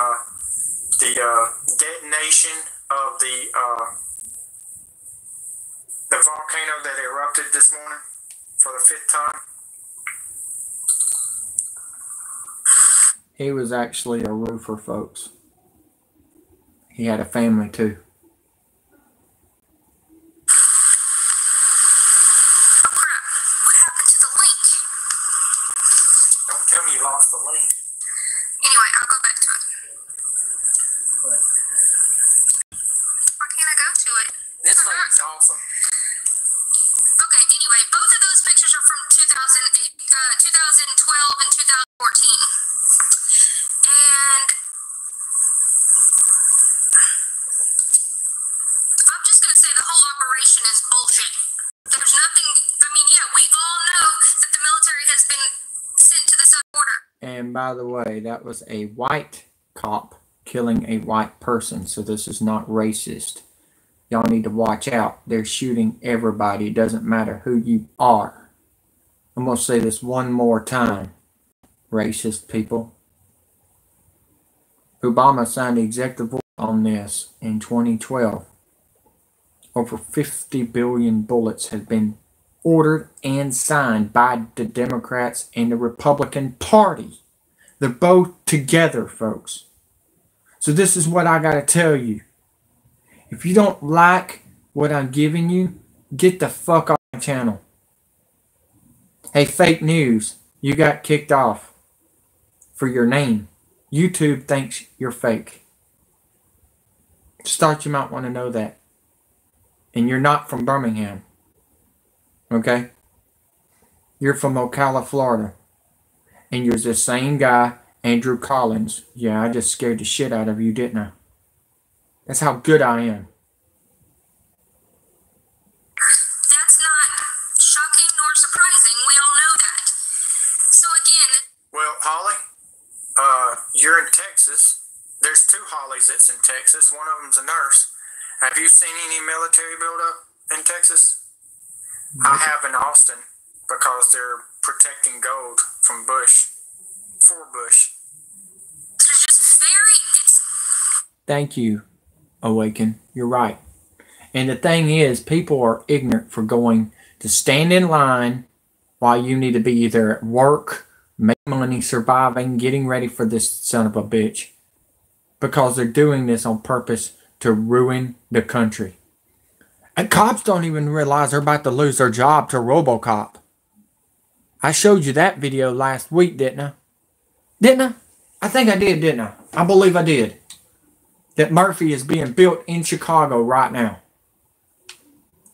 detonation of the volcano that erupted this morning for the 5th time. He was actually a roofer, folks. He had a family too. those pictures are from 2012 and 2014. And I'm just going to say the whole operation is bullshit. There's nothing, I mean, yeah, we all know that the military has been sent to the southern border. And by the way, that was a white cop killing a white person, so this is not racist. Y'all need to watch out. They're shooting everybody. It doesn't matter who you are. I'm going to say this one more time, racist people. Obama signed the executive order on this in 2012. Over 50 billion bullets have been ordered and signed by the Democrats and the Republican Party. They're both together, folks. So this is what I got to tell you. If you don't like what I'm giving you, get the fuck off my channel. Hey, fake news, you got kicked off for your name. YouTube thinks you're fake. Start, you might want to know that. And you're not from Birmingham. Okay? You're from Ocala, Florida. And you're the same guy, Andrew Collins. Yeah, I just scared the shit out of you, didn't I? That's how good I am. That's not shocking nor surprising. We all know that. So again... Well, Holly, you're in Texas. There's two Hollies that's in Texas. One of them's a nurse. Have you seen any military buildup in Texas? I have in Austin because they're protecting gold from Bush. For Bush. It's just very... Thank you, Awaken. You're right. And the thing is, people are ignorant for going to stand in line while you need to be either at work, make money, surviving, getting ready for this son of a bitch. Because they're doing this on purpose to ruin the country. And cops don't even realize they're about to lose their job to RoboCop. I showed you that video last week, didn't I? Didn't I? I think I did, didn't I? I believe I did. That Murphy is being built in Chicago right now.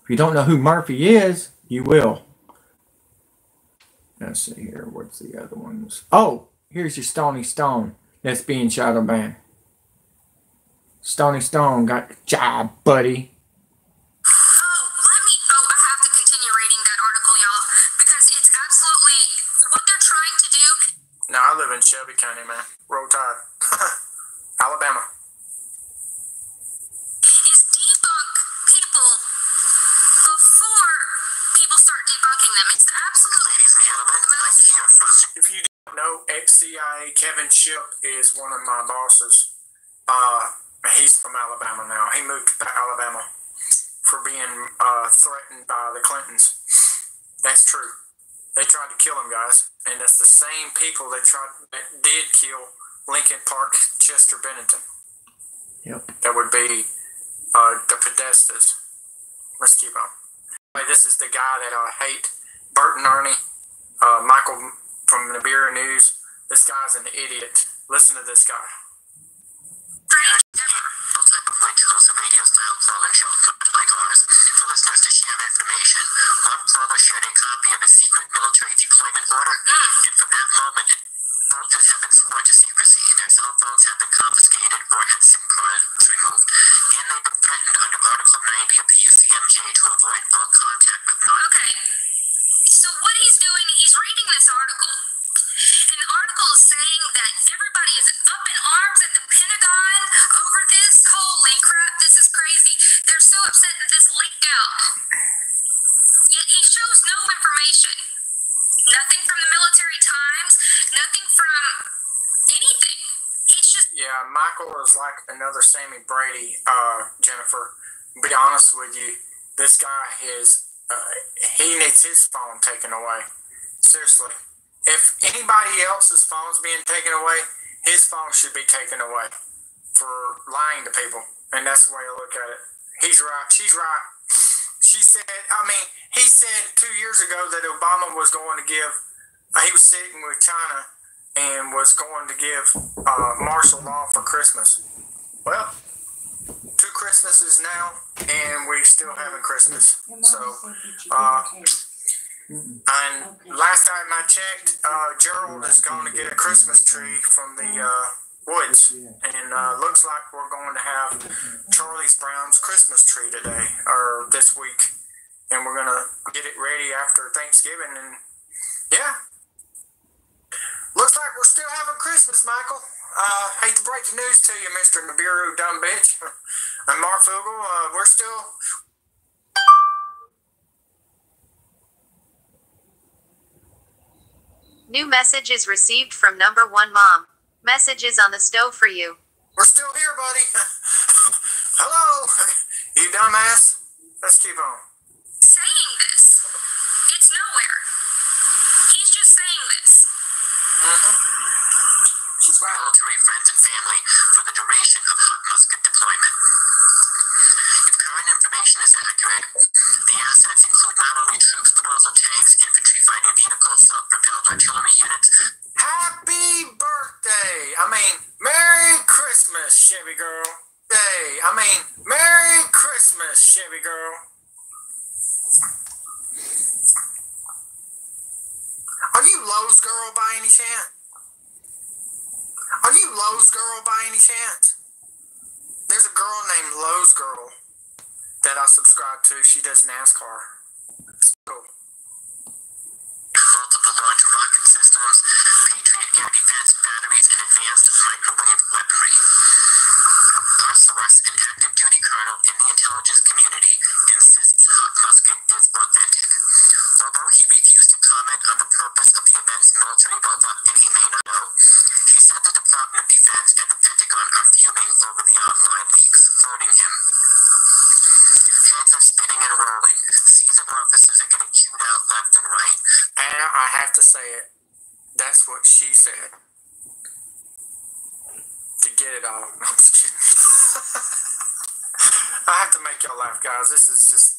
If you don't know who Murphy is, you will. Let's see here. What's the other ones? Oh, here's your Stony Stone that's being shadow banned. Stony Stone got the job, buddy. I have to continue reading that article, y'all, because it's absolutely what they're trying to do. No, I live in Shelby County, man. Roll Tide. Alabama. Is debunk people before people start debunking them. It's absolutely... Ladies and gentlemen, let's hear from... If you don't know, ex-CIA Kevin Shipp is one of my bosses. He's from Alabama now. He moved to Alabama for being threatened by the Clintons. That's true. They tried to kill him, guys. And that's the same people that did kill Lincoln Park Chester Bennington. Yep. That would be the Podestas. Let's keep on. This is the guy that I hate. Bert and Ernie. Michael from the Beer News. This guy's an idiot. Listen to this guy. Radio style call-in show like ours for listeners to share information. One caller shared a copy of a secret military deployment order, and from that moment, both have been sworn to secrecy. Their cell phones have been confiscated or had SIM cards removed, and they've been threatened under Article 90 of the UCMJ to avoid all contact with non... Okay, so what he's doing, he's reading this article, and the article is saying that everybody is up in arms at the Pentagon over this. Holy crap, this is crazy. They're so upset that this leaked out. Yet he shows no information. Nothing from the Military Times, nothing from anything. He's just... Yeah, Michael is like another Sammy Brady, Jennifer. To be honest with you, this guy he needs his phone taken away. Seriously. If anybody else's phone's being taken away, his phone should be taken away for lying to people. And that's the way I look at it. He's right. She's right. She said, he said 2 years ago that Obama was going to give, he was sitting with China and was going to give martial law for Christmas. Well, 2 Christmases now, and we still having Christmas. So, And last time I checked, Gerald is going to get a Christmas tree from the woods. And looks like we're going to have Charlie's Brown's Christmas tree today, or this week. And we're going to get it ready after Thanksgiving. And yeah, looks like we're still having Christmas, Michael. Hate to break the news to you, Mr. Nibiru, dumb bitch. And Marfoogle, we're still... New message is received from number 1 mom. Message is on the stove for you. We're still here, buddy. Hello, you dumbass. Let's keep on. Saying this. It's nowhere. He's just saying this. She's right. Military friends and family for the duration of hot musket deployment. If current information is accurate, the assets include not only troops but also tanks, infantry fighting vehicles, self-propelled artillery units. Happy birthday! Merry Christmas, Chevy girl. Merry Christmas, Chevy girl. Are you Lowe's girl by any chance? Are you Lowe's girl by any chance? There's a girl named Lowe's girl that I subscribe to. She does NASCAR. It's cool. Multiple launch rocket systems, Patriot air defense batteries, and advanced microwave weaponry. Our source, an active duty colonel in the intelligence community, insists hot musket is authentic. Although he refused to comment on the purpose of the event's military buildup, and he may not know, he said the Department of Defense and the Pentagon are fuming over the online leaks, floating him. Heads are spinning and rolling. Seasoned officers are getting chewed out left and right. And I have to say it. That's what she said. To get it all. I'm just kidding. I have to make y'all laugh, guys. This is just...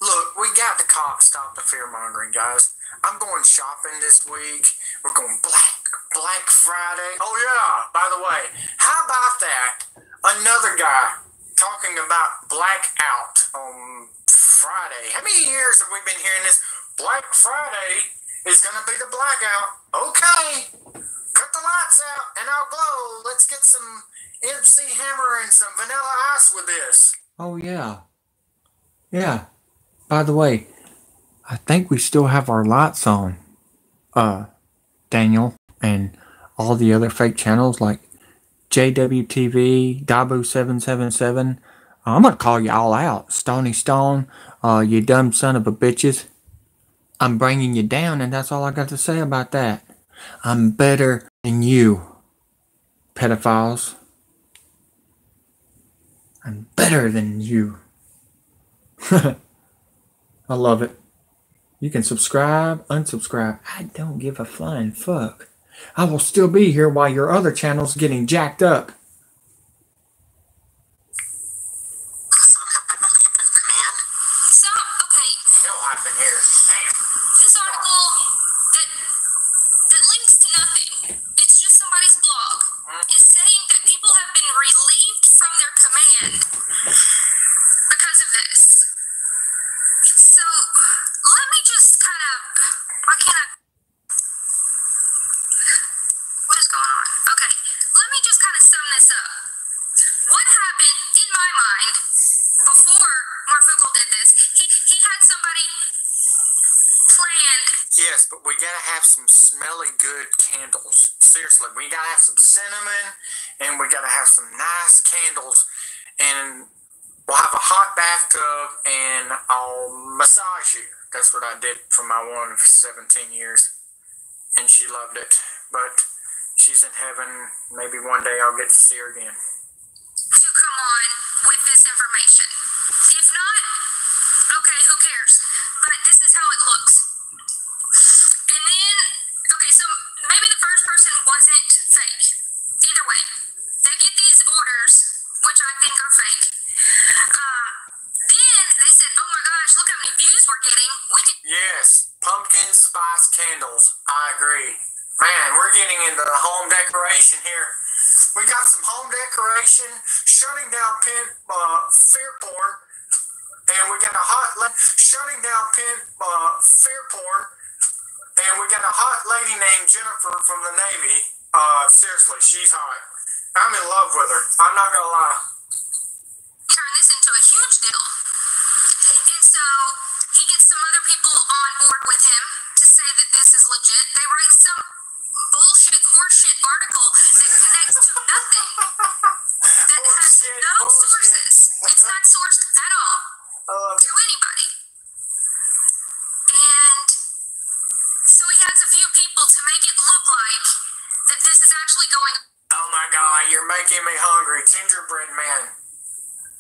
Look, we got to stop the fear-mongering, guys. I'm going shopping this week. We're going Black Friday. Oh, yeah, by the way, how about that? Another guy talking about blackout on Friday. How many years have we been hearing this? Black Friday is going to be the blackout. Okay, cut the lights out and I'll glow. Let's get some MC Hammer and some Vanilla Ice with this. Oh, yeah. Yeah. By the way, I think we still have our lights on. Daniel and all the other fake channels like JWTV, Dabu777. I'm going to call you all out. Stony Stone, you dumb son of a bitches. I'm bringing you down, and that's all I got to say about that. I'm better than you, pedophiles. I'm better than you. I love it. You can subscribe, unsubscribe. I don't give a flying fuck. I will still be here while your other channel's getting jacked up. This article that links to nothing, it's just somebody's blog, is saying that people have been relieved from their command because of this. So, let me just kind of, why can't I, what is going on? Okay, let me just kind of sum this up. What happened, in my mind, before Marfoogle did this, he had somebody planned. Yes, but we gotta have some smelly good candles. Seriously, we gotta have some cinnamon, and we gotta have some nice candles, and we'll have a hot bathtub, and I'll massage you. That's what I did for my one for 17 years, and she loved it. But she's in heaven. Maybe one day I'll get to see her again. To come on with this information. If not, okay, who cares? But this is how it looks. And then, okay, so maybe the first person wasn't fake. Either way, they get these orders, which I think are fake. Then they said, oh my gosh, look how many views we're getting. We could... Yes, pumpkin spice candles. I agree. Man, we're getting into the home decoration here. We got some home decoration, shutting down fear porn, And we got a shutting down fear porn. And we got a hot lady named Jennifer from the Navy. Seriously, she's hot. I'm in love with her. I'm not gonna lie. Turn this into a huge deal. And so he gets some other people on board with him to say that this is legit. They write some bullshit, horseshit article that connects to nothing. That has no sources. It's not sourced at all to anybody. And so he has a few people to make it look like that this is actually going on. Oh my God, you're making me hungry. Gingerbread man.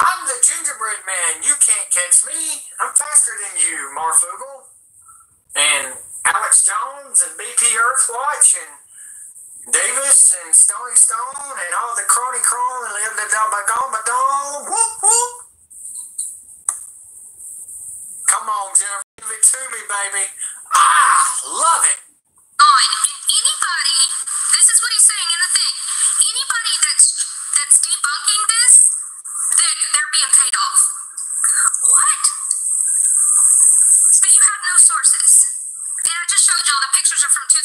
I'm the gingerbread man. You can't catch me. I'm faster than you, Marfoogle. And Alex Jones and BP Earthwatch and Davis and Stony Stone and all the crony crawl and live the double. Whoop whoop. Come on, Jennifer. Give it to me, baby. Love it. And anybody, this is what he's saying in the thing. Anybody that's debunking this, they're being paid off. What? But you have no sources. And I just showed y'all the pictures are from 2010,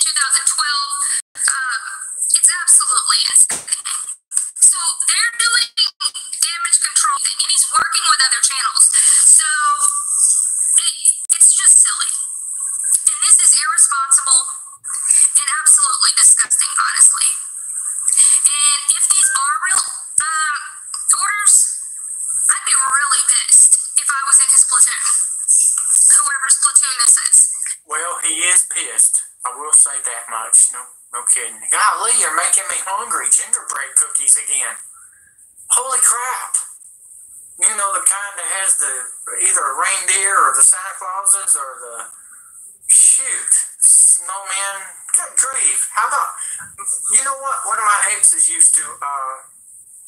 2012. It's absolutely insane. So they're doing damage control, and he's working with other channels. So it's just silly. And this is irresponsible and absolutely disgusting, honestly. And if these are real orders, I'd be really pissed if I was in his platoon. Whoever's platoon this is. Well, he is pissed. I will say that much. No kidding. Golly, you're making me hungry. Gingerbread cookies again. Holy crap. You know, the kind that has either a reindeer or the Santa Clauses or the snowman. Good grief. How about, you know what? One of my exes used to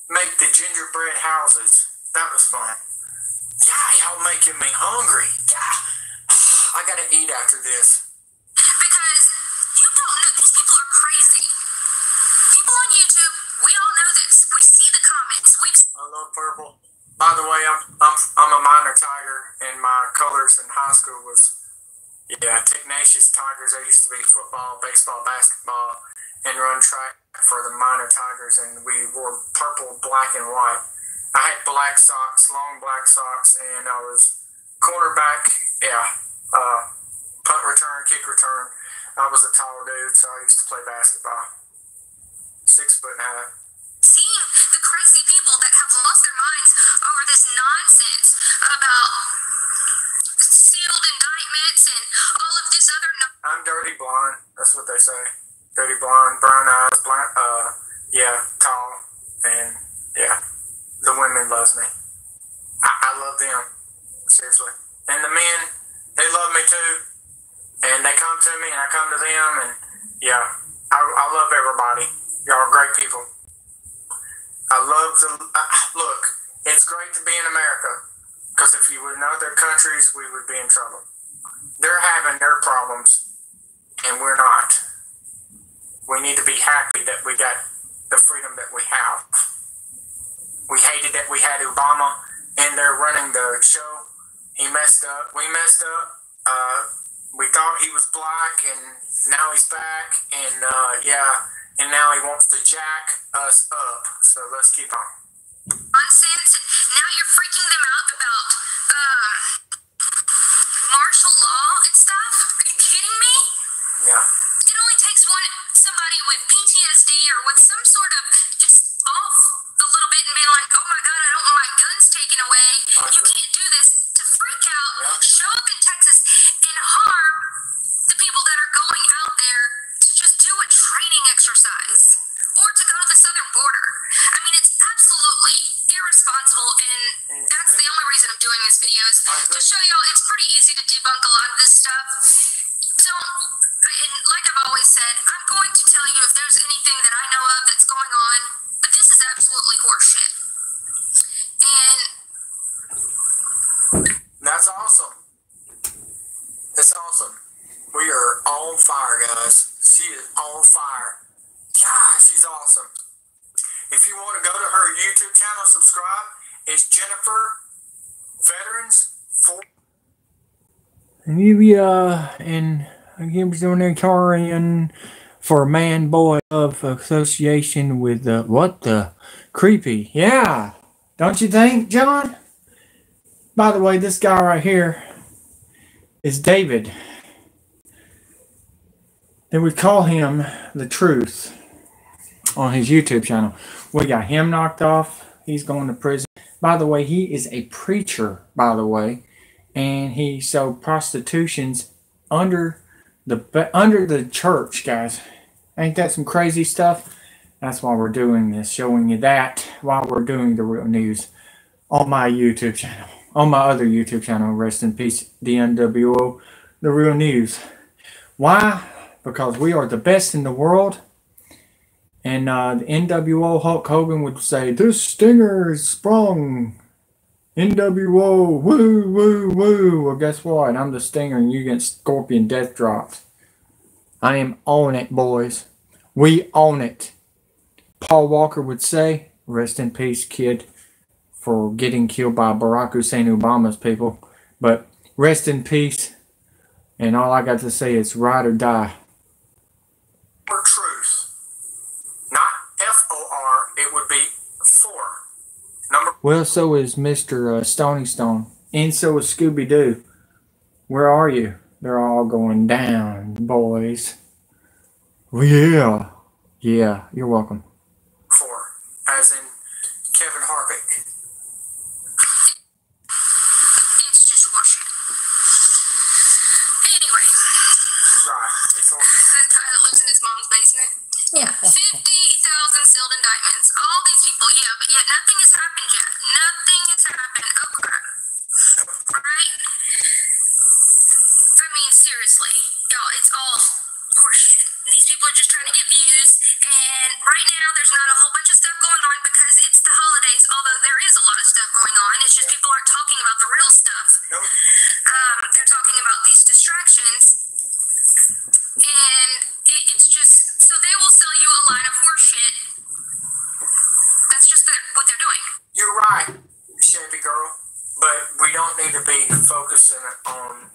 make the gingerbread houses. That was fun. Yeah, y'all making me hungry. Yeah. I gotta eat after this. Because you don't know, these people are crazy. People on YouTube, we all know this. We see the comments. I love purple. By the way, I'm a minor tiger, and my colors in high school was Tenacious Tigers. I used to be football, baseball, basketball, and run track for the minor Tigers, and we wore purple, black, and white. I had black socks, long black socks, and I was cornerback. Punt return, kick return. I was a tall dude, so I used to play basketball. 6'9". Seeing the crazy people that have lost their minds over this nonsense about sealed indictments and all of this other. I'm dirty blonde. That's what they say. Dirty blonde, brown eyes, tall, and the women loves me. I love them, seriously. And the men, they love me too. And they come to me, and I come to them, and I love everybody. Y'all are great people. I love look, it's great to be in America, because if you were in other countries, we would be in trouble. They're having their problems, and we're not. We need to be happy that we got the freedom that we have. We hated that we had Obama in there running the show. He messed up. We messed up. We thought he was black, and now he's back, and and now he wants to jack us up. So let's keep on. Nonsense, and now you're freaking them out about martial law and stuff. Are you kidding me? Yeah. It only takes somebody with PTSD or with some sort of just off a little bit and be like, oh my God, I don't want my guns taken away. You can't do this, to freak out, show up in Texas and harm the people that are going out there to just do a training exercise or to go to the southern border. I mean, it's absolutely irresponsible, and that's the only reason I'm doing these videos, to show y'all it's pretty easy to debunk a lot of this stuff. And like I've always said, I'm going to tell you if there's anything that I know of that's going on, but this is absolutely horseshit. And that's awesome. That's awesome. We are on fire, guys. She is on fire. God, she's awesome. If you want to go to her YouTube channel, subscribe. It's Jennifer veterans for. And he was doing a carrying for man boy of association with what the creepy. Yeah. Don't you think, John? By the way, this guy right here is David. They would call him the Truth on his YouTube channel. We got him knocked off. He's going to prison. By the way, he is a preacher, by the way. And he sold prostitutions under the church, guys. Ain't that some crazy stuff? That's why we're doing this, showing you that while we're doing the real news on my YouTube channel. On my other YouTube channel, rest in peace, the NWO, the real news. Why? Because we are the best in the world. And the NWO Hulk Hogan would say, "This stinger is sprung. NWO, woo, woo, woo." Well, guess what? I'm the stinger and you get scorpion death drops. I am on it, boys. We own it. Paul Walker would say, rest in peace, kid, for getting killed by Barack Hussein Obama's people. But rest in peace. And all I got to say is ride or die. For truth. Not FOR, it would be for. Well, so is Mr. Stony Stone. And so is Scooby-Doo. Where are you? They're all going down, boys. Well, yeah. Yeah, you're welcome. For, as in Kevin Harvick. It's just horseshit. Anyway. Right. It's all. The guy that lives in his mom's basement. Yeah. 50,000 sealed indictments. All these people, yeah, but yet nothing has happened yet. Nothing has happened. Oh, crap. Right? I mean, seriously. Y'all, it's all horseshit. These people are just trying to get views. And right now, there's not a whole bunch of stuff going on because it's the holidays, although there is a lot of stuff going on. It's just people aren't talking about the real stuff. Nope. They're talking about these distractions. And it's just, so they will sell you a line of horseshit. That's just what they're doing. You're right, Chevy girl. But we don't need to be focusing on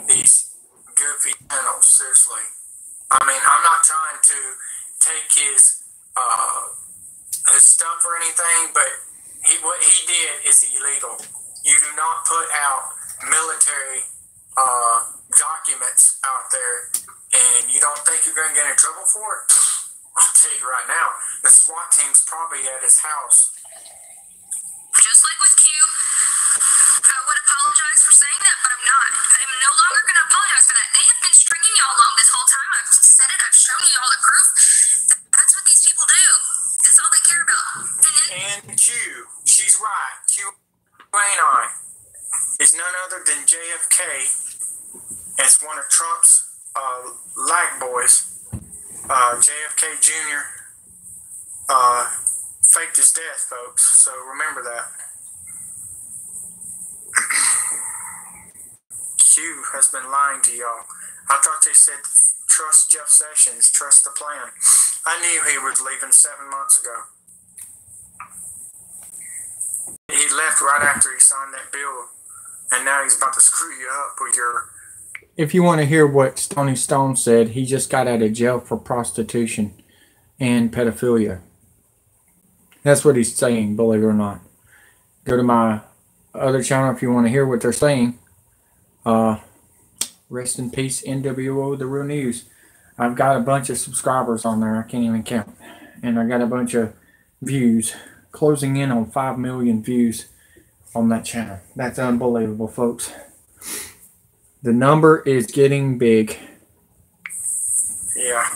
these goofy channels, seriously. I mean, I'm not trying to take his stuff or anything, but what he did is illegal. You do not put out military documents out there, and you don't think you're going to get in trouble for it? I'll tell you right now, the SWAT team's probably at his house. Just like with Q, I would apologize for saying that, but I'm not. I'm no longer going to apologize for that. They have been stringing y'all along this whole time. I've said it. I've shown you all the proof. That's what these people do. That's all they care about. And Q, she's right. Q ain't I, is none other than JFK as one of Trump's lag boys. JFK Jr. Faked his death, folks, so remember that. Q has been lying to y'all. I thought they said trust Jeff Sessions, trust the plan. I knew he was leaving 7 months ago. He left right after he signed that bill, and now he's about to screw you up with your... If you want to hear what Stony Stone said, he just got out of jail for prostitution and pedophilia. That's what he's saying, believe it or not. Go to my other channel if you want to hear what they're saying. Rest in peace, NWO, the real news. I've got a bunch of subscribers on there. I can't even count. And I got a bunch of views. Closing in on 5 million views on that channel. That's unbelievable, folks. The number is getting big. Yeah,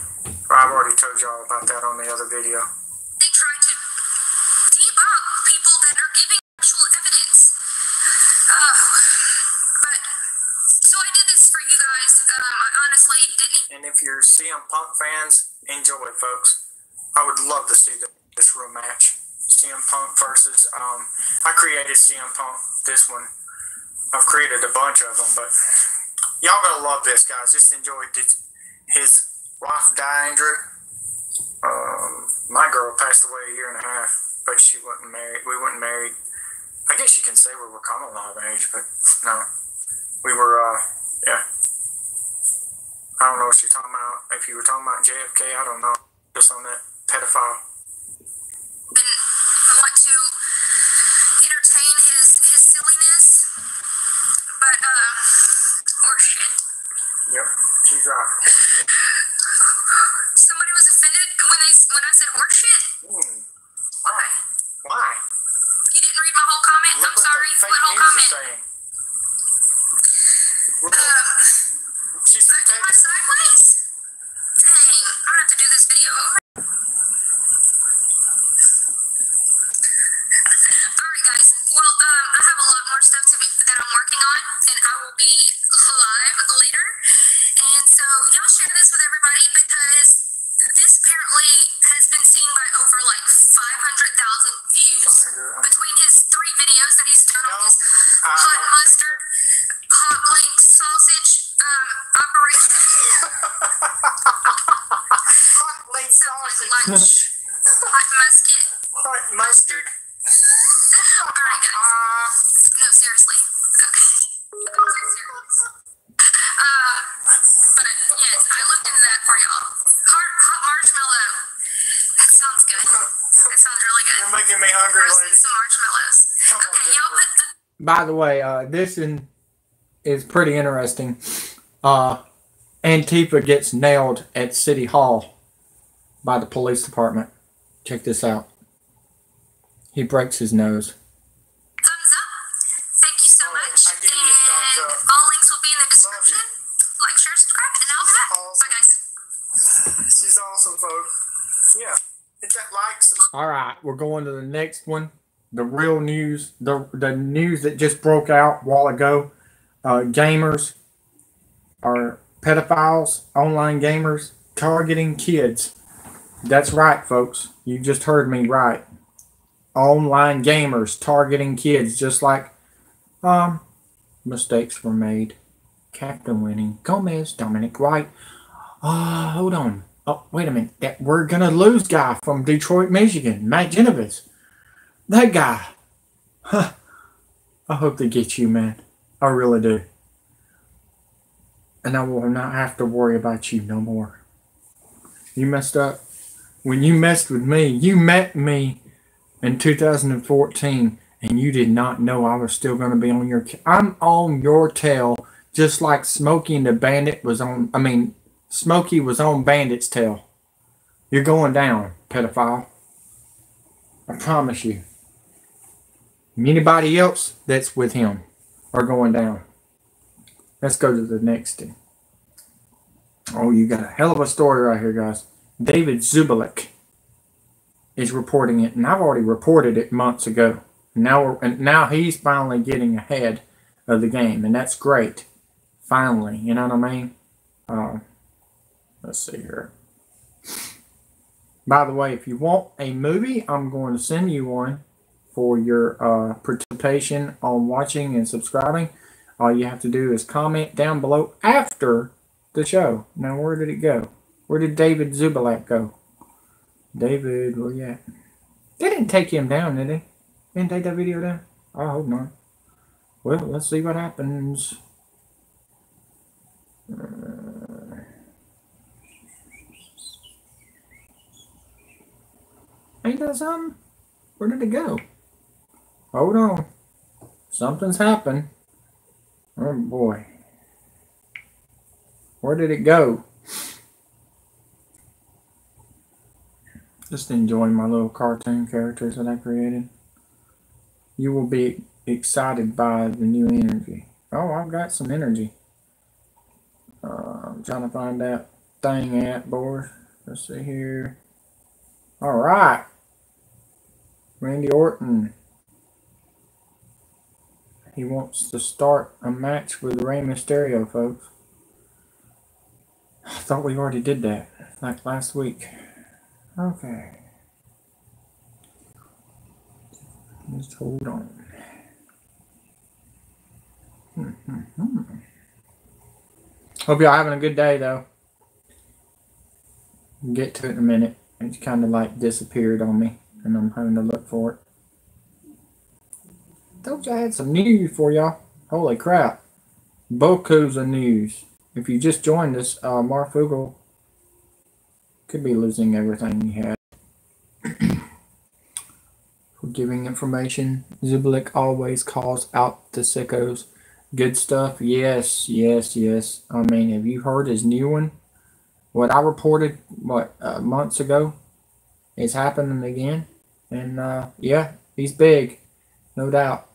I've already told y'all about that on the other video. They try to debunk people that are giving actual evidence. But, so I did this for you guys. I honestly didn't. And if you're CM Punk fans, enjoy, folks. I would love to see this real match. CM Punk versus, I created CM Punk, this one. I've created a bunch of them, but y'all gonna love this, guys. Just enjoy his wife died, Andrew. My girl passed away a year and a half, but she wasn't married. We weren't married. I guess you can say we were common law age, but no. We were, yeah. I don't know what you're talking about. If you were talking about JFK, I don't know. Just on that pedophile. I want to entertain his silliness, but, horseshit. Yep, she's right. Horseshit. Somebody was offended when I said horseshit? Why? Why? You didn't read my whole comment? Look I'm what sorry. that What fake whole news is comment? saying. She's Am I sideways? Dang, I'm gonna have to do this video over. Alright guys, well, I have a lot more stuff that I'm working on, and I will be live later. And so, y'all share this with everybody, because this apparently has been seen by over like 500,000 views between his 3 videos that he's done on his hot mustard, hot link sausage operation. hot late sausage. Like lunch. Hot musket. Hot mustard. Alright guys. No, seriously. Okay. But yes, I looked into that for y'all. Hot marshmallow. That sounds good. That sounds really good. You're making me hungry, Roast lady. some marshmallows. Okay, y'all put the By the way, this is pretty interesting. Antifa gets nailed at City Hall by the police department. Check this out. He breaks his nose. thumbs up. Thank you so much. I gave you a thumbs And up. all links will be in the description. Like, share, subscribe, and I'll be back. Bye guys. She's awesome, folks. Yeah. Hit that like, subscribe. All right, we're going to the next one. The real news, the news that just broke out a while ago. Gamers are pedophiles, online gamers targeting kids. That's right, folks. You just heard me right. Online gamers targeting kids, just like mistakes were made. Captain Winning, Gomez, Dominic White. Hold on. Oh, wait a minute. That we're gonna lose guy from Detroit, Michigan, Matt Genovese. That guy. Huh. I hope they get you, man. I really do. And I will not have to worry about you no more. You messed up. When you messed with me, you met me in 2014, and you did not know I was still going to be on your... I'm on your tail, just like Smokey and the Bandit was on... Smokey was on Bandit's tail. You're going down, pedophile. I promise you. Anybody else that's with him are going down. Let's go to the next thing. Oh, you got a hell of a story right here, guys. David Zubelik is reporting it, and I've already reported it months ago. Now he's finally getting ahead of the game, and that's great. Finally, you know what I mean? Let's see here. By the way, if you want a movie, I'm going to send you one for your participation on watching and subscribing. All you have to do is comment down below after the show. Now, where did it go? Where did David Zubelik go? David, where you at? They didn't take him down, did they? Didn't take that video down? I hope not. Well, let's see what happens. Ain't that something? Where did it go? Hold on. Something's happened. Oh boy. Where did it go? Just enjoying my little cartoon characters that I created. You will be excited by the new energy. Oh, I've got some energy. I'm trying to find that thing at, boys. Let's see here. All right. Randy Orton. He wants to start a match with Rey Mysterio, folks. I thought we already did that, like last week. Okay. Just hold on. Hope y'all having a good day, though. We'll get to it in a minute. It's kind of like disappeared on me, and I'm having to look for it. Told you I had some news for y'all. Holy crap. Boku's of news. If you just joined us, Marfoogle could be losing everything he had. For giving information, Zublik always calls out the sickos. Good stuff. Yes, yes, yes. I mean, have you heard his new one? What I reported, months ago, is happening again. And, yeah, he's big. No doubt.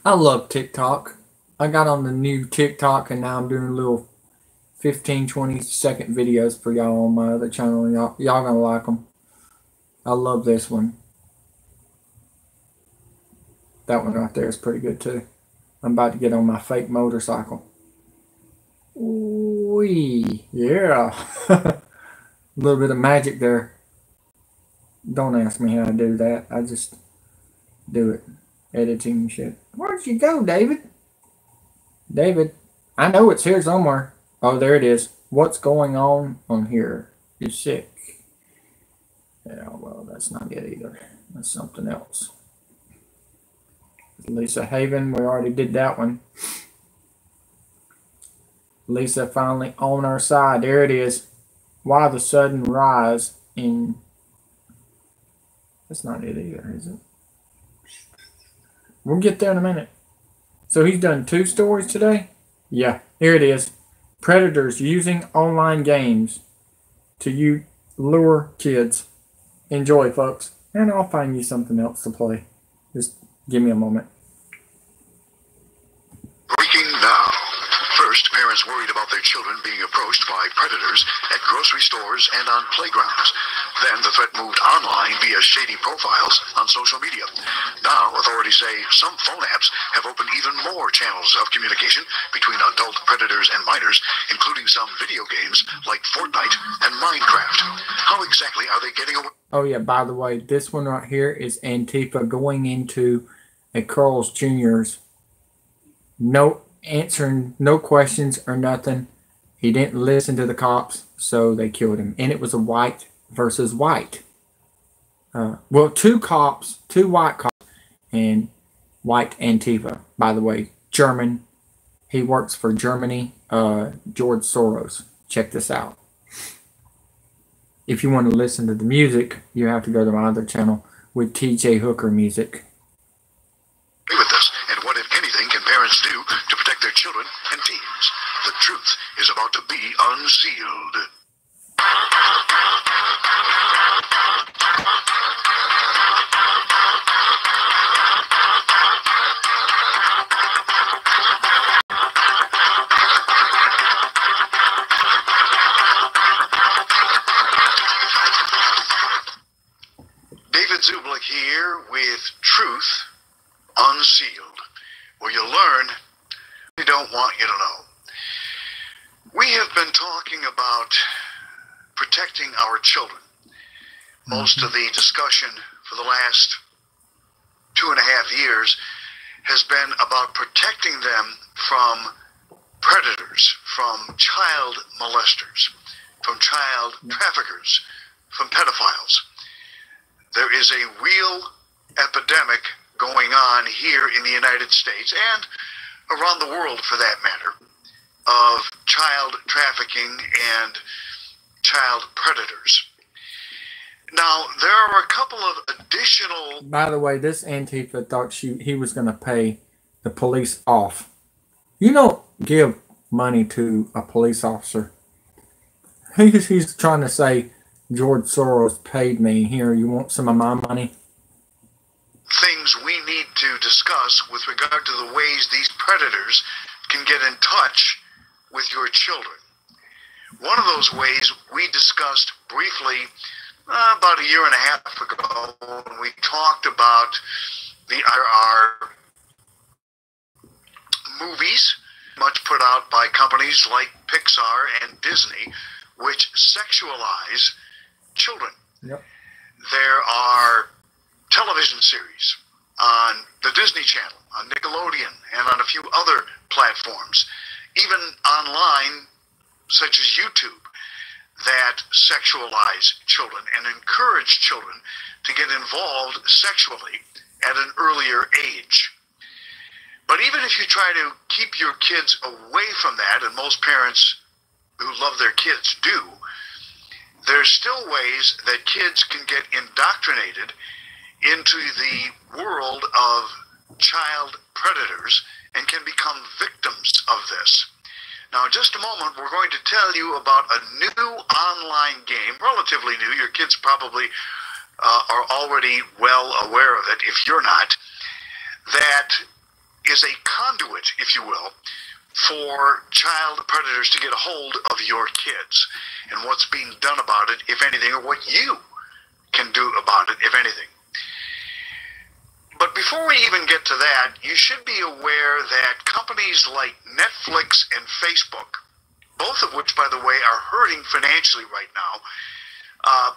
I love TikTok. I got on the new TikTok and now I'm doing little 15-20 second videos for y'all on my other channel. Y'all gonna like them. I love this one. That one right there is pretty good too. I'm about to get on my fake motorcycle. Wee, yeah. A little bit of magic there. Don't ask me how to do that. I just do it. Editing and shit. Where'd you go, David? David, I know it's here somewhere. Oh, there it is. What's going on here? You're sick. Yeah, well, that's not it either. That's something else. Lisa Haven, we already did that one. Lisa finally on our side. There it is. Why the sudden rise in... That's not it either, is it? We'll get there in a minute. So he's done 2 stories today? Yeah, here it is. Predators using online games to lure kids. Enjoy, folks. And I'll find you something else to play. Just give me a moment. Breaking now. First, parents worried about their children being approached by predators at grocery stores and on playgrounds. Then the threat moved online via shady profiles on social media. Now, authorities say some phone apps have opened even more channels of communication between adult predators and minors, including some video games like Fortnite and Minecraft. How exactly are they getting away? Oh yeah, by the way, this one right here is Antifa going into a Carl's Jr.'s. No answering, no questions or nothing. He didn't listen to the cops, so they killed him. And it was a white versus white. Well, 2 cops, 2 white cops, and white Antifa. By the way, German. He works for Germany. George Soros. Check this out. If you want to listen to the music, you have to go to my other channel with TJ Hooker music. With this, and what, if anything, can parents do to protect their children and teens? The truth is about to be unsealed. David Zublik here with Truth Unsealed, where you learn we don't want you to know. We have been talking about protecting our children. Most of the discussion for the last 2.5 years has been about protecting them from predators, from child molesters, from child traffickers, from pedophiles. There is a real epidemic going on here in the United States and around the world, for that matter, of child trafficking and child predators. Now, there are a couple of additional... By the way, this Antifa thought he was going to pay the police off. You don't give money to a police officer. He's trying to say, George Soros paid me. Here, you want some of my money? Things we need to discuss with regard to the ways these predators can get in touch with your children. One of those ways we discussed briefly about 1.5 years ago when we talked about our movies, much put out by companies like Pixar and Disney, which sexualize children. Yep. There are television series on the Disney Channel, on Nickelodeon, and on a few other platforms, even online, such as YouTube, that sexualize children and encourage children to get involved sexually at an earlier age. But even if you try to keep your kids away from that, and most parents who love their kids do, there's still ways that kids can get indoctrinated into the world of child predators and can become victims of this. Now, in just a moment, we're going to tell you about a new online game, relatively new. Your kids probably are already well aware of it, if you're not, that is a conduit, if you will, for child predators to get a hold of your kids and what's being done about it, if anything, or what you can do about it, if anything. But before we even get to that, you should be aware that companies like Netflix and Facebook, both of which, by the way, are hurting financially right now,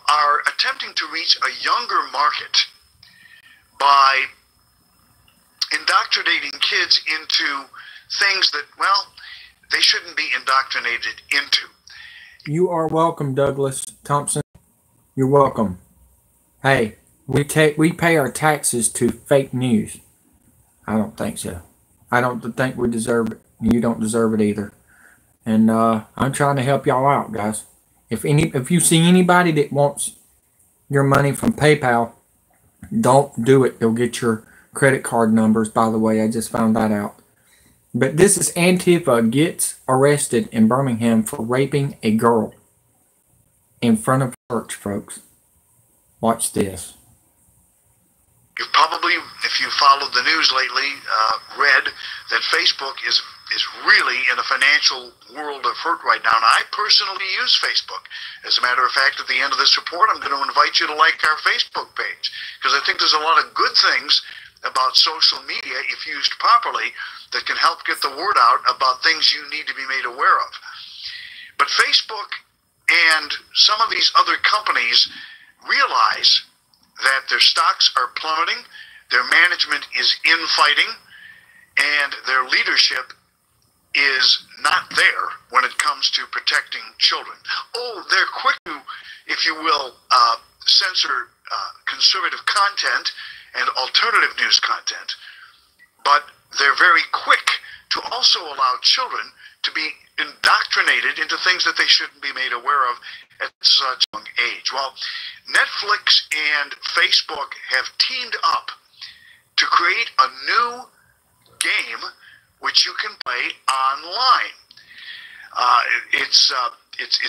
are attempting to reach a younger market by indoctrinating kids into things that, well, they shouldn't be indoctrinated into. You are welcome, Douglas Thompson. You're welcome. Hey, we pay our taxes to fake news. I don't think so. I don't think we deserve it. You don't deserve it either. And I'm trying to help y'all out, guys. If you see anybody that wants your money from PayPal, don't do it. They'll get your credit card numbers, by the way. I just found that out. But this is Antifa gets arrested in Birmingham for raping a girl in front of church, folks. Watch this. You've probably, if you followed the news lately, read that Facebook is really in a financial world of hurt right now. And I personally use Facebook. As a matter of fact, at the end of this report, I'm going to invite you to like our Facebook page, because I think there's a lot of good things about social media, if used properly, that can help get the word out about things you need to be made aware of. But Facebook and some of these other companies realize that their stocks are plummeting, their management is infighting, and their leadership is not there when it comes to protecting children. Oh, they're quick to, if you will, censor conservative content and alternative news content, but they're very quick to also allow children to be indoctrinated into things that they shouldn't be made aware of at such a young age. Well, Netflix and Facebook have teamed up to create a new game which you can play online. It's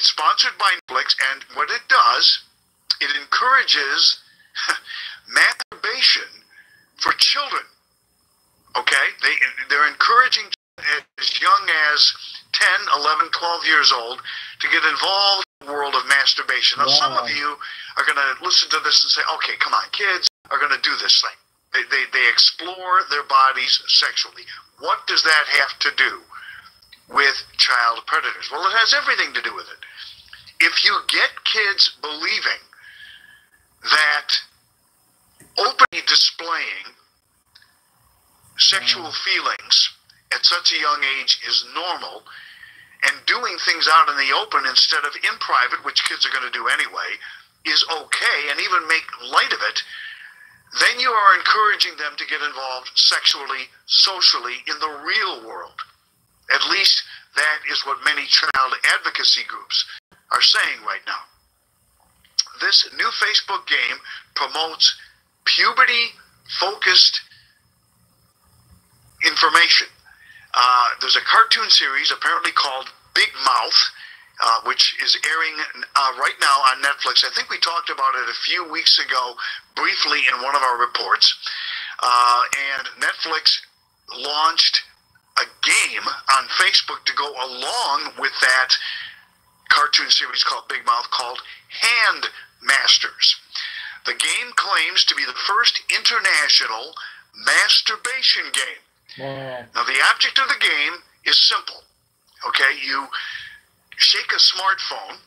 sponsored by Netflix, and what it does, it encourages masturbation for children. Okay? They're encouraging as young as 10, 11, 12 years old to get involved in the world of masturbation. Now, some of you are going to listen to this and say, okay, come on, kids are going to do this thing. They explore their bodies sexually. What does that have to do with child predators? Well, it has everything to do with it. If you get kids believing that openly displaying sexual feelings at such a young age is normal, and doing things out in the open instead of in private, which kids are going to do anyway, is okay, and even make light of it, then you are encouraging them to get involved sexually, socially in the real world. At least that is what many child advocacy groups are saying right now. This new Facebook game promotes puberty-focused information. There's a cartoon series apparently called Big Mouth, which is airing right now on Netflix. I think we talked about it a few weeks ago briefly in one of our reports. And Netflix launched a game on Facebook to go along with that cartoon series called Big Mouth, called Hand Masters. The game claims to be the first international masturbation game. Wow. Now, the object of the game is simple. Okay, you shake a smartphone,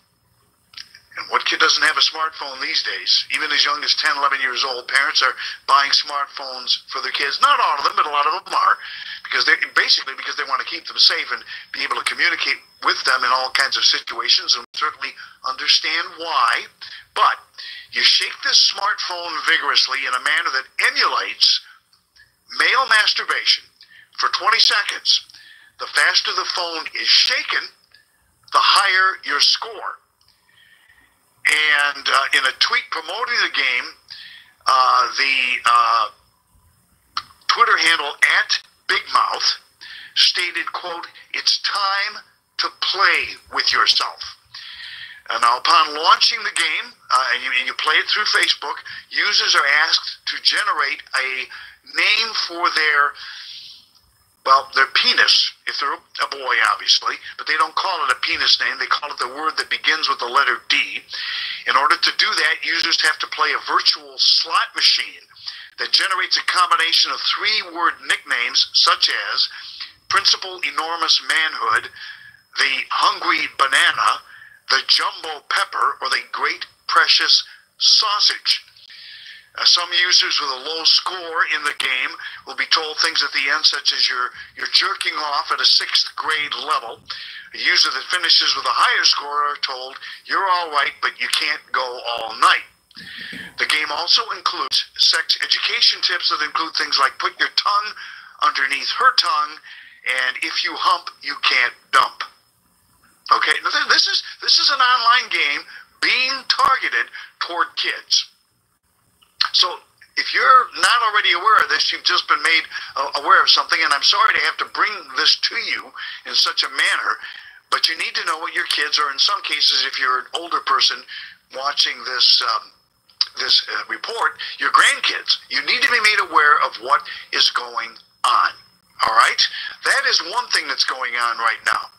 and what kid doesn't have a smartphone these days? Even as young as 10, 11 years old, parents are buying smartphones for their kids. Not all of them, but a lot of them are, because they want to keep them safe and be able to communicate with them in all kinds of situations, and certainly understand why. But you shake this smartphone vigorously in a manner that emulates male masturbation for 20 seconds. The faster the phone is shaken, the higher your score. And in a tweet promoting the game, the Twitter handle @BigMouth stated, quote, "It's time to play with yourself." And now, upon launching the game, and you play it through Facebook, users are asked to generate a name for their penis, if they're a boy, obviously, but they don't call it a penis name. They call it the word that begins with the letter D. In order to do that, users have to play a virtual slot machine that generates a combination of 3-word nicknames such as Principal Enormous Manhood, the Hungry Banana, the Jumbo Pepper, or the Great Precious Sausage. Some users with a low score in the game will be told things at the end, such as you're jerking off at a 6th grade level. A user that finishes with a higher score are told, "You're all right, but you can't go all night." The game also includes sex education tips that include things like put your tongue underneath her tongue, and if you hump, you can't dump. Okay, now this is an online game being targeted toward kids. So if you're not already aware of this, you've just been made aware of something, and I'm sorry to have to bring this to you in such a manner, but you need to know what your kids are. In some cases, if you're an older person watching this report, your grandkids, you need to be made aware of what is going on. All right? That is one thing that's going on right now.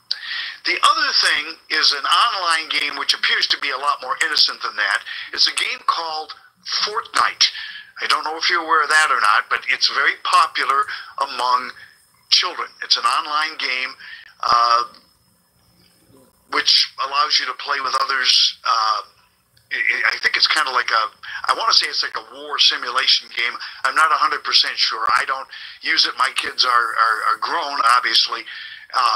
The other thing is an online game which appears to be a lot more innocent than that. It's a game called Fortnite. I don't know if you're aware of that or not, but it's very popular among children. It's an online game which allows you to play with others. I think it's kind of like I want to say it's like a war simulation game. I'm not 100% sure. I don't use it. My kids are grown, obviously,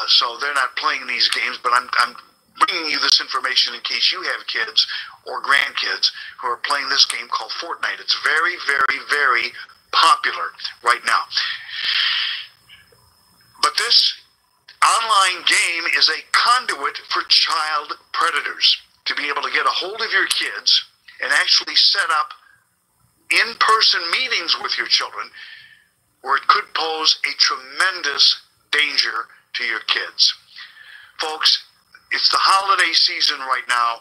so they're not playing these games, but I'm bringing you this information in case you have kids or grandkids who are playing this game called Fortnite. It's very, very, very popular right now. But this online game is a conduit for child predators to be able to get a hold of your kids and actually set up in-person meetings with your children where it could pose a tremendous danger to your kids. Folks, it's the holiday season right now.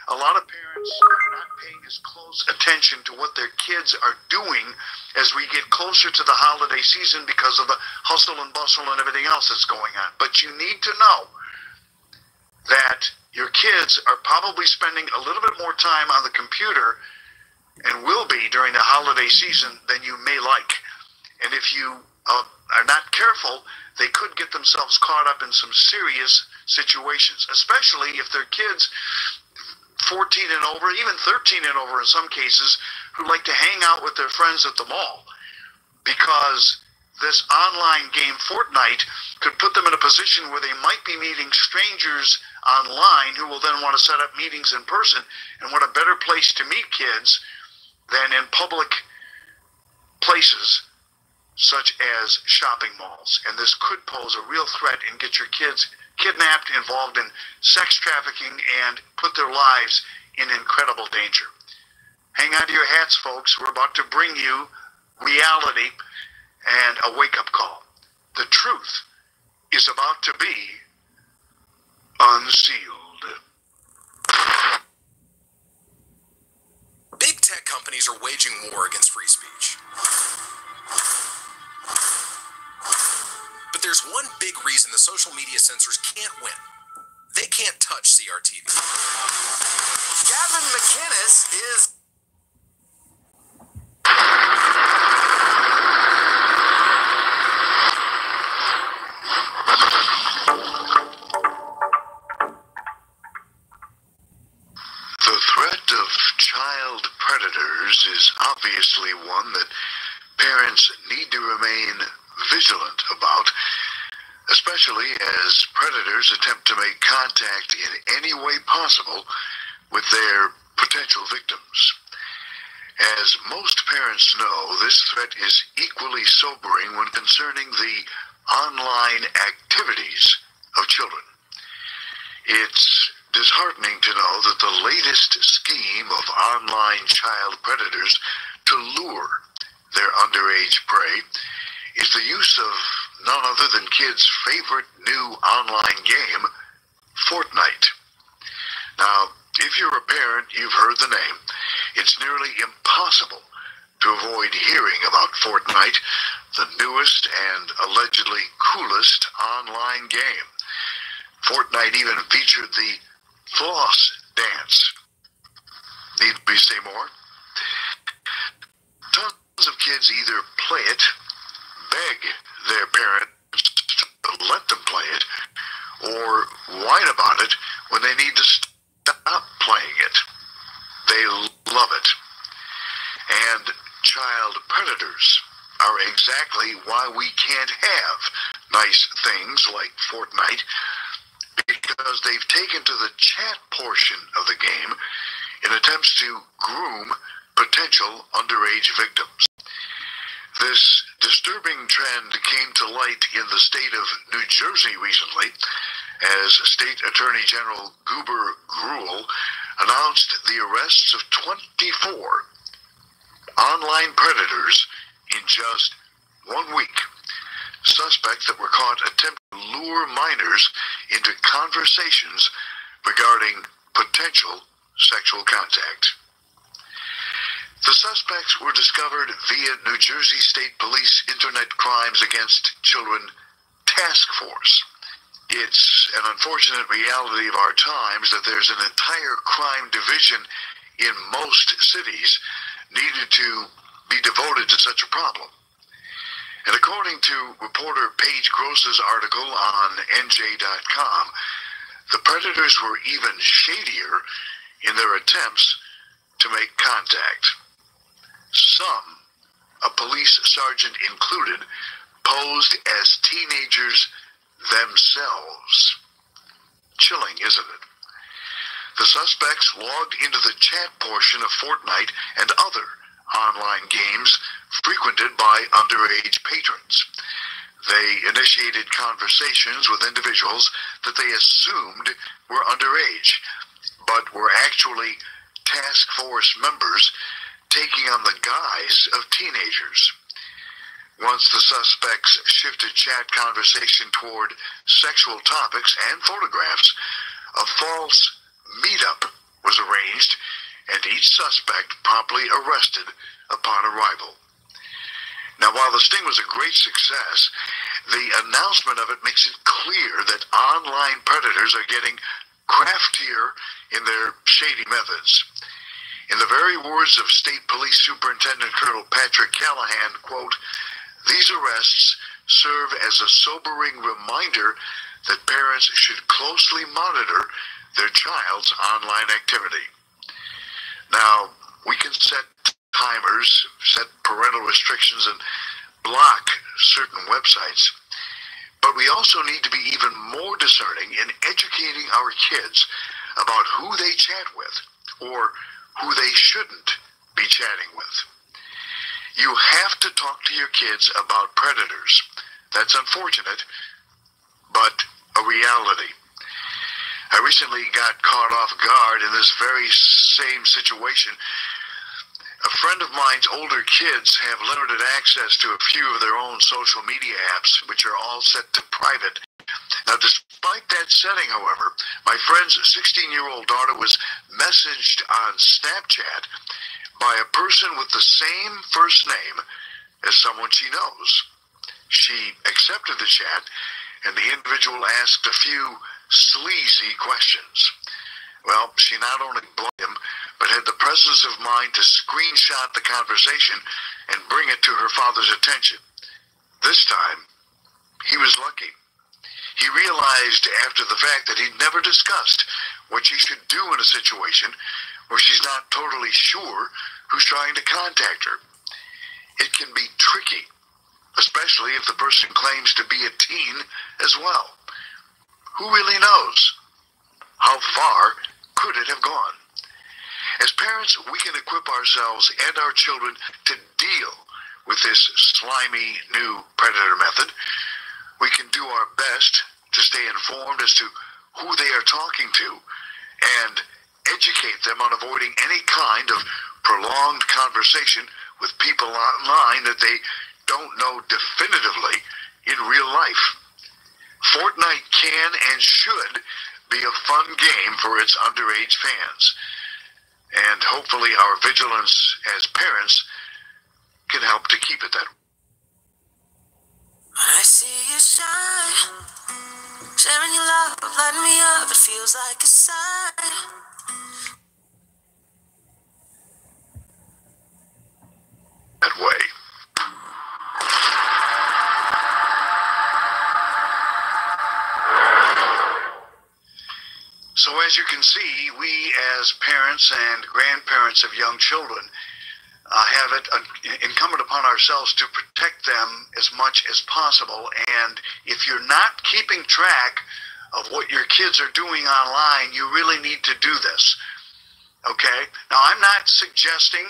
A lot of parents are not paying as close attention to what their kids are doing as we get closer to the holiday season because of the hustle and bustle and everything else that's going on. But you need to know that your kids are probably spending a little bit more time on the computer and will be during the holiday season than you may like. And if you are not careful, they could get themselves caught up in some serious situations, especially if they're kids 14 and over, even 13 and over in some cases, who like to hang out with their friends at the mall. Because this online game, Fortnite, could put them in a position where they might be meeting strangers online who will then want to set up meetings in person. And what a better place to meet kids than in public places such as shopping malls. And this could pose a real threat and get your kids kidnapped, involved in sex trafficking, and put their lives in incredible danger. Hang on to your hats, folks. We're about to bring you reality and a wake-up call. The truth is about to be unsealed. Big tech companies are waging war against free speech. But there's one big reason the social media censors can't win. They can't touch CRTV. Gavin McInnes is... The threat of child predators is obviously one that parents need to remain vigilant about, especially as predators attempt to make contact in any way possible with their potential victims. As most parents know, this threat is equally sobering when concerning the online activities of children. It's disheartening to know that the latest scheme of online child predators to lure their underage prey is the use of none other than kids' favorite new online game, Fortnite. Now, if you're a parent, you've heard the name. It's nearly impossible to avoid hearing about Fortnite, the newest and allegedly coolest online game. Fortnite even featured the floss dance. Need we say more? Tons of kids either play it, beg their parents to let them play it, or whine about it when they need to stop playing it. They love it. And child predators are exactly why we can't have nice things like Fortnite, because they've taken to the chat portion of the game in attempts to groom potential underage victims. This disturbing trend came to light in the state of New Jersey recently, as State Attorney General Goober Gruel announced the arrests of 24 online predators in just 1 week. Suspects that were caught attempting to lure minors into conversations regarding potential sexual contact. The suspects were discovered via New Jersey State Police Internet Crimes Against Children Task Force. It's an unfortunate reality of our times that there's an entire crime division in most cities needed to be devoted to such a problem. And according to reporter Paige Gross's article on NJ.com, the predators were even shadier in their attempts to make contact. Some, a police sergeant included, posed as teenagers themselves. Chilling, isn't it? The suspects logged into the chat portion of Fortnite and other online games frequented by underage patrons. They initiated conversations with individuals that they assumed were underage, but were actually task force members taking on the guise of teenagers. Once the suspects shifted chat conversation toward sexual topics and photographs, a false meetup was arranged, and each suspect promptly arrested upon arrival. Now, while the sting was a great success, the announcement of it makes it clear that online predators are getting craftier in their shady methods. In the very words of State Police Superintendent Colonel Patrick Callahan, quote, "These arrests serve as a sobering reminder that parents should closely monitor their child's online activity." Now, we can set timers, set parental restrictions, and block certain websites, but we also need to be even more discerning in educating our kids about who they chat with or who they shouldn't be chatting with. You have to talk to your kids about predators. That's unfortunate, but a reality. I recently got caught off guard in this very same situation. A friend of mine's older kids have limited access to a few of their own social media apps, which are all set to private. Now, despite that setting, however, my friend's 16-year-old daughter was messaged on Snapchat by a person with the same first name as someone she knows. She accepted the chat, and the individual asked a few sleazy questions. Well, she not only blocked him, but had the presence of mind to screenshot the conversation and bring it to her father's attention. This time, he was lucky. He realized after the fact that he'd never discussed what she should do in a situation where she's not totally sure who's trying to contact her. It can be tricky especially if the person claims to be a teen as well. Who really knows? How far could it have gone? As parents, we can equip ourselves and our children to deal with this slimy new predator method. We can do our best to stay informed as to who they are talking to and educate them on avoiding any kind of prolonged conversation with people online that they don't know definitively in real life. Fortnite can and should be a fun game for its underage fans. And hopefully our vigilance as parents can help to keep it that way. I see you shine, sharing your love, lighting me up, it feels like a sign. That way. So as you can see, we as parents and grandparents of young children have it incumbent upon ourselves to protect them as much as possible. And if you're not keeping track of what your kids are doing online, you really need to do this. Okay? Now, I'm not suggesting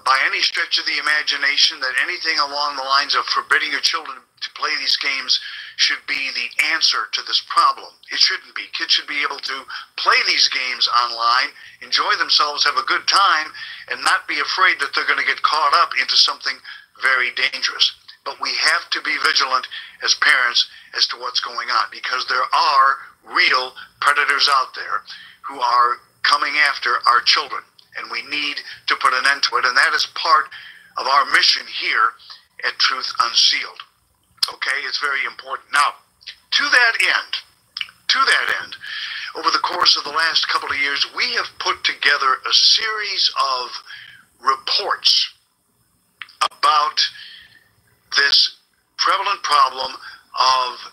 by any stretch of the imagination that anything along the lines of forbidding your children to play these games should be the answer to this problem. It shouldn't be. Kids should be able to play these games online, enjoy themselves, have a good time, and not be afraid that they're going to get caught up into something very dangerous. But we have to be vigilant as parents as to what's going on, because there are real predators out there who are coming after our children, and we need to put an end to it, and that is part of our mission here at Truth Unsealed. Okay, it's very important. Now, to that end, over the course of the last couple of years, we have put together a series of reports about this prevalent problem of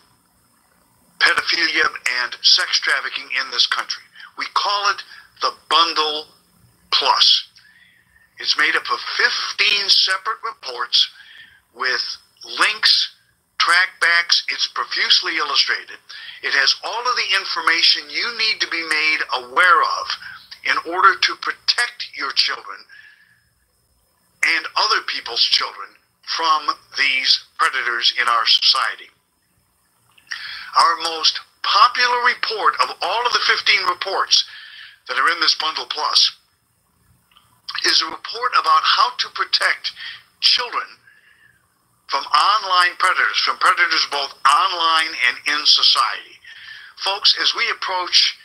pedophilia and sex trafficking in this country. We call it the Bundle Plus. It's made up of 15 separate reports with links, trackbacks. It's profusely illustrated. It has all of the information you need to be made aware of in order to protect your children and other people's children from these predators in our society. Our most popular report of all of the 15 reports that are in this Bundle Plus is a report about how to protect children from online predators, from predators both online and in society. Folks, as we approach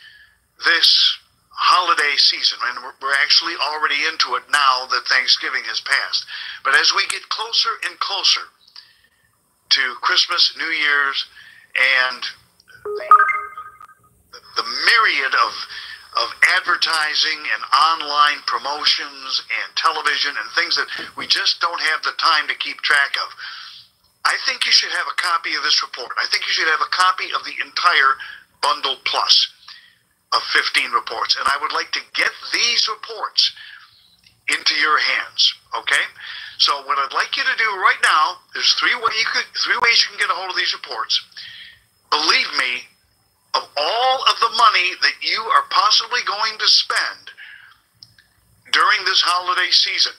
this holiday season, and we're actually already into it now that Thanksgiving has passed, but as we get closer and closer to Christmas, New Year's, and the myriad of advertising and online promotions and television and things that we just don't have the time to keep track of, I think you should have a copy of this report. I think you should have a copy of the entire Bundle Plus of 15 reports. And I would like to get these reports into your hands, okay? So what I'd like you to do right now, there's three ways you can get a hold of these reports. Believe me, of all of the money that you are possibly going to spend during this holiday season,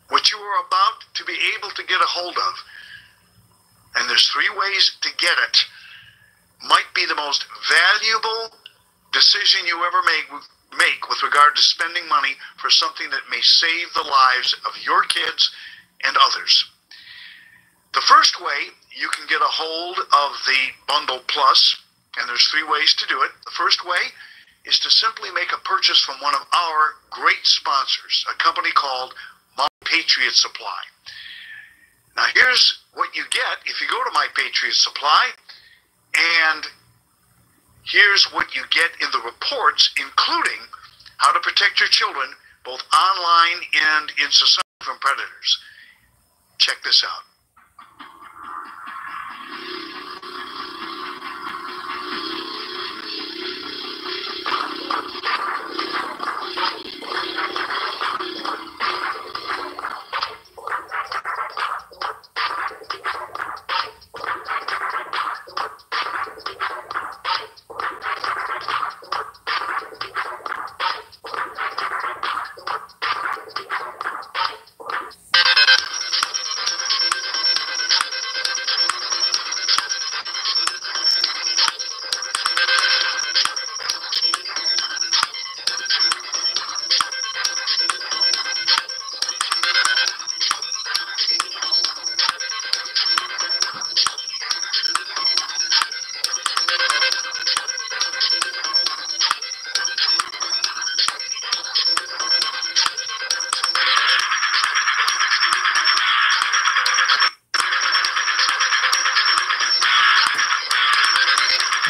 what you are about to be able to get a hold of, and there's three ways to get it, might be the most valuable decision you ever make with regard to spending money for something that may save the lives of your kids and others. The first way you can get a hold of the Bundle Plus, and there's three ways to do it. The first way is to simply make a purchase from one of our great sponsors, a company called My Patriot Supply. Now here's what you get if you go to My Patriot Supply, and here's what you get in the reports, including how to protect your children both online and in society from predators. Check this out.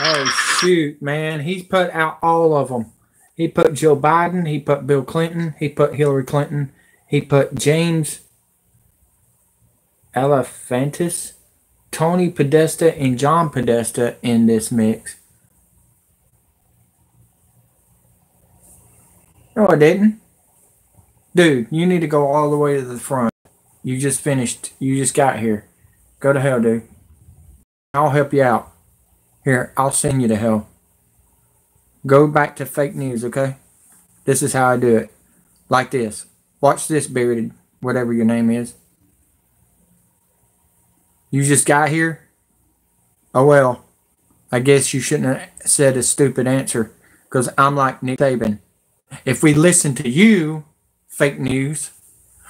Oh, shoot, man. He's put out all of them. He put Joe Biden. He put Bill Clinton. He put Hillary Clinton. He put James Elephantis, Tony Podesta, and John Podesta in this mix. No, I didn't. Dude, you need to go all the way to the front. You just finished. You just got here. Go to hell, dude. I'll help you out. Here, I'll send you to hell. Go back to fake news, okay? This is how I do it. Like this. Watch this, bearded, whatever your name is. You just got here? Oh, well. I guess you shouldn't have said a stupid answer, because I'm like Nick Saban. If we listened to you, fake news,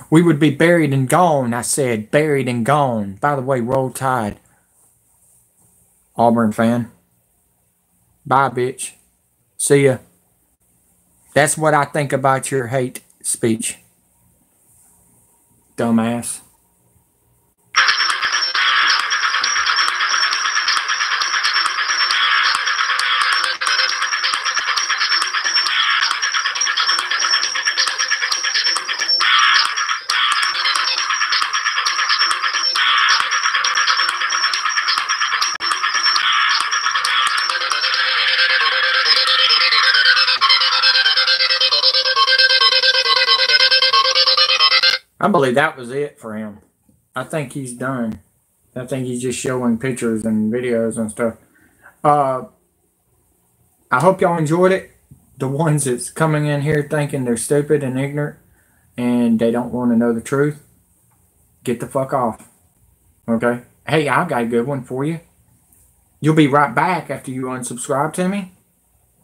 we would be buried and gone. I said buried and gone. By the way, roll tide. Auburn fan. Bye, bitch. See ya. That's what I think about your hate speech. Dumbass. I believe that was it for him. I think he's done. I think he's just showing pictures and videos and stuff. I hope y'all enjoyed it. The ones that's coming in here thinking they're stupid and ignorant and they don't want to know the truth, get the fuck off. Okay? Hey, I've got a good one for you. You'll be right back after you unsubscribe to me,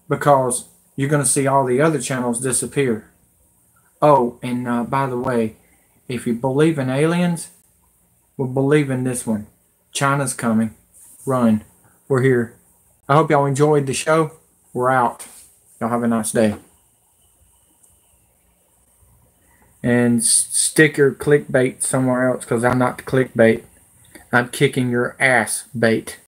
because you're going to see all the other channels disappear. Oh, and by the way, if you believe in aliens, well, believe in this one. China's coming. Run. We're here. I hope y'all enjoyed the show. We're out. Y'all have a nice day. And stick your clickbait somewhere else, because I'm not the clickbait. I'm kicking your ass bait.